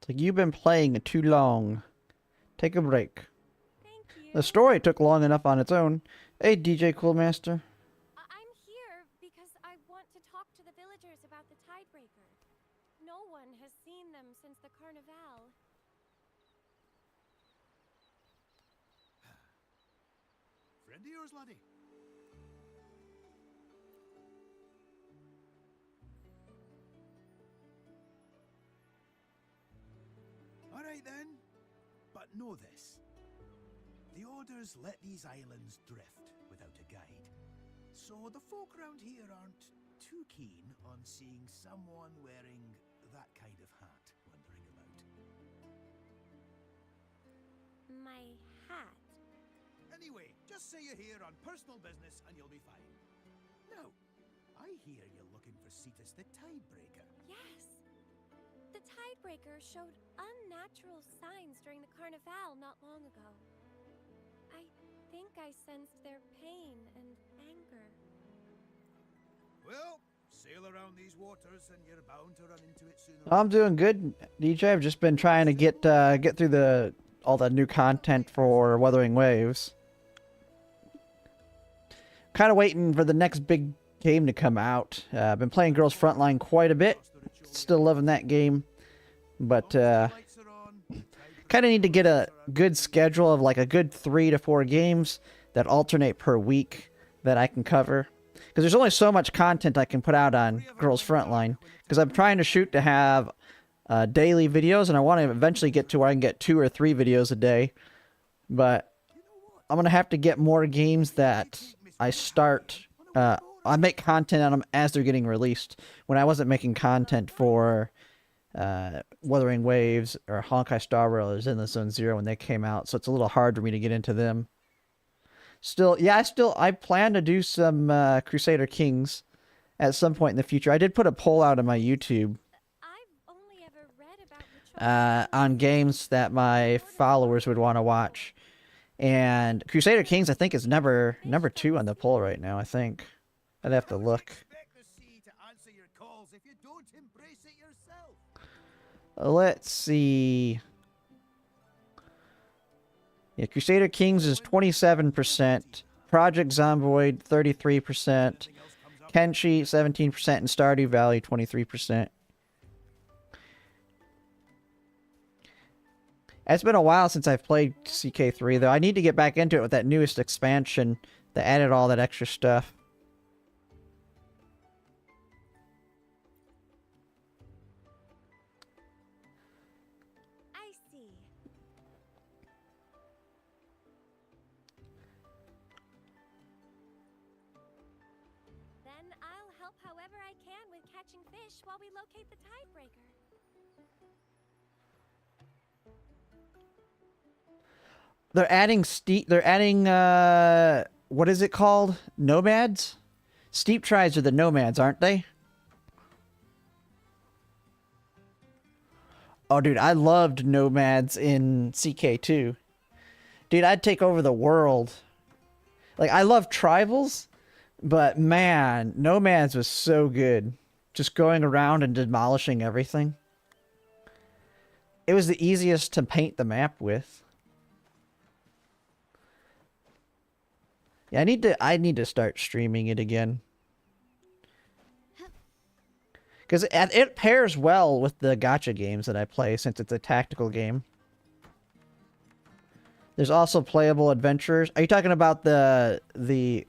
It's like, you've been playing it too long. Take a break. The story took long enough on its own. Hey, DJ Coolmaster. I'm here because I want to talk to the villagers about the Tidebreaker. No one has seen them since the Carnival. Friend of yours, laddie? All right then, but know this. The Orders let these islands drift without a guide. So the folk around here aren't too keen on seeing someone wearing that kind of hat wandering about. My hat. Anyway, just say you're here on personal business and you'll be fine. Now, I hear you're looking for Cetus the Tidebreaker. Yes. The Tidebreaker showed unnatural signs during the Carnival not long ago. I think I sensed their pain and anger. Well, sail around these waters and you're bound to run into it sooner. I'm doing good, DJ. I've just been trying to get through all the new content for Wuthering Waves. Kind of waiting for the next big game to come out. I've been playing Girls Frontline quite a bit. Still loving that game. But kind of need to get a good schedule of like a good 3 to 4 games that alternate per week that I can cover. Because there's only so much content I can put out on Girls Frontline. Because I'm trying to shoot to have daily videos, and I want to eventually get to where I can get 2 or 3 videos a day. But I'm going to have to get more games that I start... I make content on them as they're getting released. When I wasn't making content for Wuthering Waves or Honkai Star Rail or Zenless Zone Zero when they came out, so it's a little hard for me to get into them. Still, yeah, I plan to do some Crusader Kings at some point in the future. I did put a poll out on my YouTube on games that my followers would want to watch. And Crusader Kings, I think, is number 2 on the poll right now, I think. I'd have to look. Let's see. Yeah, Crusader Kings is 27%. Project Zomboid, 33%. Kenshi, 17%. And Stardew Valley, 23%. It's been a while since I've played CK3, though. I need to get back into it with that newest expansion that added all that extra stuff. I see. Then I'll help however I can with catching fish while we locate the tidebreaker. They're adding what is it called? Nomads? Steep tribes are the nomads, aren't they? Oh, dude, I loved nomads in CK2. Dude, I'd take over the world. Like, I love tribals, but man, nomads was so good. Just going around and demolishing everything. It was the easiest to paint the map with. Yeah, I need to start streaming it again. Because it pairs well with the gacha games that I play, since it's a tactical game. There's also playable adventures. Are you talking about the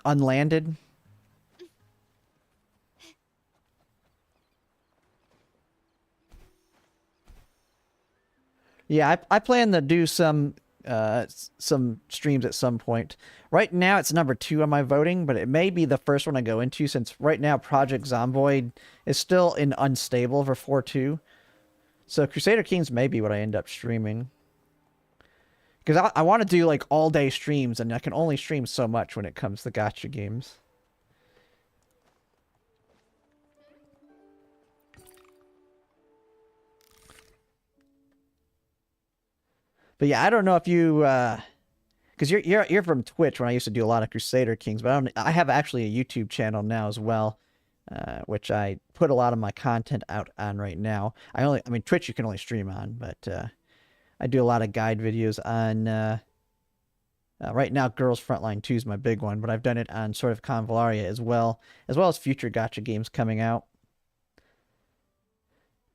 Unlanded? Yeah, I plan to do some streams at some point. Right now, it's number 2 on my voting, but it may be the first one I go into, since right now Project Zomboid is still in unstable for 4.2. So Crusader Kings may be what I end up streaming. Because I want to do like all-day streams, and I can only stream so much when it comes to gacha games. But yeah, I don't know if you, because you're from Twitch, when I used to do a lot of Crusader Kings, but I have actually a YouTube channel now as well, which I put a lot of my content out on right now. I mean Twitch you can only stream on, but I do a lot of guide videos on. Right now, Girls Frontline 2 is my big one, but I've done it on sort of Convalaria as well as future gacha games coming out.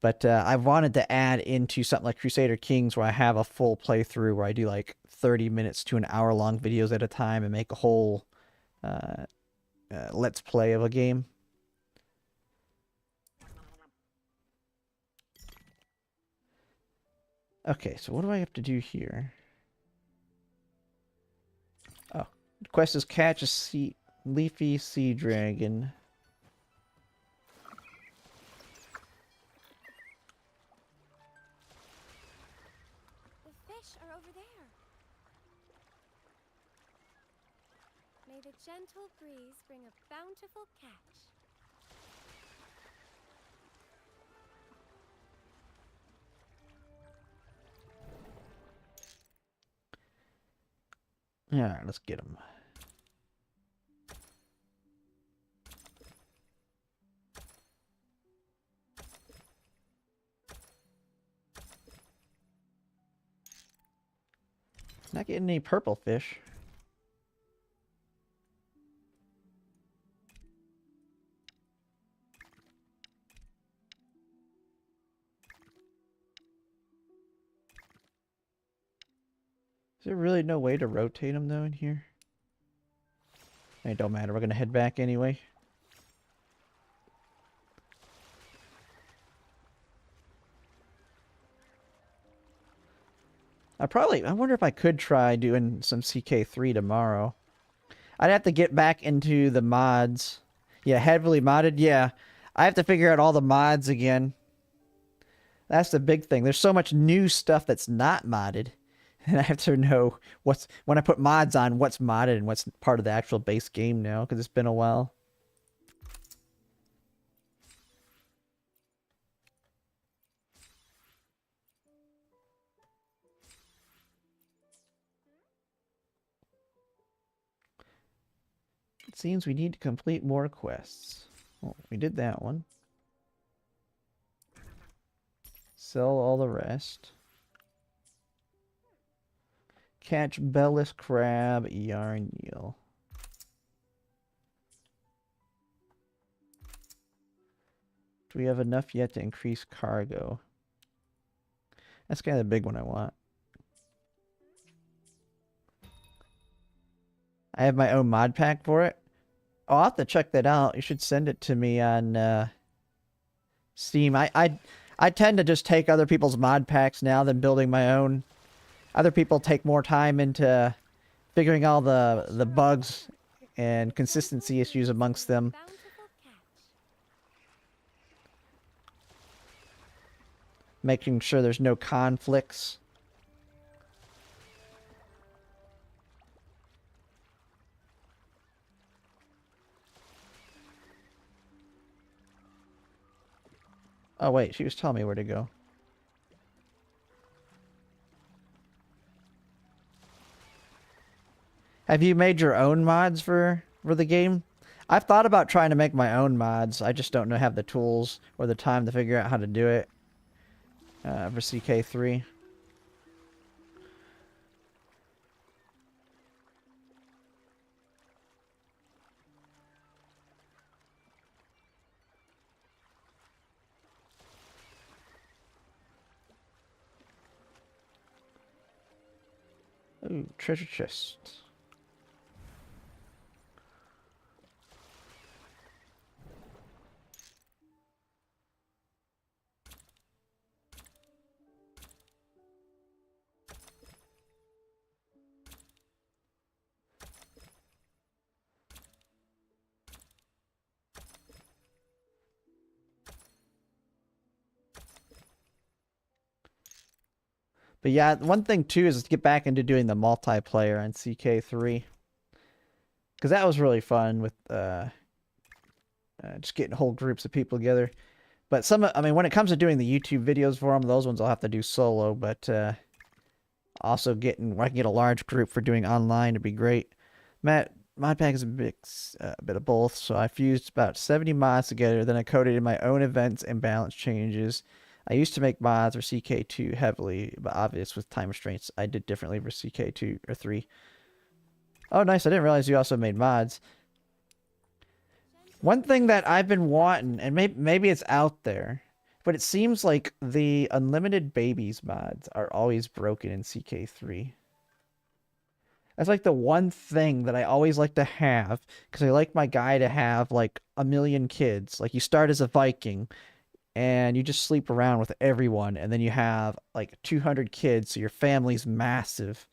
But I wanted to add into something like Crusader Kings, where I have a full playthrough where I do like 30 minutes to an hour long videos at a time and make a whole let's play of a game. Okay, so what do I have to do here? Oh, the quest is catch a leafy sea dragon. Are over there. May the gentle breeze bring a bountiful catch. Alright, let's get him. Not getting any purple fish. Is there really no way to rotate them though in here? It don't matter. We're gonna head back anyway. I wonder if I could try doing some CK3 tomorrow. I'd have to get back into the mods. Yeah, heavily modded. Yeah, I have to figure out all the mods again. That's the big thing. There's so much new stuff that's not modded. And I have to know when I put mods on, what's modded and what's part of the actual base game now, because it's been a while. It seems we need to complete more quests. Well, we did that one. Sell all the rest. Catch bellis crab, yarn eel. Do we have enough yet to increase cargo? That's kind of the big one I want. I have my own mod pack for it. Oh, I'll have to check that out. You should send it to me on Steam. I tend to just take other people's mod packs now than building my own. Other people take more time into figuring all the bugs and consistency issues amongst them. Making sure there's no conflicts. Oh wait, she was telling me where to go. Have you made your own mods for the game? I've thought about trying to make my own mods. I just don't know have the tools or the time to figure out how to do it for CK3. Ooh, treasure chest. But yeah, one thing too is to get back into doing the multiplayer on CK3. Because that was really fun with just getting whole groups of people together. But I mean, when it comes to doing the YouTube videos for them, those ones I'll have to do solo. But also where I can get a large group for doing online would be great. Mod pack is a bit of both. So I fused about 70 mods together. Then I coded in my own events and balance changes. I used to make mods for CK2 heavily, but obvious with time restraints, I did differently for CK2 or 3. Oh, nice. I didn't realize you also made mods. One thing that I've been wanting, and maybe it's out there, but it seems like the Unlimited Babies mods are always broken in CK3. That's like the one thing that I always like to have, because I like my guy to have like 1,000,000 kids. Like you start as a Viking, and you just sleep around with everyone, and then you have like 200 kids, so your family's massive.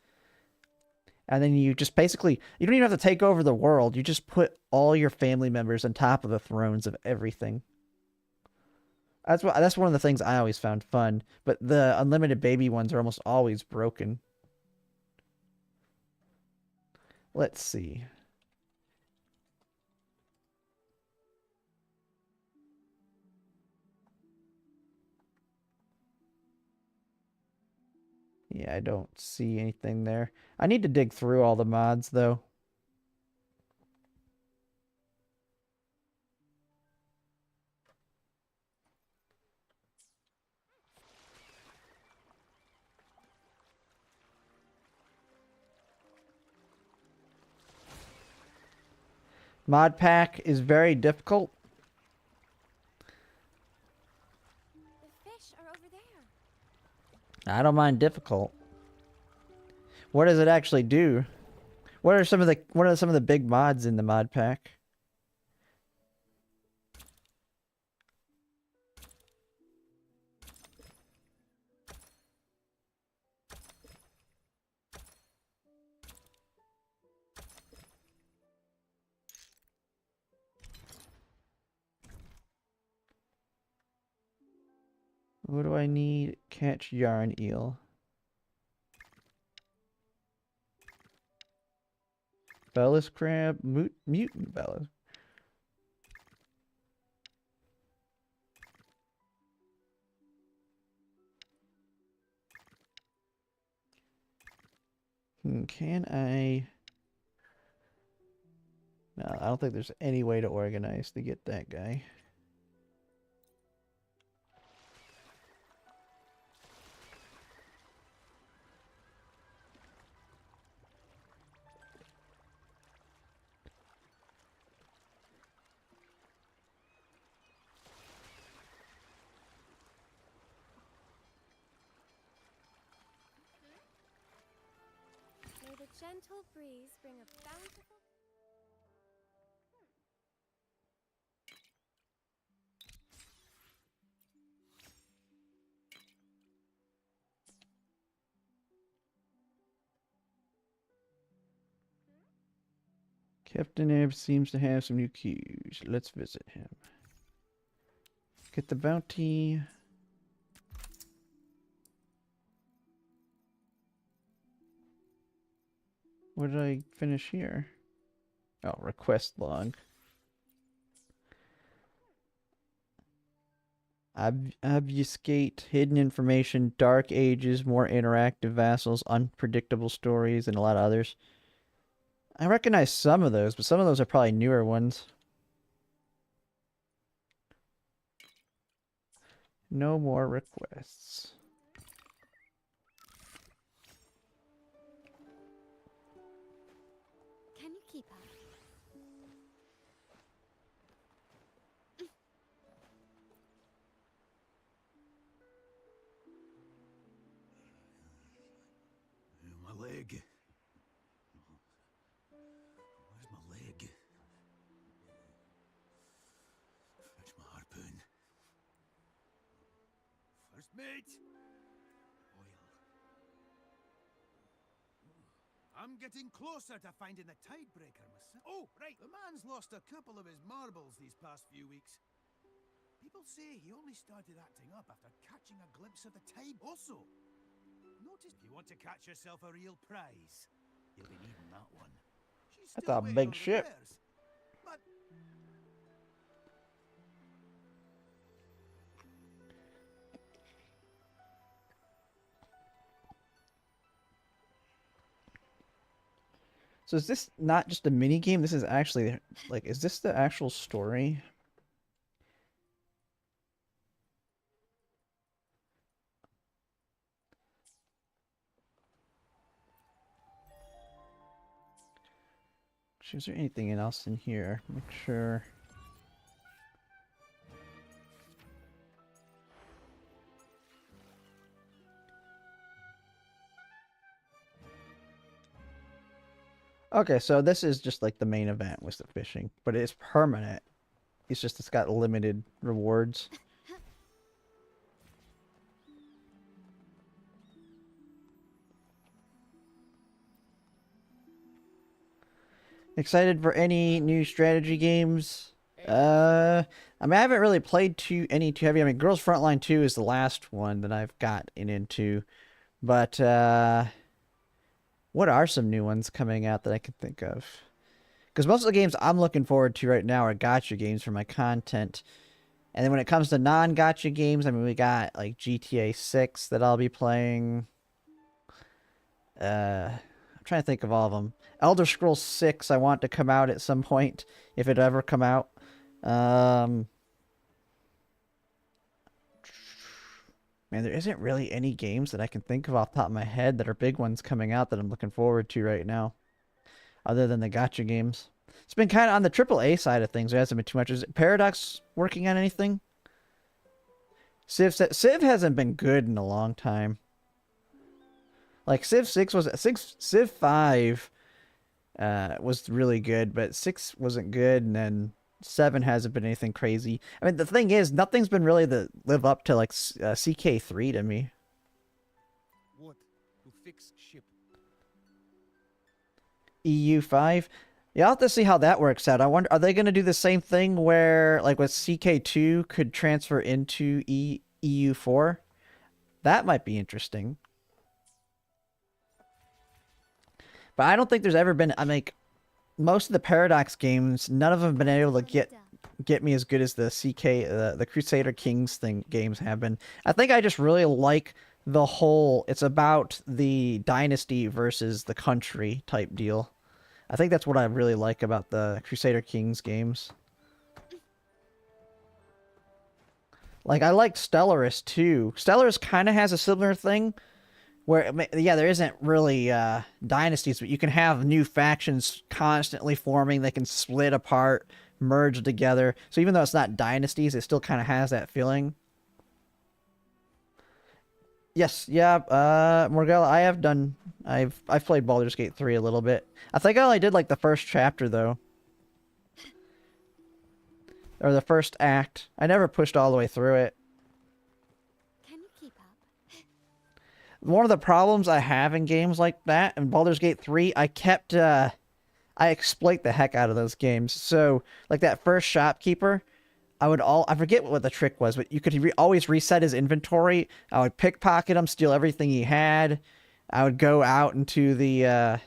And then you just basically, you don't even have to take over the world, you just put all your family members on top of the thrones of everything. That's one of the things I always found fun, but the Unlimited Baby ones are almost always broken. Let's see. Yeah, I don't see anything there. I need to dig through all the mods, though. Mod pack is very difficult. The fish are over there. I don't mind difficult. What does it actually do? What are some of the big mods in the mod pack? What do I need? Catch yarn eel. Bellis crab, mutant bellis. Can I? No, I don't think there's any way to organize to get that guy. May the gentle breeze bring a bountiful... Captain Ebb seems to have some new cues. Let's visit him. Get the bounty. What did I finish here? Oh, request log. Obfuscate, hidden information, dark ages, more interactive vassals, unpredictable stories, and a lot of others. I recognize some of those, but some of those are probably newer ones. No more requests. Can you keep up? My leg. Where's my leg? Fetch my harpoon. First mate! Oil. I'm getting closer to finding the tidebreaker myself. Oh, right, the man's lost a couple of his marbles these past few weeks. People say he only started acting up after catching a glimpse of the tide. Also, notice if you want to catch yourself a real prize, you'll be needing that one. She's That's still a waiting big on ship. repairs, but So is this not just a mini game? This is actually like, is this the actual story? Is there anything else in here? Make sure. Okay, so this is just like the main event with the fishing, but it's permanent. It's got limited rewards. Excited for any new strategy games? I mean, I haven't really played any too heavy. I mean, Girls Frontline 2 is the last one that I've gotten into. But, what are some new ones coming out that I can think of? Because most of the games I'm looking forward to right now are gacha games for my content. And then when it comes to non-gacha games, I mean, we got, like, GTA 6 that I'll be playing. I'm trying to think of all of them. Elder Scrolls 6 I want to come out at some point, if it ever come out. Man, there isn't really any games that I can think of off the top of my head that are big ones coming out that I'm looking forward to right now. Other than the gacha games. It's been kind of on the AAA side of things. There hasn't been too much. Is it Paradox working on anything? Civ hasn't been good in a long time. Like Civ 5 was really good, but 6 wasn't good, and then 7 hasn't been anything crazy. I mean, the thing is, nothing's been really live up to like CK3 to me. What? To fix ship. EU5? Yeah, I'll have to see how that works out. I wonder, are they going to do the same thing where, like with CK2, could transfer into EU4? That might be interesting. But I don't think there's ever been, I mean, most of the Paradox games, none of them have been able to get me as good as the the Crusader Kings games have been. I think I just really like the whole, it's about the dynasty versus the country type deal. I think that's what I really like about the Crusader Kings games. Like, I like Stellaris too. Stellaris kind of has a similar thing where, yeah, there isn't really dynasties, but you can have new factions constantly forming. They can split apart, merge together. So even though it's not dynasties, it still kind of has that feeling. Yes, yeah, Morgella, I've played Baldur's Gate 3 a little bit. I think I only did like the first chapter though. Or the first act. I never pushed all the way through it. Can you keep up? One of the problems I have in games like that, in Baldur's Gate 3, I exploit the heck out of those games. So, like that first shopkeeper, I forget what the trick was, but you could always reset his inventory. I would pickpocket him, steal everything he had. I would go out into the,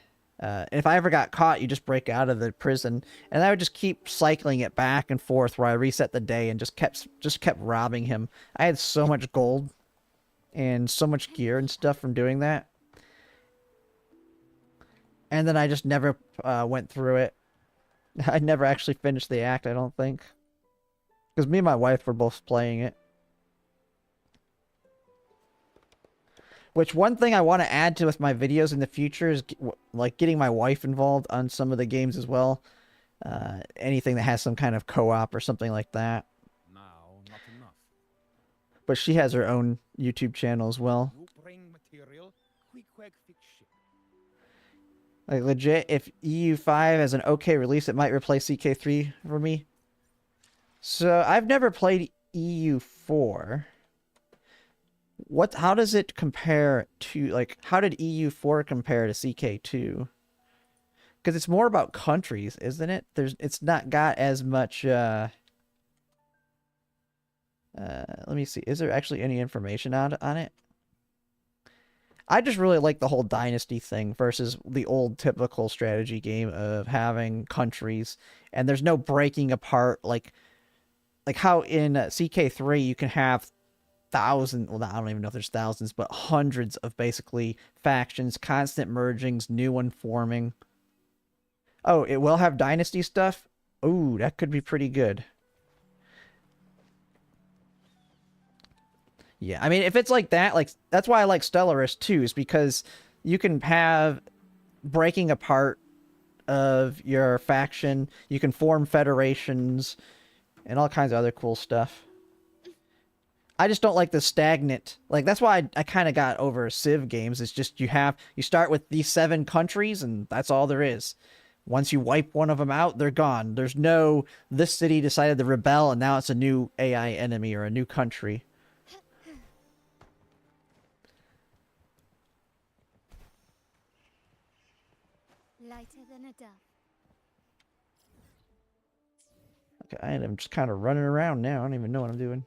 if I ever got caught, you just break out of the prison. And I would just keep cycling it back and forth where I reset the day and just kept robbing him. I had so much gold and so much gear and stuff from doing that. And then I just never went through it. I never actually finished the act, I don't think. Because me and my wife were both playing it. Which one thing I want to add to with my videos in the future is like getting my wife involved on some of the games as well. Anything that has some kind of co-op or something like that. Now, not enough. But she has her own YouTube channel as well. You bring material, quick fix shit. Like legit, if EU5 has an okay release, it might replace CK3 for me. So I've never played EU4. How does it compare to, like, how did EU4 compare to CK2? Because it's more about countries, isn't it? It's not got as much, let me see. Is there actually any information on it? I just really like the whole dynasty thing versus the old typical strategy game of having countries. And there's no breaking apart, like how in CK3 you can have thousands, well, I don't even know if there's thousands, but hundreds of basically factions, constant mergings, new one forming. Oh, it will have dynasty stuff? Ooh, that could be pretty good. Yeah, I mean, if it's like that, like, that's why I like Stellaris too, is because you can have breaking apart of your faction, you can form federations, and all kinds of other cool stuff. I just don't like the stagnant, like, that's why I kind of got over Civ games. It's just you start with these 7 countries, and that's all there is. Once you wipe one of them out, they're gone. There's no, this city decided to rebel, and now it's a new AI enemy or a new country. Lighter than a dove. Okay, I'm just kind of running around now. I don't even know what I'm doing.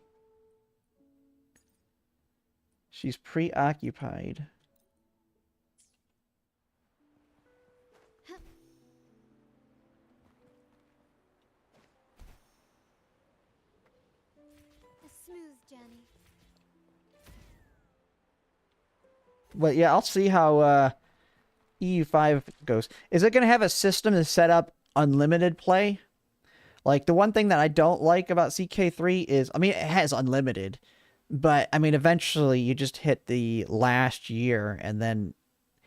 She's preoccupied. A smooth journey. But yeah, I'll see how EU5 goes. Is it going to have a system to set up unlimited play? Like, the one thing that I don't like about CK3 is, I mean, it has unlimited, but, I mean, eventually you just hit the last year, and then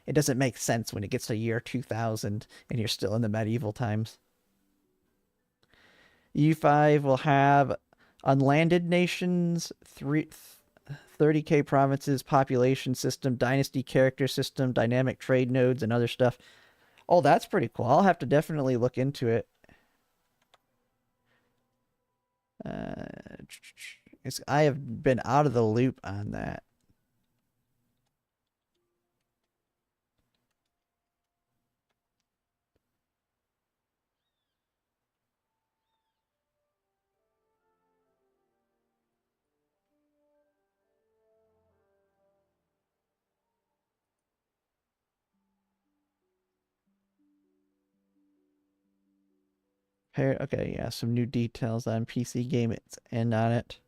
it doesn't make sense when it gets to year 2000, and you're still in the medieval times. EU5 will have unlanded nations, 30k provinces, population system, dynasty character system, dynamic trade nodes, and other stuff. Oh, that's pretty cool. I'll have to definitely look into it. I have been out of the loop on that. Okay, yeah, some new details on PC game and on it.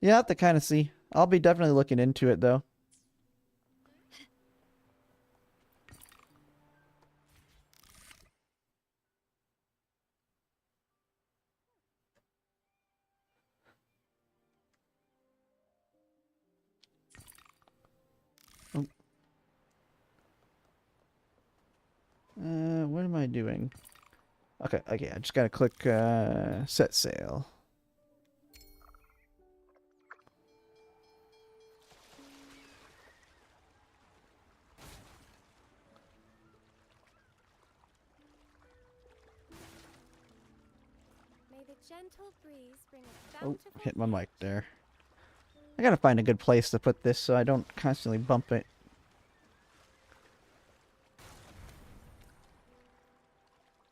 Yeah, I have to kind of see. I'll be definitely looking into it, though. doing? Okay, okay, I just gotta click set sail. May the gentle breeze bring a Oh, bountiful hit my mic there. I gotta find a good place to put this so I don't constantly bump it.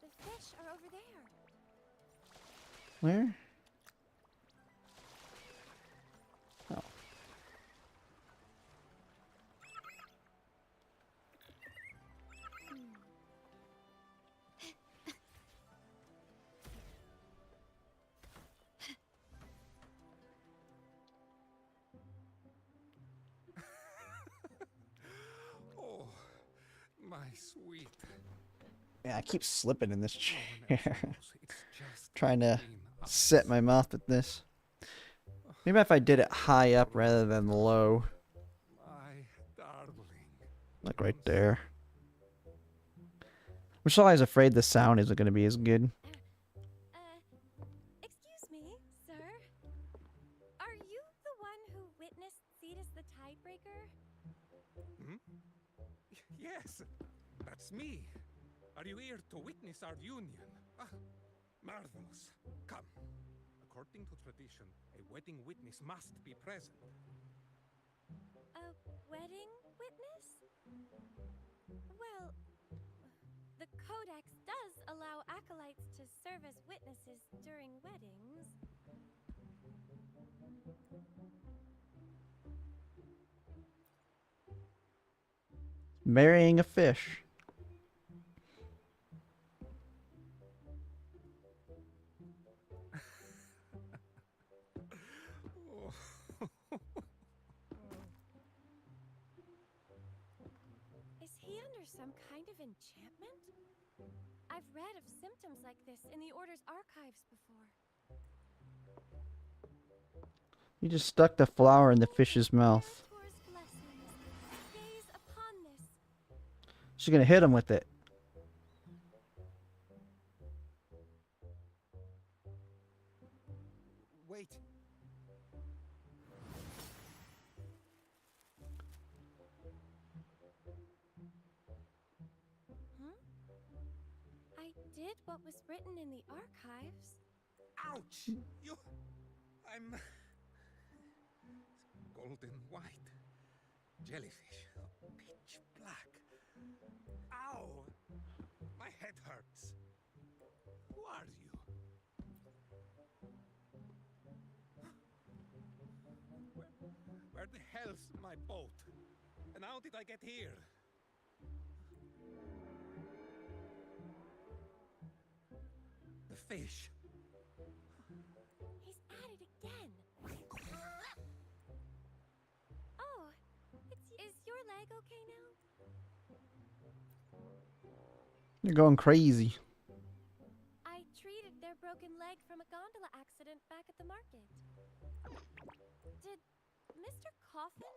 The fish are over there. Where? Oh. Oh, my sweet. Yeah, I keep slipping in this chair. It's just Trying to been set my mouth with this. Maybe if I did it high up rather than low. my darling. Like right there. I'm just always afraid the sound isn't going to be as good. Excuse me, sir. Are you the one who witnessed Cetus the Tidebreaker? Hmm? Yes, that's me. Are you here to witness our union? Ah, marvelous. Come. According to tradition, a wedding witness must be present. A wedding witness? Well, the Codex does allow acolytes to serve as witnesses during weddings. Marrying a fish. Is he under some kind of enchantment? I've read of symptoms like this in the Order's archives before. You just stuck the flower in the fish's mouth. Gaze upon this. She's going to hit him with it. Wait. I did what was written in the archives. Ouch! I'm golden white. Jellyfish. Pitch black. Ow! My head hurts. Who are you? Where the hell's my boat? And how did I get here? The fish. He's at it again. Oh, is your leg okay now? You're going crazy. I treated their broken leg from a gondola accident back at the market. Did Mr. Coffin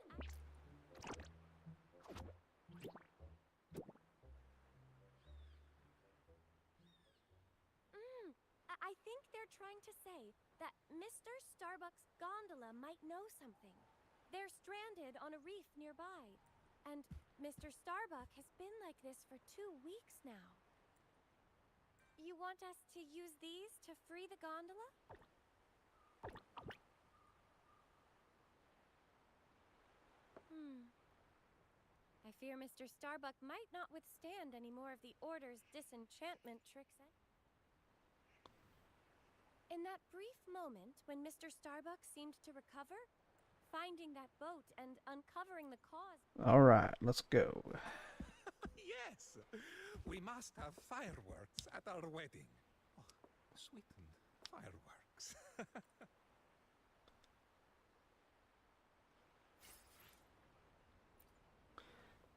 I think they're trying to say that Mr. Starbuck's gondola might know something. They're stranded on a reef nearby, and Mr. Starbuck has been like this for 2 weeks now. You want us to use these to free the gondola? I fear Mr. Starbuck might not withstand any more of the Order's disenchantment tricks. In that brief moment when Mr. Starbuck seemed to recover, finding that boat and uncovering the cause... Alright, let's go. Yes! We must have fireworks at our wedding. Oh, sweetened fireworks.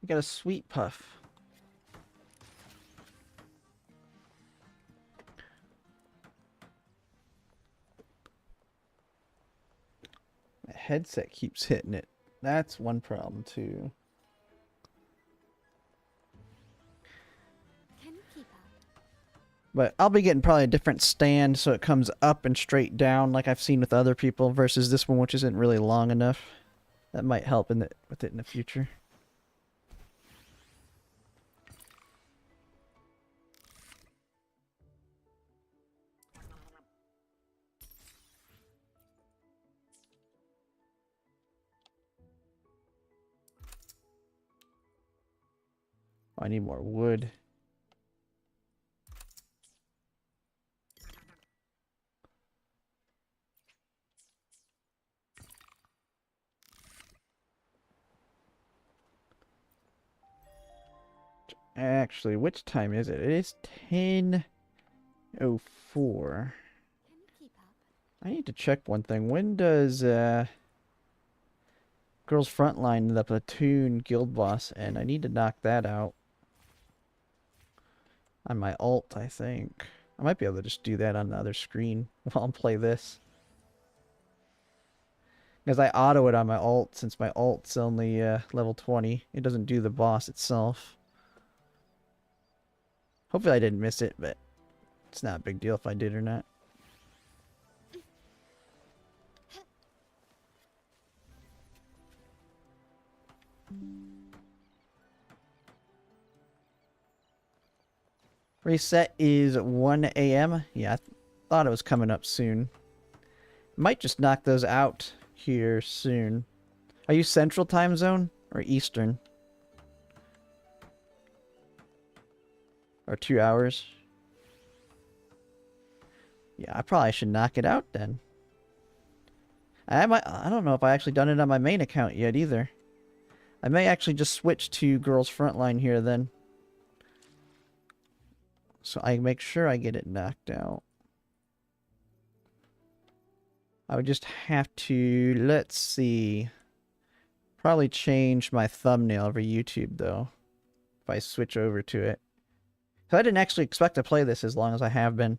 You got a sweet puff. My headset keeps hitting it. That's one problem too. Can you keep up? But I'll be getting probably a different stand so it comes up and straight down like I've seen with other people versus this one, which isn't really long enough. That might help with it in the future. I need more wood. Actually, which time is it? It is 10:04. I need to check one thing. When does Girls Frontline, the platoon guild boss end? I need to knock that out on my alt, I think. I might be able to just do that on the other screen while I play this. Because I auto it on my alt, since my alt's only level 20. It doesn't do the boss itself. Hopefully I didn't miss it, but it's not a big deal if I did or not. Reset is 1 a.m. Yeah, I thought it was coming up soon. Might just knock those out here soon. Are you Central Time Zone or Eastern? Or 2 hours? Yeah, I probably should knock it out then. I don't know if I actually done it on my main account yet either. I may actually just switch to Girls Frontline here then. So I make sure I get it knocked out. I would just have to, let's see. Probably change my thumbnail for YouTube though. If I switch over to it. So I didn't actually expect to play this as long as I have been.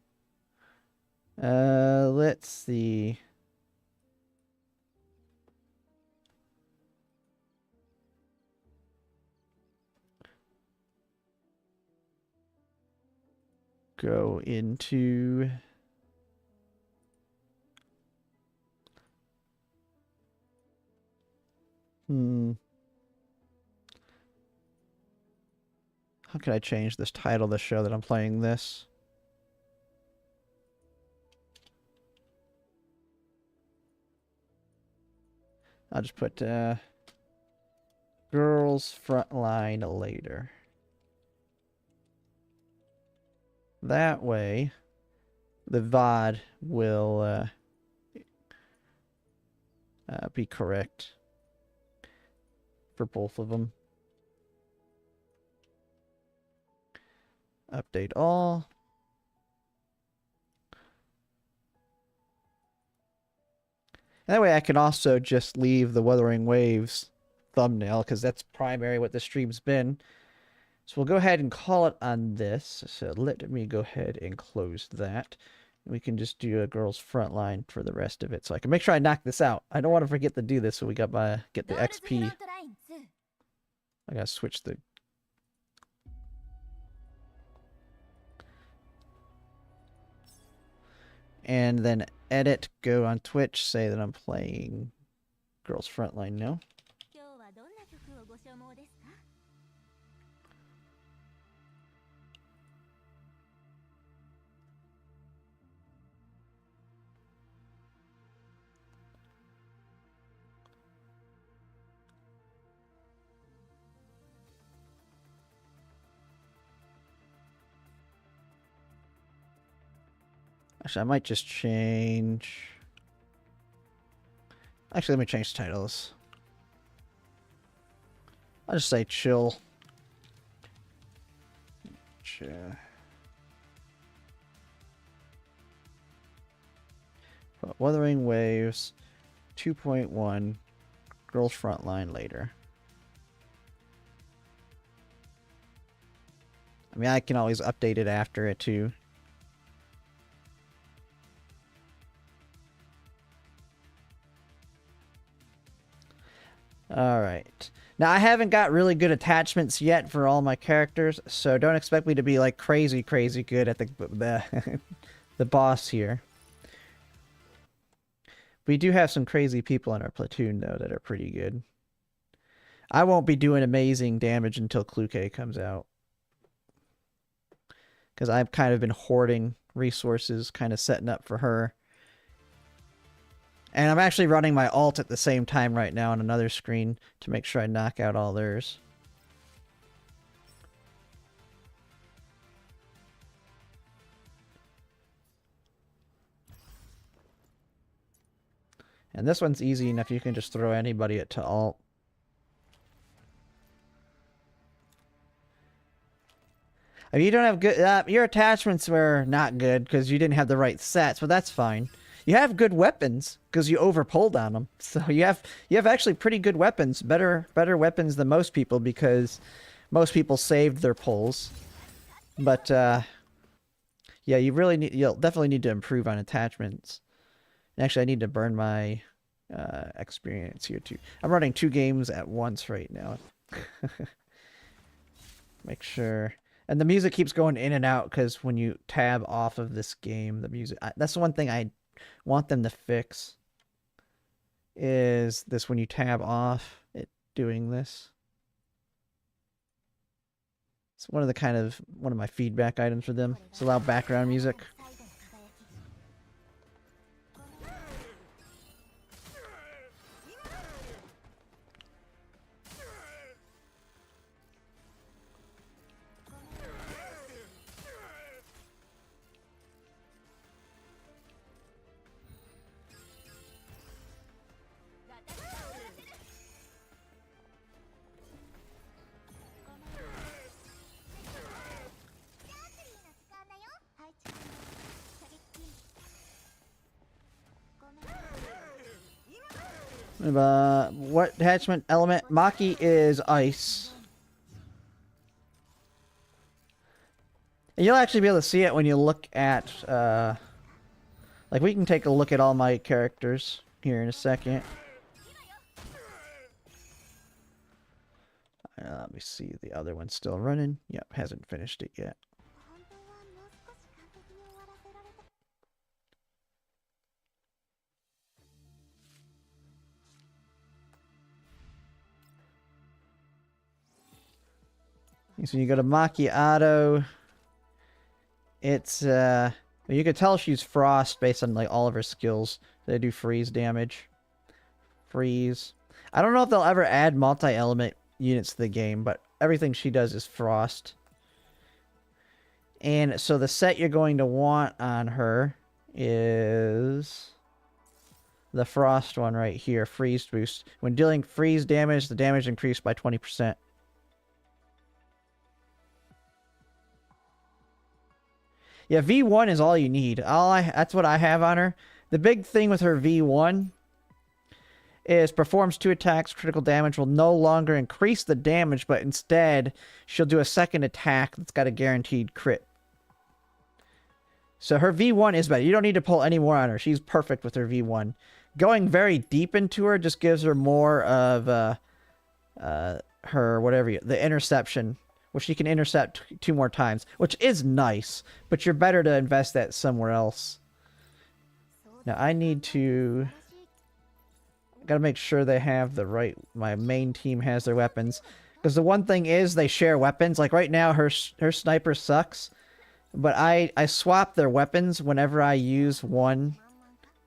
Let's see. Go into... How can I change this title to show that I'm playing this? I'll just put Girls Frontline later. That way, the VOD will be correct for both of them. Update all. That way I can also just leave the Wuthering Waves thumbnail, because that's primary what the stream's been. So we'll go ahead and call it on this. So let me go ahead and close that. We can just do a Girls Frontline for the rest of it. So I can make sure I knock this out. I don't want to forget to do this so we get the XP. I gotta switch the... And then edit, go on Twitch, say that I'm playing Girls Frontline now. Actually, I might just change... Actually, let me change titles. I'll just say chill. But Wuthering Waves 2.1 Girls Frontline later. I mean, I can always update it after it too. Alright. Now, I haven't got really good attachments yet for all my characters, so don't expect me to be like crazy good at the the boss here. We do have some crazy people in our platoon, though, that are pretty good. I won't be doing amazing damage until Kluke comes out. Because I've kind of been hoarding resources, kind of setting up for her. And I'm actually running my alt at the same time right now on another screen to make sure I knock out all theirs. And this one's easy enough, you can just throw anybody to alt. If you don't have good, your attachments were not good because you didn't have the right sets, but that's fine. You have good weapons because you overpulled on them. So you have actually pretty good weapons, better weapons than most people because most people saved their pulls. But yeah, you'll definitely need to improve on attachments. Actually, I need to burn my experience here too. I'm running 2 games at once right now. Make sure. And the music keeps going in and out because when you tab off of this game, the music... that's the one thing I want them to fix. Is this when you tab off, it doing this. It's one of my feedback items for them. It's allow background music. What attachment element? Maki is ice. And you'll actually be able to see it when you look at, like we can take a look at all my characters here in a second. Let me see, the other one's still running. Yep, hasn't finished it yet. So you go to Macchiato. It's you could tell she's frost based on like all of her skills. They do freeze damage. Freeze. I don't know if they'll ever add multi-element units to the game, but everything she does is frost. And so the set you're going to want on her is the frost one right here, freeze boost. When dealing freeze damage, the damage increased by 20%. Yeah, V1 is all you need. That's what I have on her. The big thing with her V1 is performs 2 attacks. Critical damage will no longer increase the damage, but instead she'll do a second attack that's got a guaranteed crit. So her V1 is better. You don't need to pull any more on her. She's perfect with her V1. Going very deep into her just gives her more of her the interception, which she can intercept 2 more times, which is nice, but you're better to invest that somewhere else. Now I need to... gotta make sure they have the right... my main team has their weapons. Because the one thing is they share weapons. Like right now her sniper sucks, but I swap their weapons whenever I use one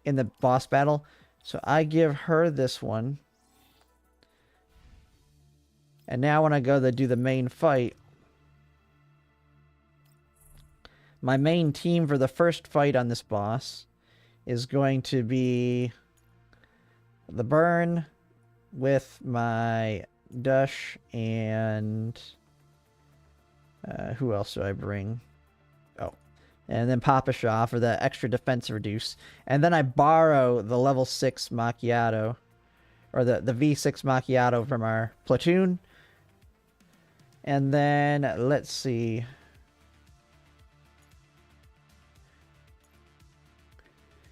in the boss battle. So I give her this one. And now when I go to do the main fight, my main team for the first fight on this boss is going to be the Burn with my Dush and who else do I bring? Oh, and then Papa Shaw for the extra defense reduce. And then I borrow the level 6 Macchiato, or the V6 Macchiato from our platoon. And then, let's see.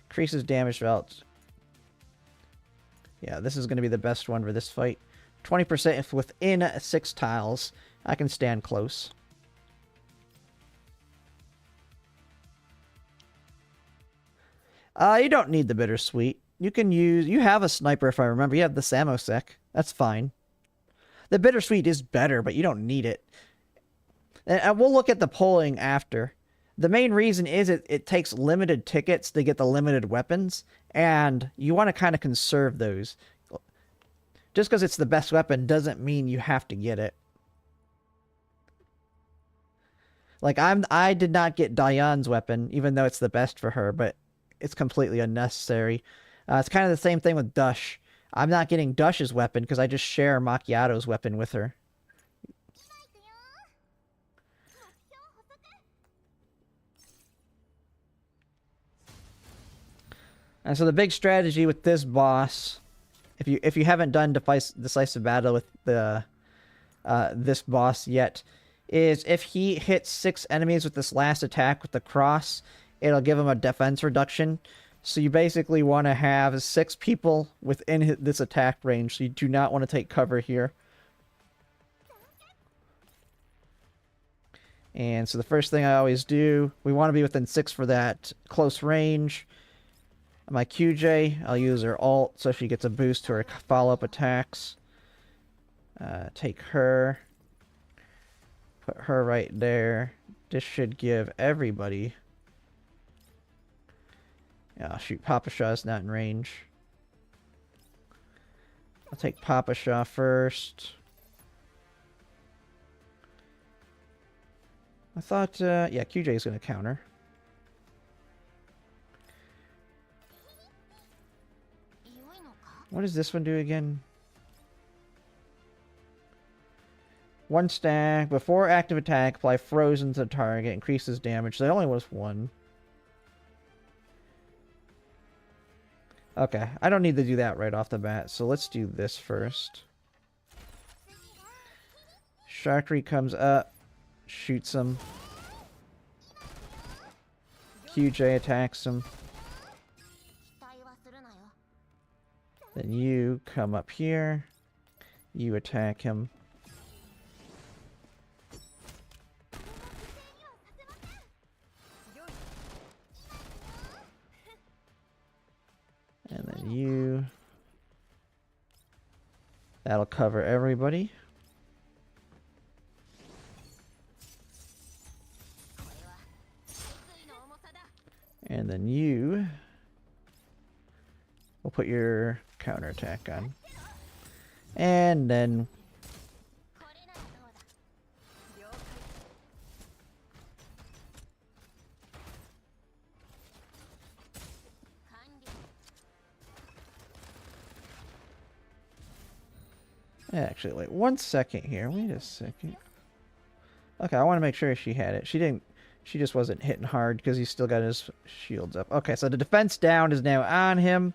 Increases damage routes. Yeah, this is going to be the best one for this fight. 20% if within 6 tiles. I can stand close. You don't need the bittersweet. You can use... You have a sniper, if I remember. You have the Samosek. That's fine. The bittersweet is better, but you don't need it. And we'll look at the polling after. The main reason is it takes limited tickets to get the limited weapons, and you want to kind of conserve those. Just because it's the best weapon doesn't mean you have to get it. Like, I did not get Diane's weapon, even though it's the best for her, but it's completely unnecessary. It's kind of the same thing with Dush. I'm not getting Dush's weapon because I just share Macchiato's weapon with her. And so the big strategy with this boss, if you haven't done decisive battle with the this boss yet, is if he hits 6 enemies with this last attack with the cross, it'll give him a defense reduction. So you basically want to have 6 people within this attack range, so you do not want to take cover here. And so the first thing I always do, we want to be within 6 for that close range. My QJ, I'll use her ult so she gets a boost to her follow-up attacks. Take her. Put her right there. This should give everybody... Yeah, shoot, Papa Shaw's not in range. I'll take Papa Shaw first. I thought, yeah, QJ is going to counter. What does this one do again? 1 stack. Before active attack, apply frozen to the target. Increases damage. So there only was 1. Okay, I don't need to do that right off the bat. So let's do this first. Sharkry comes up. Shoots him. QJ attacks him. Then you come up here. You attack him. And then you. That'll cover everybody. And then you will put your counterattack on. And then actually, wait 1 second here. Wait a second. Okay, I want to make sure she had it. She didn't. She just wasn't hitting hard because he still got his shields up. Okay, so the defense down is now on him.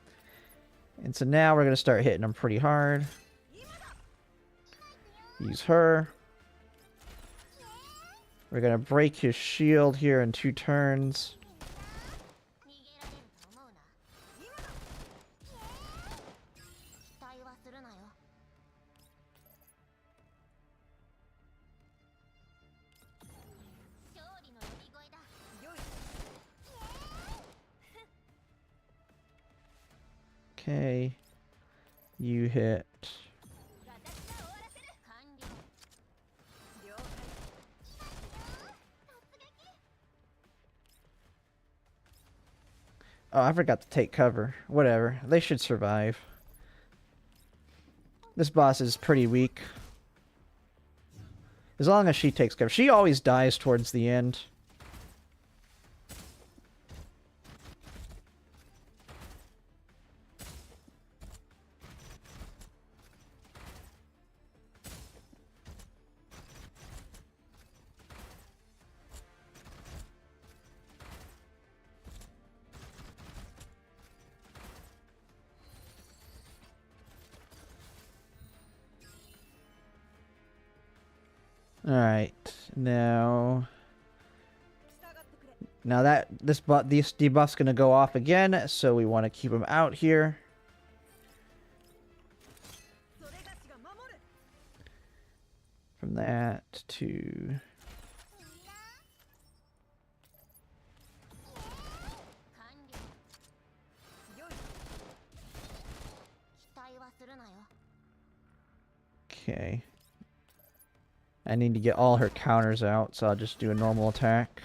And so now we're going to start hitting him pretty hard. Use her. We're going to break his shield here in 2 turns. Okay, you hit. Oh, I forgot to take cover. Whatever, they should survive. This boss is pretty weak. As long as she takes cover. She always dies towards the end. Alright, now that this debuff's gonna go off again, so we want to keep him out here. from that to... Okay. I need to get all her counters out, so I'll just do a normal attack.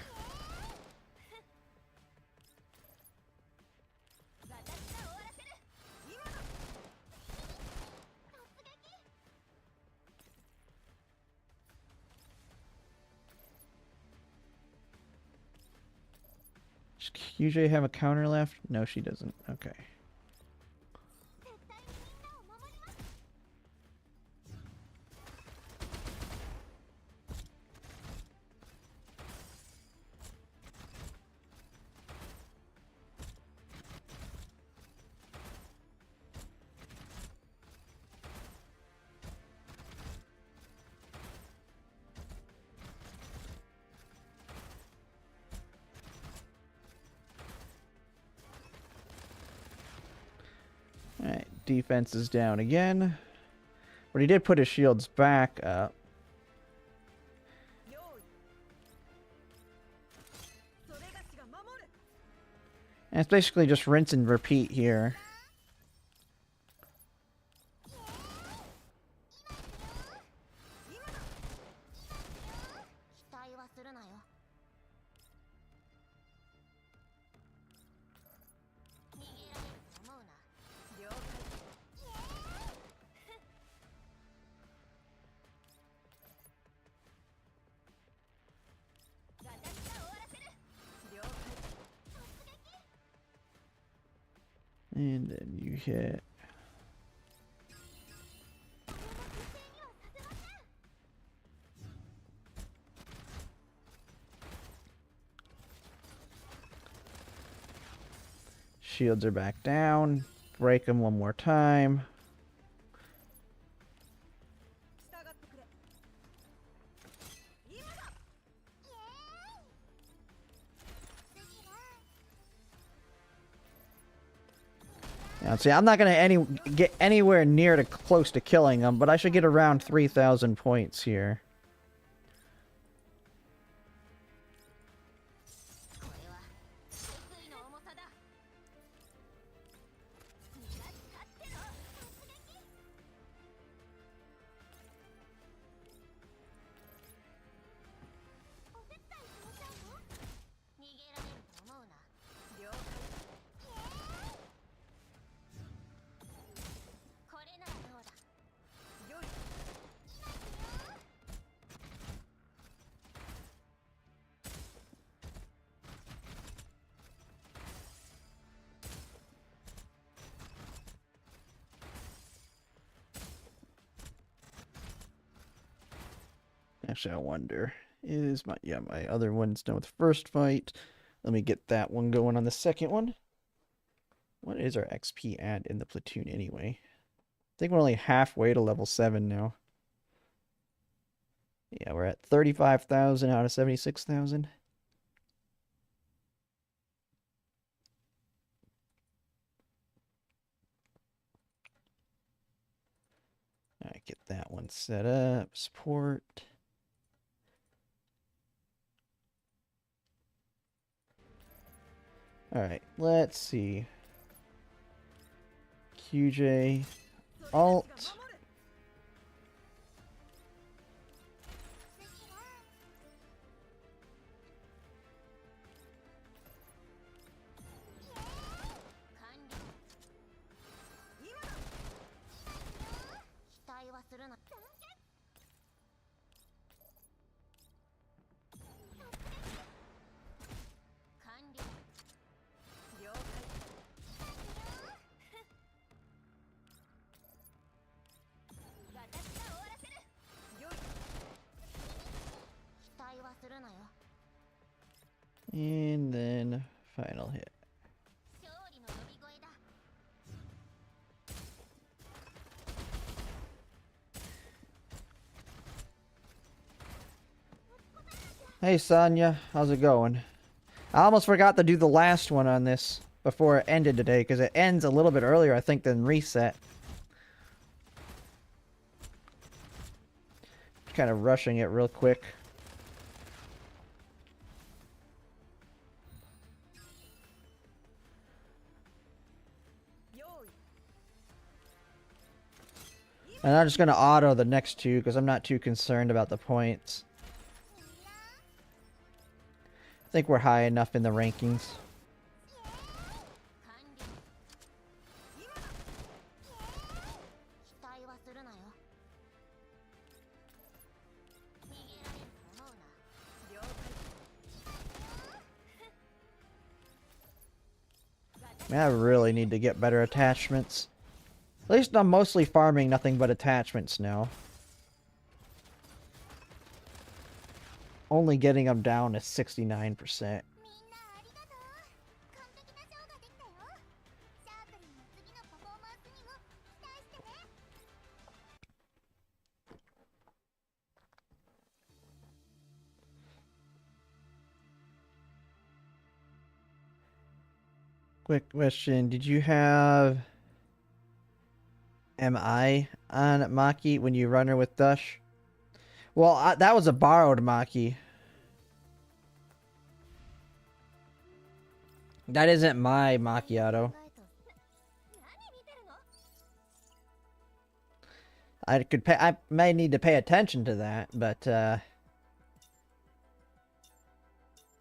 Does QJ have a counter left? No, she doesn't. Okay. Alright, defense is down again. But he did put his shields back up. And it's basically just rinse and repeat here. And then you hit. Shields are back down. Break them one more time. Now, see, I'm not gonna get anywhere near to close to killing them, but I should get around 3,000 points here. Actually, I wonder, is my other one's done with the first fight. Let me get that one going on the second one. What is our XP at in the platoon anyway? I think we're only halfway to level 7 now. Yeah, we're at 35,000 out of 76,000. Alright, get that one set up. Support. Alright, let's see. QJ. Alt. And then final hit. Hey Sonya, how's it going? I almost forgot to do the last one on this before it ended today, because it ends a little bit earlier, I think, than reset. kind of rushing it real quick. And I'm just going to auto the next two because I'm not too concerned about the points. I think we're high enough in the rankings. Man, I really need to get better attachments. At least I'm mostly farming nothing but attachments now. Only getting them down to 69%. Quick question, did you have MI on Maki when you run her with Dush? Well, that was a borrowed Maki. That isn't my macchiato. I may need to pay attention to that, but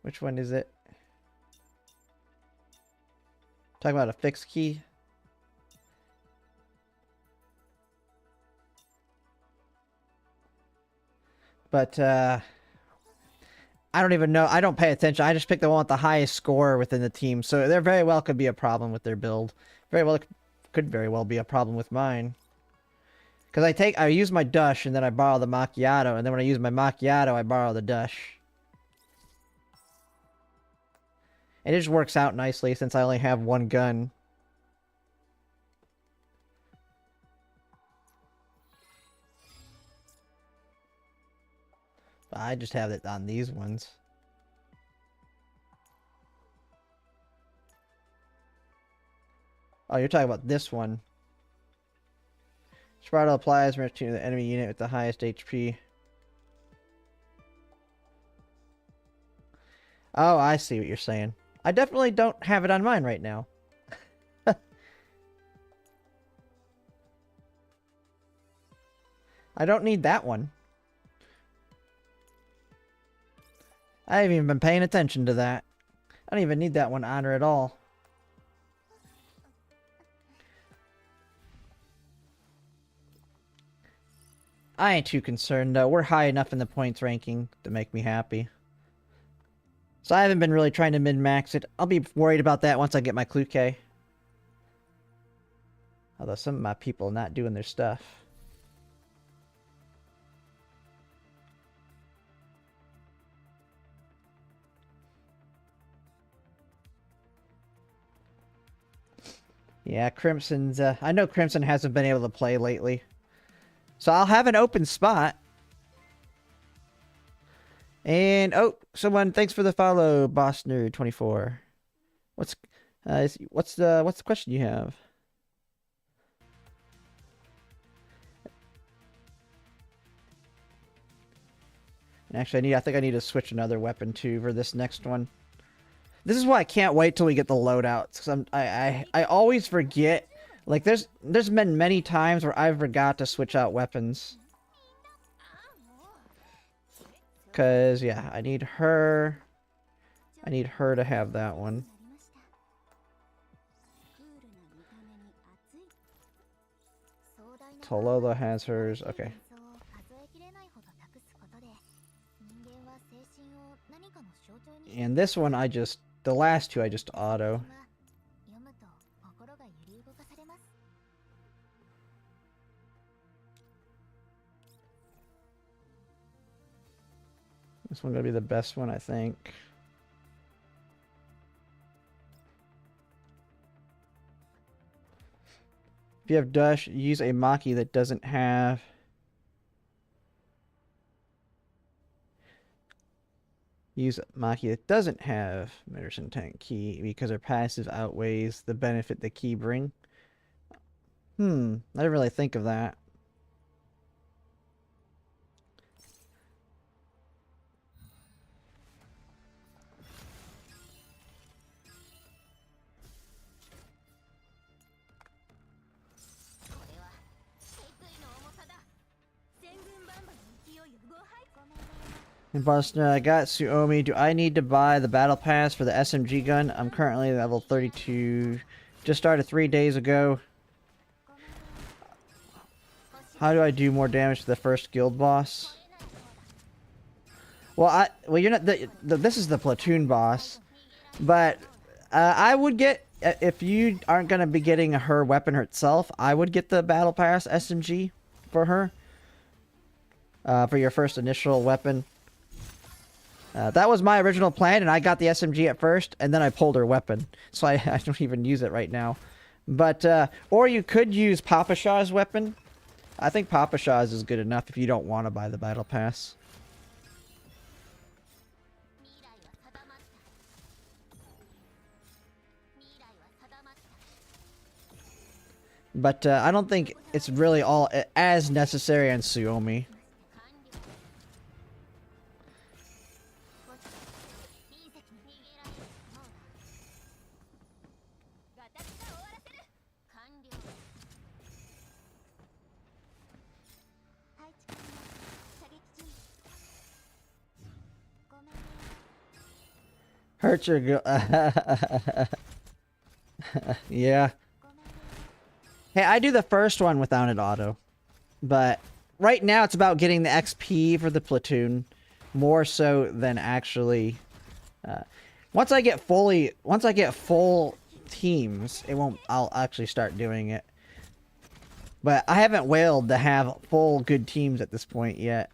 which one is it? Talking about a fixed key. But I don't even know. I don't pay attention. I just pick the one with the highest score within the team. So there very well could be a problem with their build. Could very well be a problem with mine. Because I use my Dush and then I borrow the macchiato, and then when I use my macchiato, I borrow the Dush. And it just works out nicely since I only have one gun. I just have it on these ones. Oh, you're talking about this one. Sparta applies to the enemy unit with the highest HP. Oh, I see what you're saying. I definitely don't have it on mine right now. I don't need that one. I haven't even been paying attention to that. I don't even need that one on her at all. I ain't too concerned though. We're high enough in the points ranking to make me happy. So I haven't been really trying to min-max it. I'll be worried about that once I get my Kluke. Although some of my people are not doing their stuff. Yeah, Crimson's... I know Crimson hasn't been able to play lately. So I'll have an open spot. And, oh, someone, thanks for the follow, BossNerd24. What's the question you have? Actually, I think I need to switch another weapon too for this next one. This is why I can't wait till we get the loadouts, because I always forget. Like there's been many times where I forgot to switch out weapons. Cause yeah, I need her to have that one. Tolola has hers. Okay. And this one the last two I just auto. This one gonna be the best one, I think. If you have Dush, use a Maki that doesn't have... Use Maki that doesn't have Medicine Tank Key because her passive outweighs the benefit the key bring. I didn't really think of that. Boston, I got Suomi. Do I need to buy the battle pass for the SMG gun? I'm currently level 32. Just started 3 days ago. How do I do more damage to the first guild boss? Well, you're not this is the platoon boss, but I would get, if you aren't gonna be getting her weapon herself, I would get the battle pass SMG for her. For your first initial weapon. That was my original plan, and I got the SMG at first, and then I pulled her weapon. So I don't even use it right now. But, or you could use Papa Shaw's weapon. I think Papa Shaw's is good enough if you don't want to buy the battle pass. But I don't think it's really all as necessary on Suomi. Hurt your yeah. Hey, I do the first one without an auto. But right now it's about getting the XP for the platoon. More so than actually... once I get full teams, I'll actually start doing it. But I haven't whaled to have full good teams at this point yet.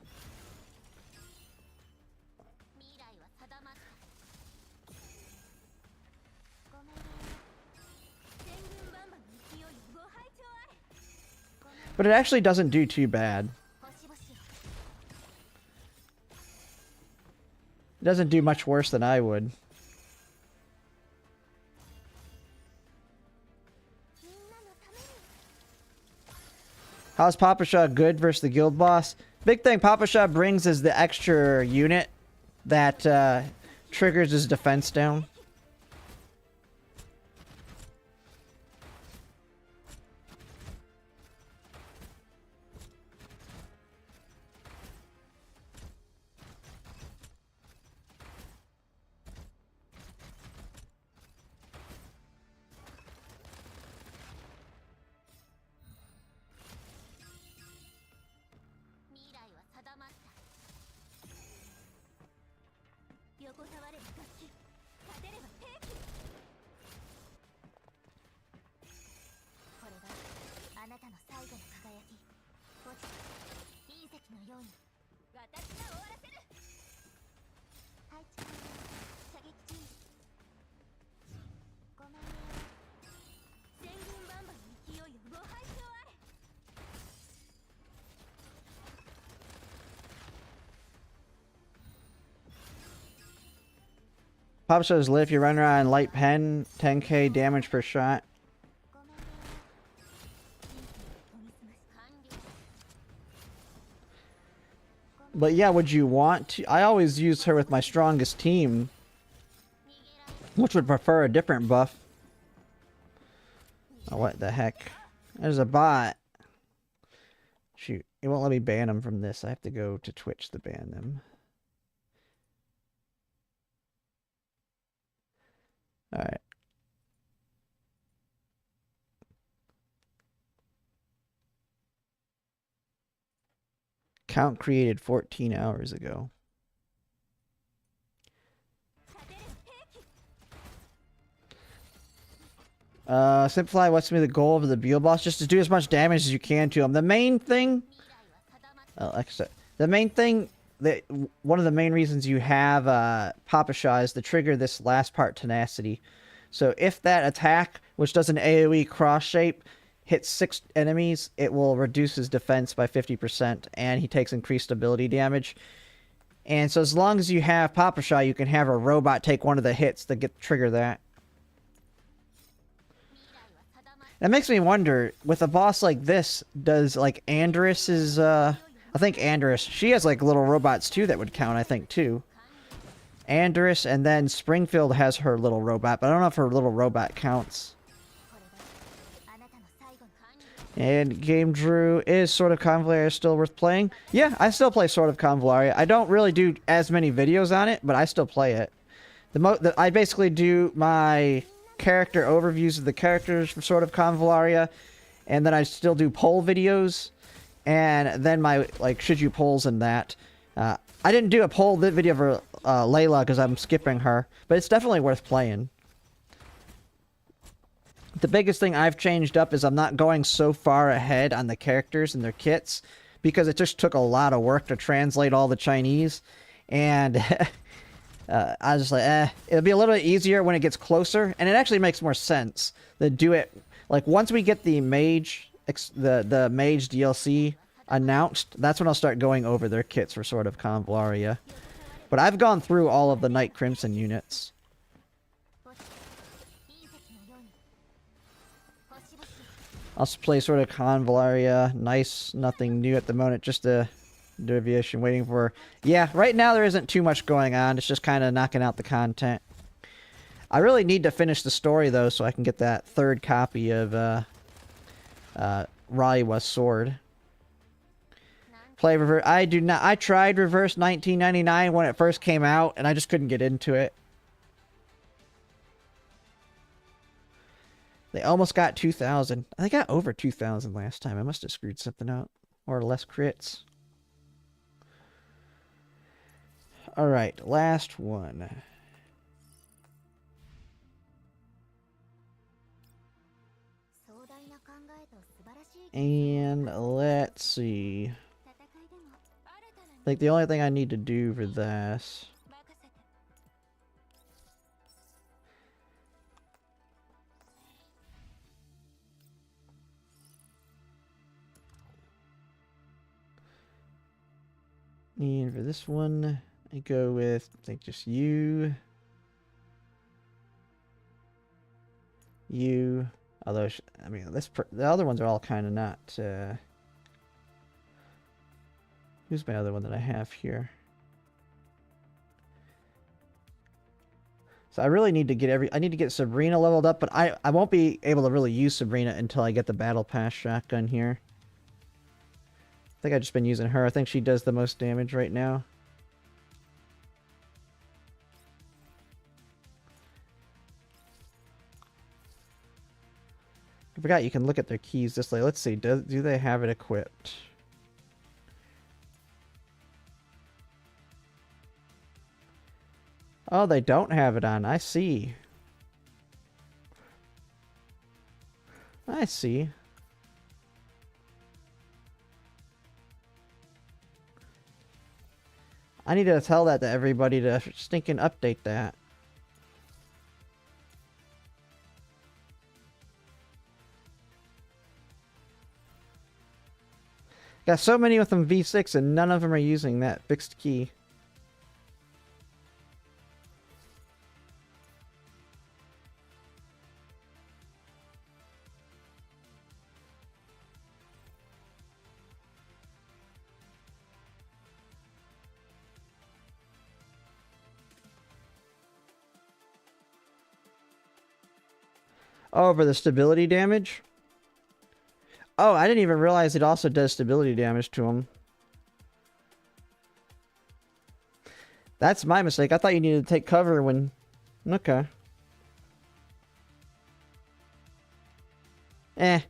But it actually doesn't do too bad. It doesn't do much worse than I would. How's Papa Shaw good versus the guild boss? Big thing Papa Shaw brings is the extra unit that triggers his defense down. Papa Show's lit if you run around light pen, 10k damage per shot. But yeah, would you want to? I always use her with my strongest team, which would prefer a different buff. Oh, what the heck? There's a bot. Shoot, it won't let me ban them from this. I have to go to Twitch to ban them. Alright. Count created 14 hours ago. Simplify what's me the goal of the Beal boss? Just to do as much damage as you can to him. The main thing... the main thing... one of the main reasons you have Papa Shaw is to trigger this last part, Tenacity. So if that attack, which does an AoE cross shape, hits 6 enemies, it will reduce his defense by 50%, and he takes increased ability damage. And so as long as you have Papa Shaw, you can have a robot take one of the hits to trigger that. That makes me wonder, with a boss like this, does like Andrus's I think Andrus, she has like little robots too that would count, I think too. Andrus, and then Springfield has her little robot, but I don't know if her little robot counts. And Game Drew, is Sword of Convalaria still worth playing? Yeah, I still play Sword of Convalaria. I don't really do as many videos on it, but I still play it. I basically do my character overviews of the characters for Sword of Convalaria, and then I still do poll videos, and then my, like, should you polls in that. I didn't do a poll video for Layla because I'm skipping her, but it's definitely worth playing. The biggest thing I've changed up is I'm not going so far ahead on the characters and their kits, because it just took a lot of work to translate all the Chinese, and I was just like, it'll be a little bit easier when it gets closer, and it actually makes more sense to do it, like, once we get the mage, the mage DLC announced, that's when I'll start going over their kits for Sword of Convalaria. But I've gone through all of the Knight Crimson units. I'll play Sword of Convalaria. Nice, nothing new at the moment, just a deviation waiting for... Yeah, right now there isn't too much going on. It's just kind of knocking out the content. I really need to finish the story, though, so I can get that third copy of Rayua's sword. Play reverse. I do not. I tried Reverse 1999 when it first came out, and I just couldn't get into it. They almost got 2,000. They got over 2,000 last time. I must have screwed something up. Or less crits. Alright, last one. And let's see. I think the only thing I need to do for this... And for this one, I go with, I think, just you. You. Although, I mean, the other ones are all kind of not, who's my other one that I have here? So I really need to get I need to get Sabrina leveled up, but I won't be able to really use Sabrina until I get the Battle Pass shotgun here. I think I've just been using her. I think she does the most damage right now. I forgot you can look at their keys this way. Let's see. Do they have it equipped? Oh, they don't have it on. I see. I see. I need to tell that to everybody to stinking update that. Got so many with them V6 and none of them are using that fixed key. Oh, for the stability damage? Oh, I didn't even realize it also does stability damage to him. That's my mistake. I thought you needed to take cover when... Okay. It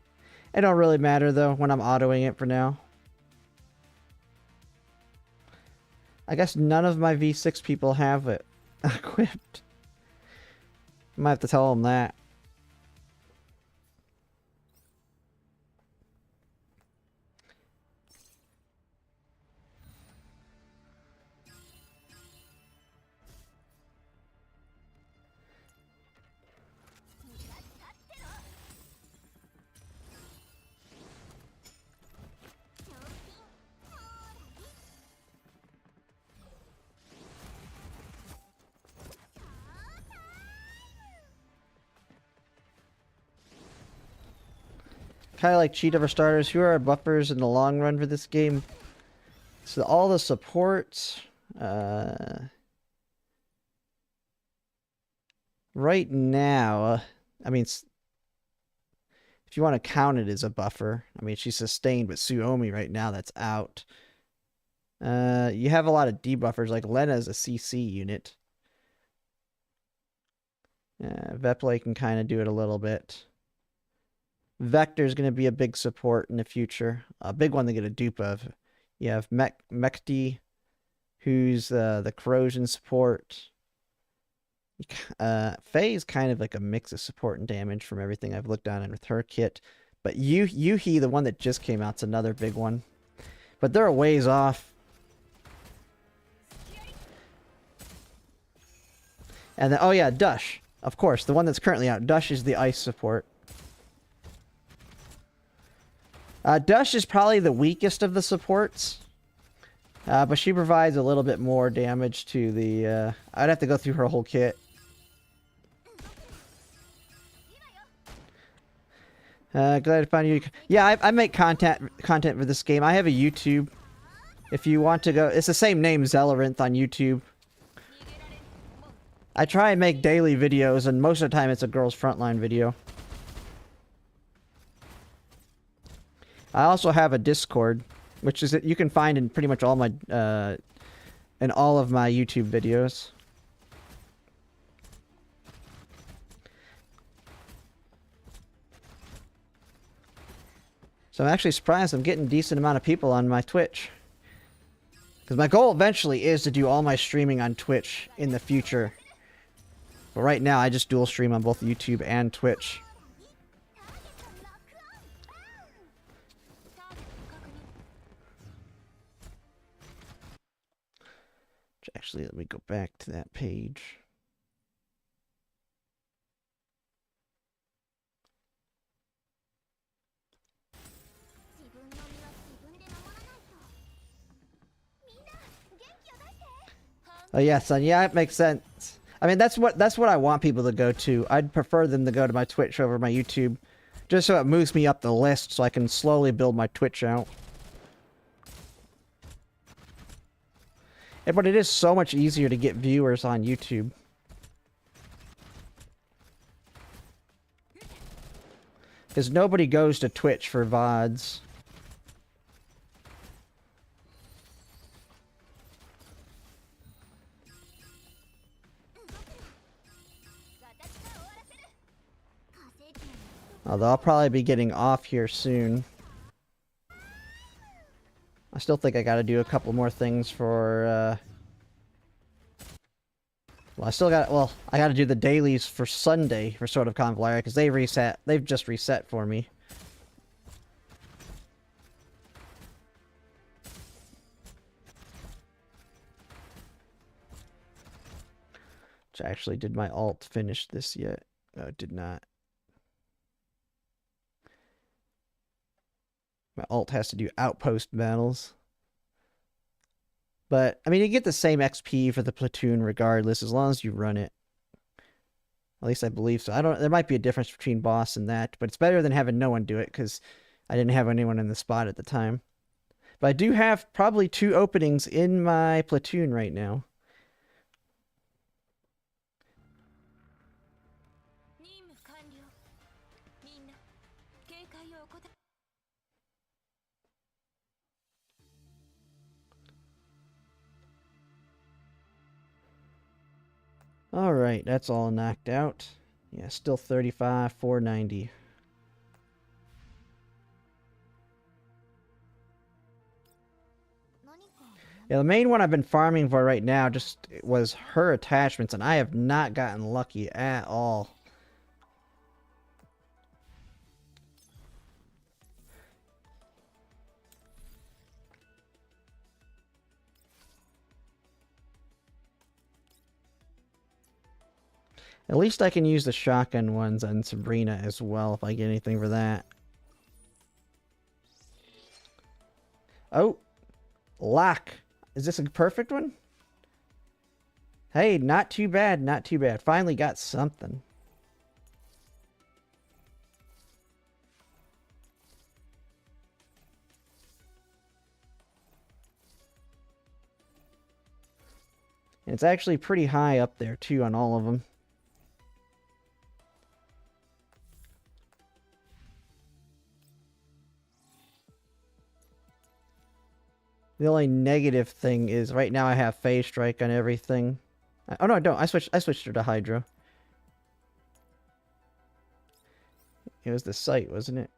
don't really matter, though, when I'm autoing it for now. I guess none of my V6 people have it equipped. Might have to tell them that. Kind of like cheat for starters. Who are our buffers in the long run for this game? So all the supports. Right now, I mean, if you want to count it as a buffer. I mean, she's sustained, but Suomi right now, that's out. You have a lot of debuffers, like Lena's a CC unit. Veplay can kind of do it a little bit. Vector's going to be a big support in the future. A big one to get a dupe of. You have Mekti, who's the corrosion support. Faye's kind of like a mix of support and damage from everything I've looked on and with her kit. But Yuhi, the one that just came out, is another big one. But they're a ways off. And then, oh yeah, Dush. Of course, the one that's currently out. Dush is the ice support. Dush is probably the weakest of the supports. But she provides a little bit more damage to the... I'd have to go through her whole kit. Glad to find you. Yeah, I make content for this game. I have a YouTube. If you want to go... It's the same name, Zelarinth, on YouTube. I try and make daily videos, and most of the time it's a girl's Frontline video. I also have a Discord, which is you can find in pretty much all my in all of my YouTube videos. So I'm actually surprised I'm getting a decent amount of people on my Twitch. Because my goal eventually is to do all my streaming on Twitch in the future. But right now I just dual stream on both YouTube and Twitch. Actually, let me go back to that page. Oh yeah, son. Yeah, it makes sense. I mean, that's what I want people to go to. I'd prefer them to go to my Twitch over my YouTube, just so it moves me up the list, so I can slowly build my Twitch out. But it is so much easier to get viewers on YouTube. Because nobody goes to Twitch for VODs. Although I'll probably be getting off here soon. I still think I gotta do a couple more things for, well, I gotta do the dailies for Sunday for Sword of Convalia, because they've just reset for me. Which actually, did my alt finish this yet? No, it did not. My alt has to do outpost battles. But, I mean, you get the same XP for the platoon regardless, as long as you run it. At least I believe so. There might be a difference between boss and that, but it's better than having no one do it, because I didn't have anyone in the spot at the time. But I do have probably 2 openings in my platoon right now. Alright, that's all knocked out. Yeah, still 35, 490. Yeah, the main one I've been farming for right now just was her attachments, and I have not gotten lucky at all. At least I can use the shotgun ones on Sabrina as well if I get anything for that. Oh! Lock! Is this a perfect one? Hey, not too bad, not too bad. Finally got something. And it's actually pretty high up there too on all of them. The only negative thing is right now I have phase strike on everything. Oh no, I don't. I switched her to Hydra. It was the site, wasn't it?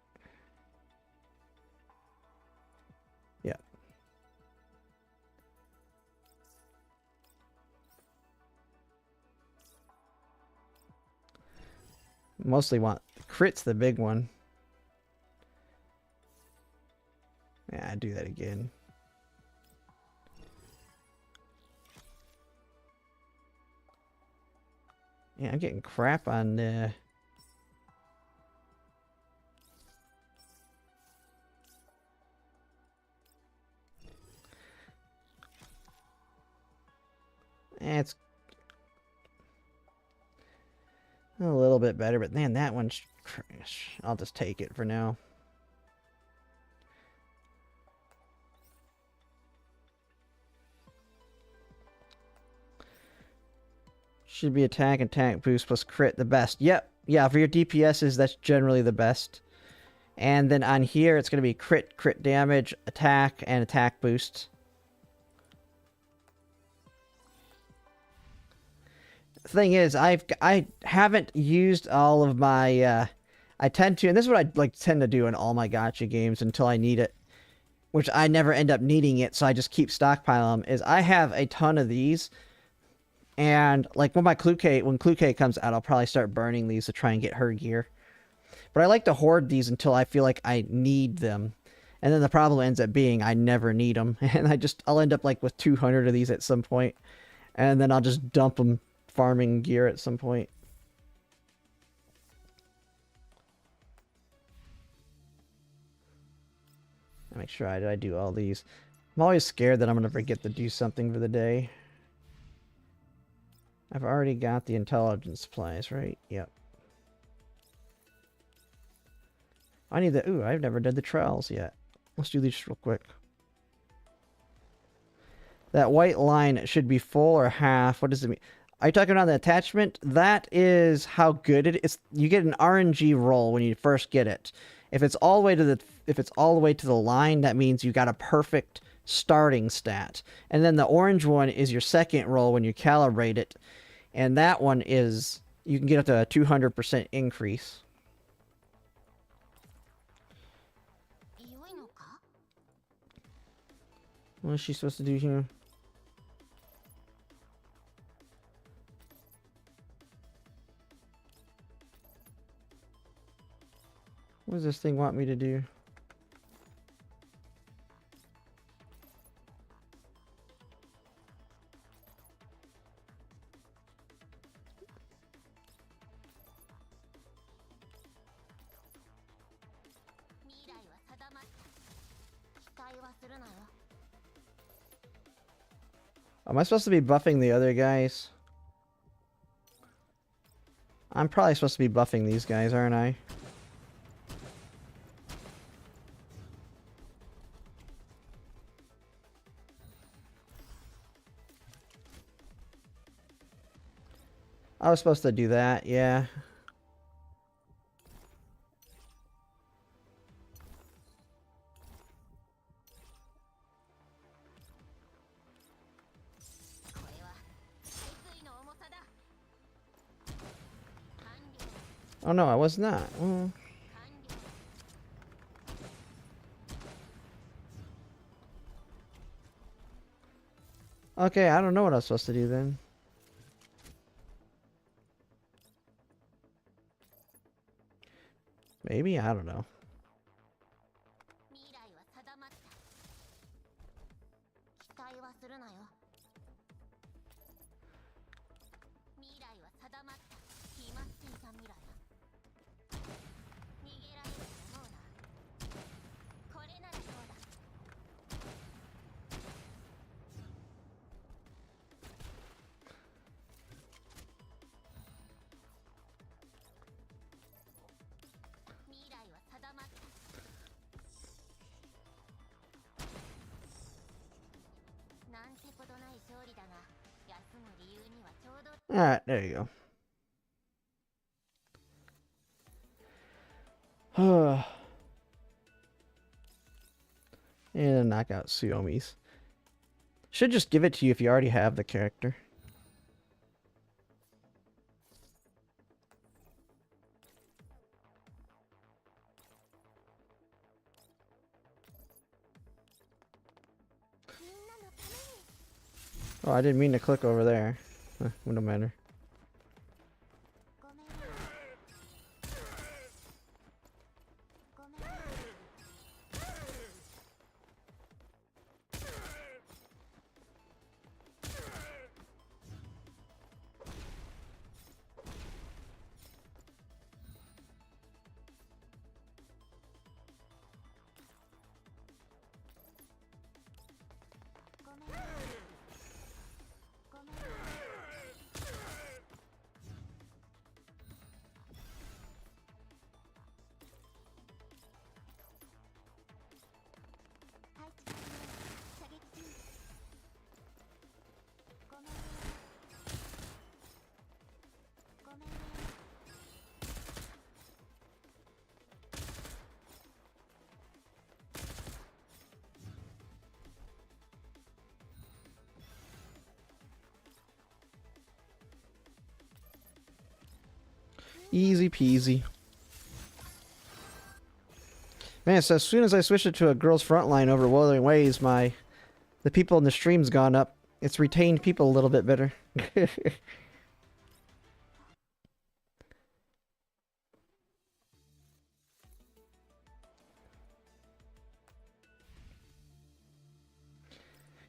Yeah. Mostly want crit's the big one. Yeah, I do that again. Yeah, I'm getting crap on it's a little bit better, but man, that one's trash. I'll just take it for now. Should be attack boost plus crit the best. Yep. Yeah, for your DPSs, that's generally the best. And then on here, it's going to be crit damage, attack, and attack boost. The thing is, I haven't used all of my, I tend to, and this is what I tend to do in all my gacha games until I need it, which I never end up needing it, so I just keep stockpiling them, is I have a ton of these, and like when Clue K comes out, I'll probably start burning these to try and get her gear. But I like to hoard these until I feel like I need them. And then the problem ends up being I never need them. And I'll end up with 200 of these at some point. And then I'll just dump them farming gear at some point. Make sure I do all these. I'm always scared that I'm going to forget to do something for the day. I've already got the intelligence supplies, right? Yep. I need the... Ooh, I've never done the trials yet. Let's do these real quick. That white line should be full or half. What does it mean? Are you talking about the attachment? That is how good it is. You get an RNG roll when you first get it. If it's all the way to the line, that means you got a perfect starting stat. And then the orange one is your second roll when you calibrate it. And that one is... You can get up to a 200% increase. What is she supposed to do here? What does this thing want me to do? Am I supposed to be buffing the other guys? I'm probably supposed to be buffing these guys, aren't I? I was supposed to do that, yeah. Oh no, I was not. Okay, I don't know what I was supposed to do then. Maybe? I don't know. Alright, there you go. And knock out Suomi's. Should just give it to you if you already have the character. Oh, I didn't mean to click over there. No matter. Easy peasy. Man, so as soon as I switched it to a girl's Frontline over Wuthering Waves, the people in the stream's gone up. It's retained people a little bit better. Actually,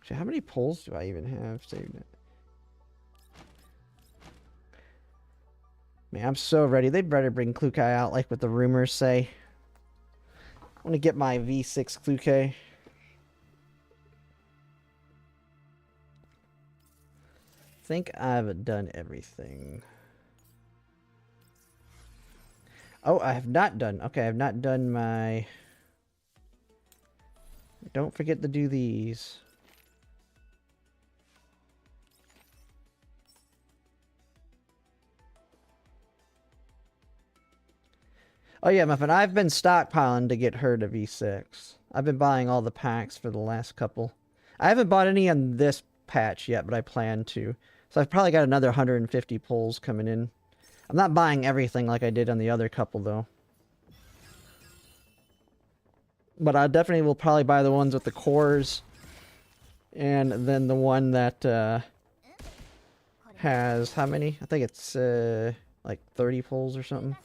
how many polls do I even have saved? Man, I'm so ready. They better bring Klukai out like what the rumors say. I want to get my V6 Klukai. Think I've done everything. Oh, I have not done. Okay, I have not done my... Don't forget to do these. Oh yeah, Muffin, I've been stockpiling to get her to V6. I've been buying all the packs for the last couple. I haven't bought any on this patch yet, but I plan to. So I've probably got another 150 pulls coming in. I'm not buying everything like I did on the other couple, though. But I definitely will probably buy the ones with the cores. And then the one that has... How many? I think it's like 30 pulls or something.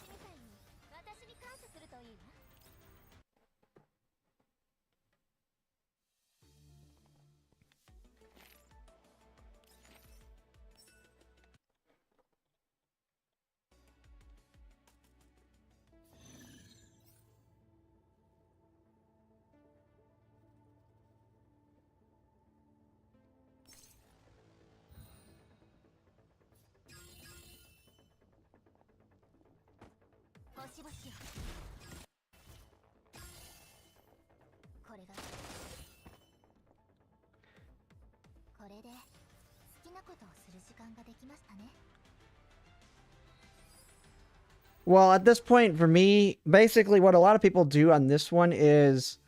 Well, at this point, for me, basically what a lot of people do on this one is...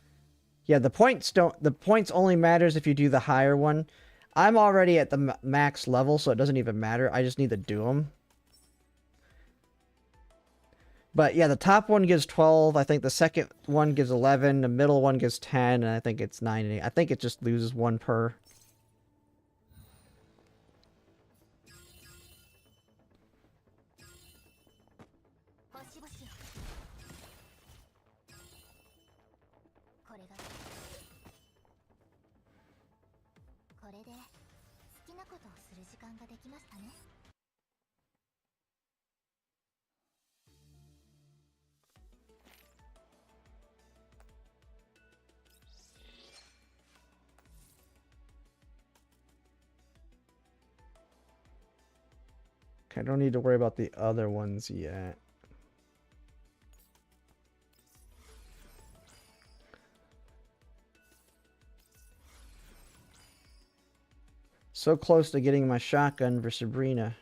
Yeah, the points only matters if you do the higher one. I'm already at the max level, so it doesn't even matter. I just need to do them. But yeah, the top one gives 12. I think the second one gives 11. The middle one gives 10. And I think it's 9 and 8. I think it just loses one per. Okay, I don't need to worry about the other ones yet. So close to getting my shotgun for Sabrina.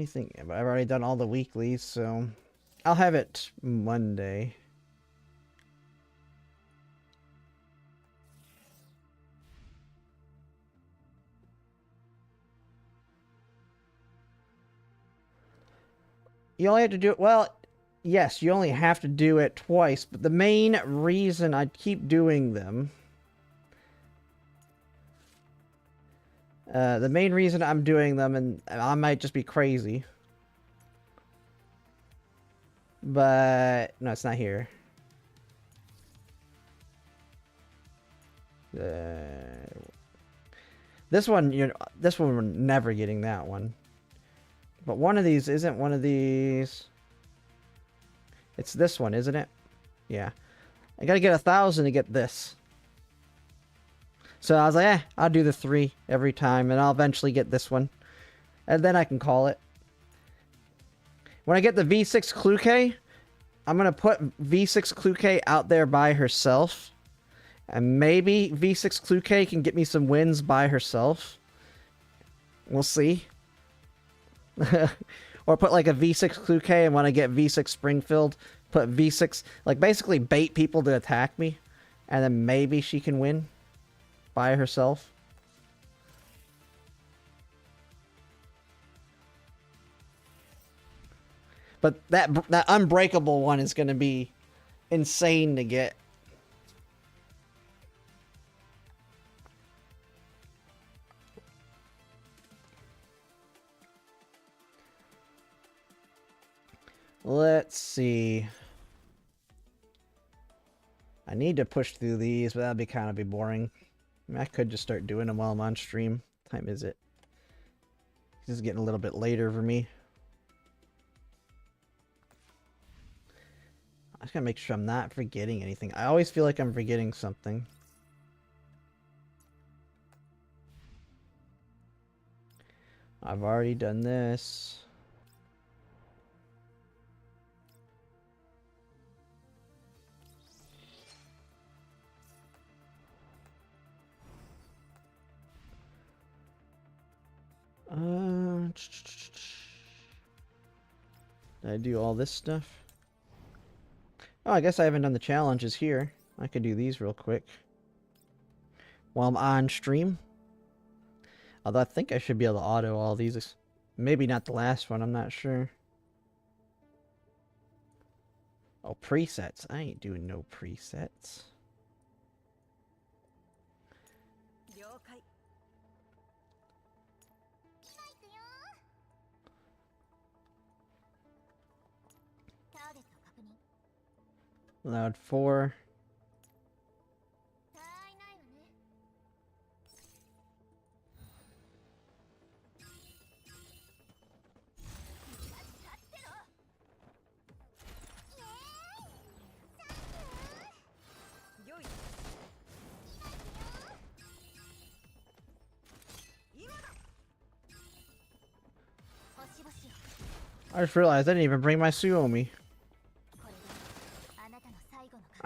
me think. But I've already done all the weeklies, so I'll have it Monday. You only have to do it. Well, yes, you only have to do it twice, but the main reason I keep doing them. The main reason I'm doing them, and I might just be crazy. But no, it's not here. This one, we're never getting that one. But one of these isn't one of these. It's this one, isn't it? Yeah. I gotta get 1,000 to get this. So I was like, I'll do the 3 every time, and I'll eventually get this one. And then I can call it. When I get the V6 Kluke, I'm gonna put V6 Kluke out there by herself. And maybe V6 Kluke can get me some wins by herself. We'll see. Or put like a V6 Kluke, and when I get V6 Springfield, put V6, like basically bait people to attack me, and then maybe she can win by herself. But that unbreakable one is going to be insane to get. Let's see. I need to push through these, but that'd be kind of boring. I mean, I could just start doing them while I'm on stream. What time is it? This is getting a little bit later for me. I just gotta make sure I'm not forgetting anything. I always feel like I'm forgetting something. I've already done this. Did I do all this stuff? Oh, I guess I haven't done the challenges here. I could do these real quick while I'm on stream. Although I think I should be able to auto all these. Maybe not the last one, I'm not sure. Oh, presets. I ain't doing no presets. Allowed 4. I just realized I didn't even bring my Suomi.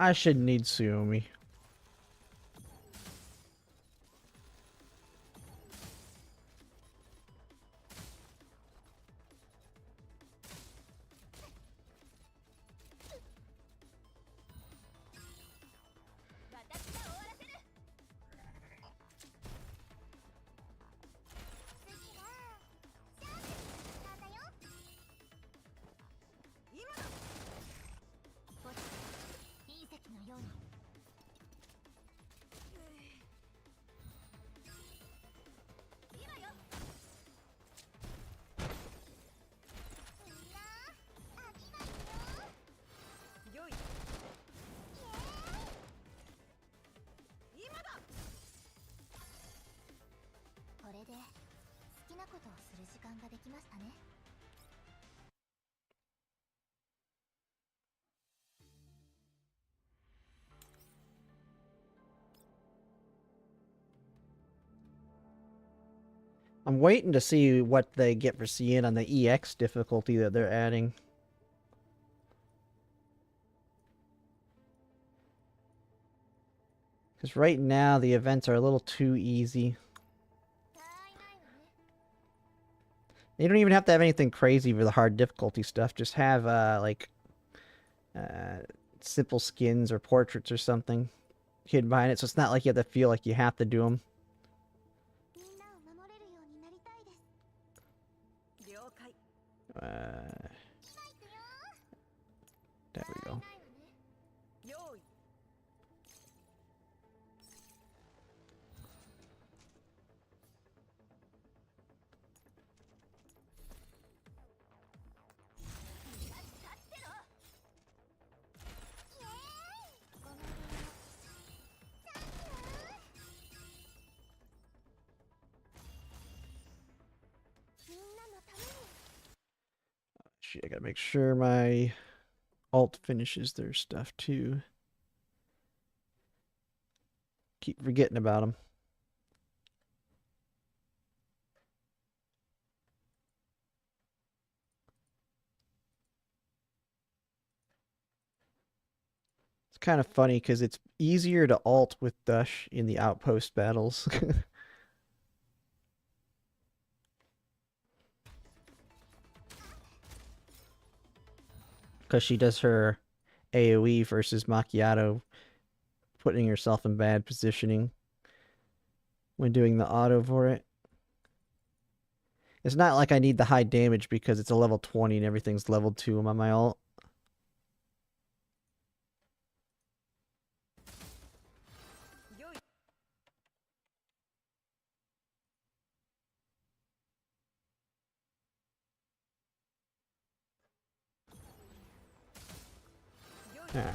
I should need Suomi. I'm waiting to see what they get for seeing on the EX difficulty that they're adding. Because right now the events are a little too easy. You don't even have to have anything crazy for the hard difficulty stuff. Just have like simple skins or portraits or something hidden behind it, so it's not like you have to feel like you have to do them. There we go. Shit, I gotta make sure my alt finishes their stuff too. Keep forgetting about them. It's kind of funny because it's easier to alt with Dush in the outpost battles. Because she does her AoE versus Macchiato, putting herself in bad positioning when doing the auto for it. It's not like I need the high damage because it's a level 20 and everything's level 2 on my alt. Alright.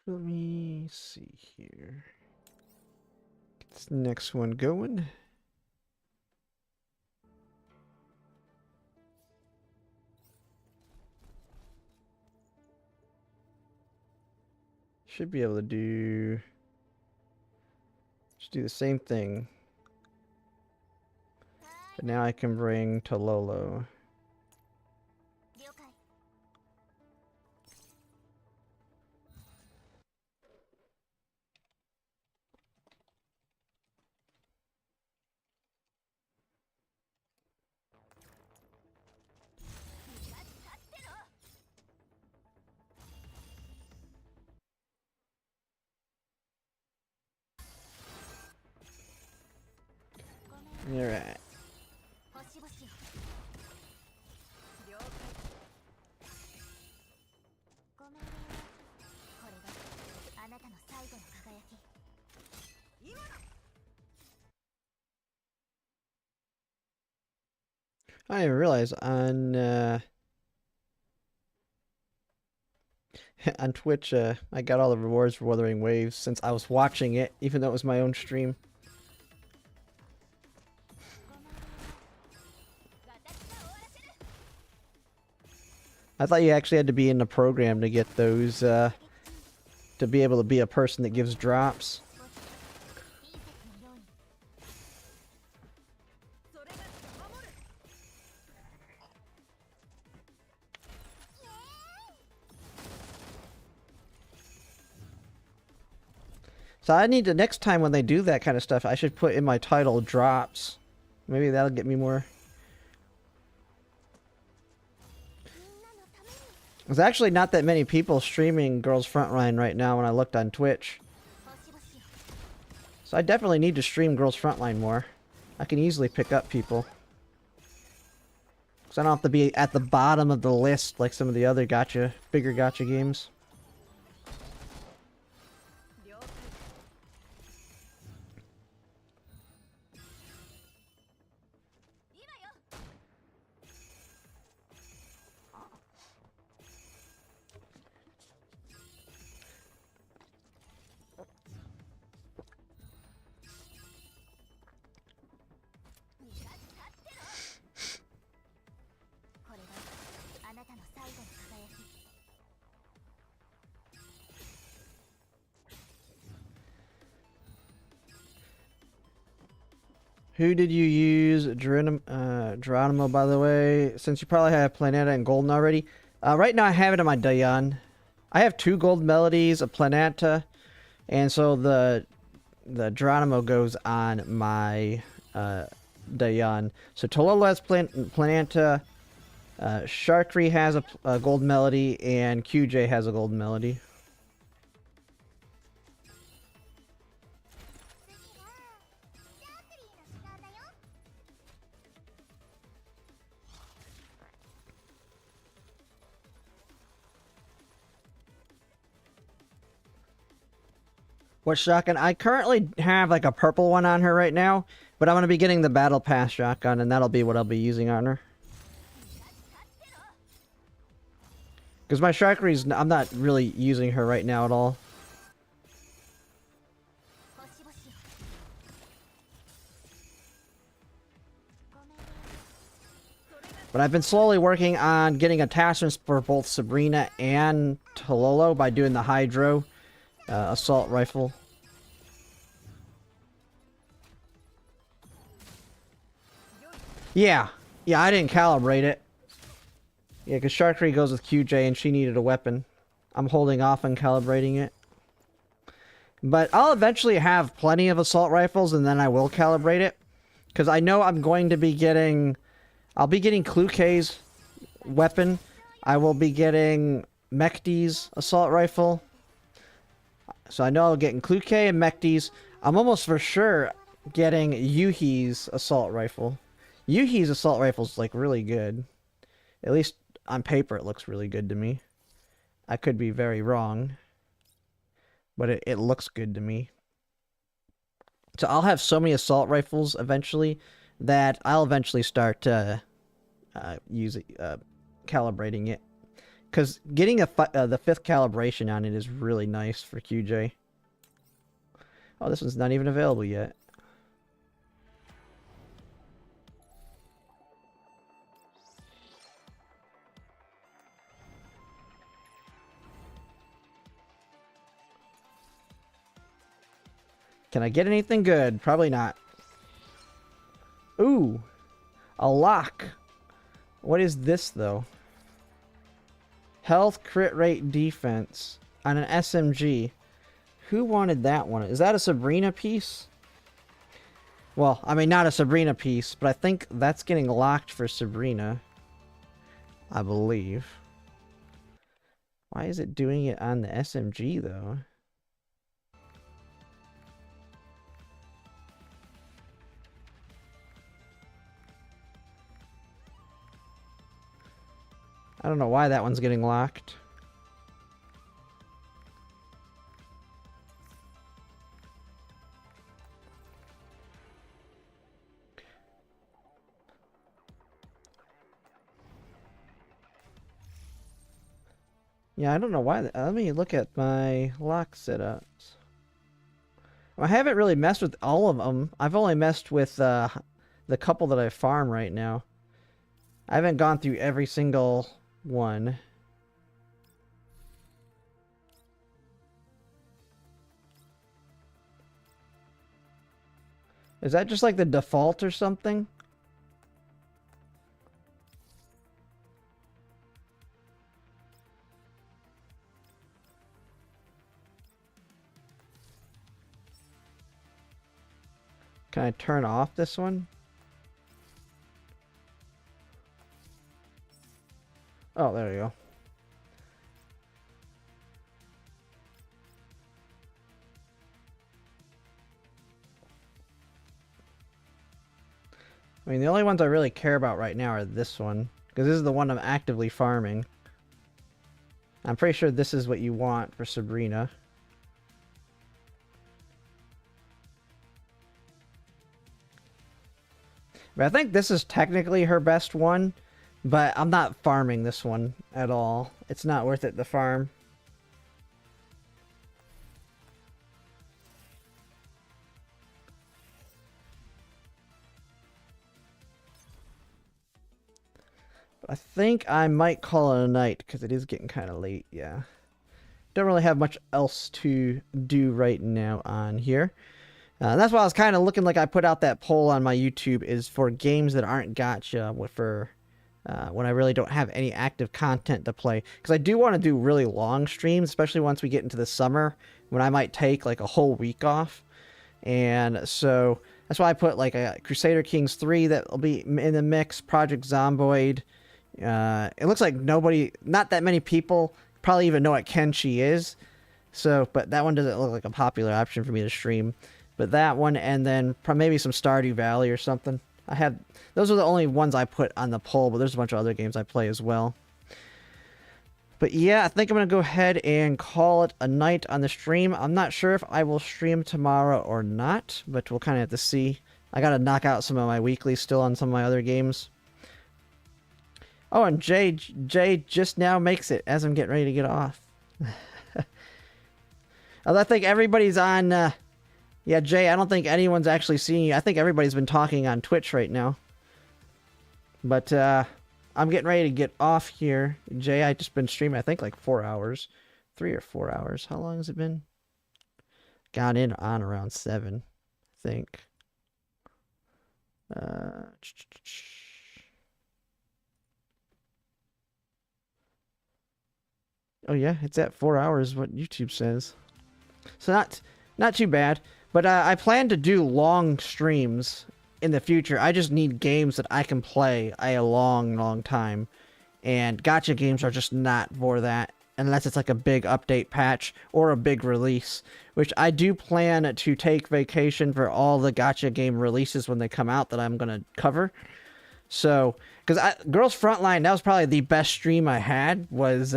Let me see here. Get this next one going. Should be able to do... Just do the same thing. But now I can bring Tololo. Alright. I didn't realize on on Twitch I got all the rewards for Wuthering Waves since I was watching it, even though it was my own stream. I thought you actually had to be in the program to get those, to be able to be a person that gives drops. So I need to, next time when they do that kind of stuff, I should put in my title drops. Maybe that'll get me more. There's actually not that many people streaming Girls Frontline right now when I looked on Twitch. So I definitely need to stream Girls Frontline more. I can easily pick up people. Because I don't have to be at the bottom of the list like some of the other gacha, bigger gacha games. Who did you use? Geronimo, by the way. Since you probably have Planeta and Golden already. Right now I have it on my Dayan. I have 2 gold melodies, a Planeta, and so the Geronimo goes on my Dayan. So Tololo has Planeta, Sharkry has a gold melody, and QJ has a gold melody. What shotgun? I currently have like a purple one on her right now, but I'm going to be getting the Battle Pass shotgun, and that'll be what I'll be using on her. Because my Sharkry's, I'm not really using her right now at all. But I've been slowly working on getting attachments for both Sabrina and Tololo by doing the Hydro assault rifle. Yeah, I didn't calibrate it. Yeah, because Sharkry goes with QJ and she needed a weapon. I'm holding off on calibrating it. But I'll eventually have plenty of assault rifles and then I will calibrate it. Because I know I'm going to be getting... I'll be getting Kluke's weapon. I will be getting Mekti's assault rifle. So I know I'll get Kluke and Mekti's. I'm almost for sure getting Yuhi's assault rifle. Yuhi's assault rifle is like really good. At least on paper it looks really good to me. I could be very wrong. But it looks good to me. So I'll have so many assault rifles eventually that I'll eventually start calibrating it. Because getting the 5th calibration on it is really nice for QJ. Oh, this one's not even available yet. Can I get anything good? Probably not. Ooh, a lock. What is this, though? Health, crit rate, defense on an SMG. Who wanted that one? Is that a Sabrina piece? Well, I mean, not a Sabrina piece, but I think that's getting locked for Sabrina. I believe. Why is it doing it on the SMG, though? I don't know why that one's getting locked. Yeah, I don't know why. Let me look at my lock setups. I haven't really messed with all of them. I've only messed with the couple that I farm right now. I haven't gone through every single one. Is that just like the default or something? Can I turn off this one? Oh, there you go. I mean, the only ones I really care about right now are this one, because this is the one I'm actively farming. I'm pretty sure this is what you want for Sabrina. But I think this is technically her best one, but I'm not farming this one at all. It's not worth it to farm. But I think I might call it a night, because it is getting kind of late, yeah. Don't really have much else to do right now on here. That's why I was kind of looking like I put out that poll on my YouTube, is for games that aren't gacha, for when I really don't have any active content to play. Because I do want to do really long streams, especially once we get into the summer, when I might take like a whole week off. And so that's why I put like a Crusader Kings 3 that will be in the mix, Project Zomboid. It looks like not that many people probably even know what Kenshi is. So, but that one doesn't look like a popular option for me to stream. But that one, and then maybe some Stardew Valley or something. Those are the only ones I put on the poll, but there's a bunch of other games I play as well. But yeah, I think I'm going to go ahead and call it a night on the stream. I'm not sure if I will stream tomorrow or not, but we'll kind of have to see. I got to knock out some of my weeklies still on some of my other games. Oh, and Jay just now makes it as I'm getting ready to get off. I think everybody's on... yeah, Jay, I don't think anyone's actually seeing you. I think everybody's been talking on Twitch right now. But I'm getting ready to get off here. Jay, I just been streaming, I think, like 4 hours. 3 or 4 hours. How long has it been? Got in on around 7, I think. Oh yeah, it's at 4 hours, what YouTube says. So not too bad. But I plan to do long streams in the future. I just need games that I can play a long, long time. And gacha games are just not for that. Unless it's like a big update patch or a big release. Which I do plan to take vacation for all the gacha game releases when they come out that I'm going to cover. So, because Girls Frontline, that was probably the best stream I had, was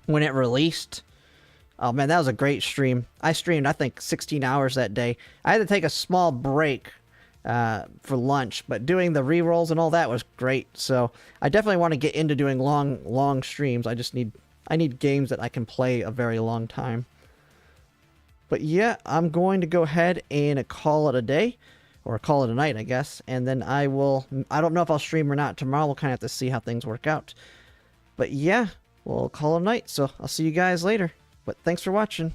when it released. Oh man, that was a great stream. I streamed, I think, 16 hours that day. I had to take a small break for lunch, but doing the rerolls and all that was great. So I definitely want to get into doing long streams. I need games that I can play a very long time. But yeah, I'm going to go ahead and call it a day, or call it a night, I guess. And then I don't know if I'll stream or not tomorrow. We'll kind of have to see how things work out. But yeah, we'll call it a night. So I'll see you guys later. But thanks for watching.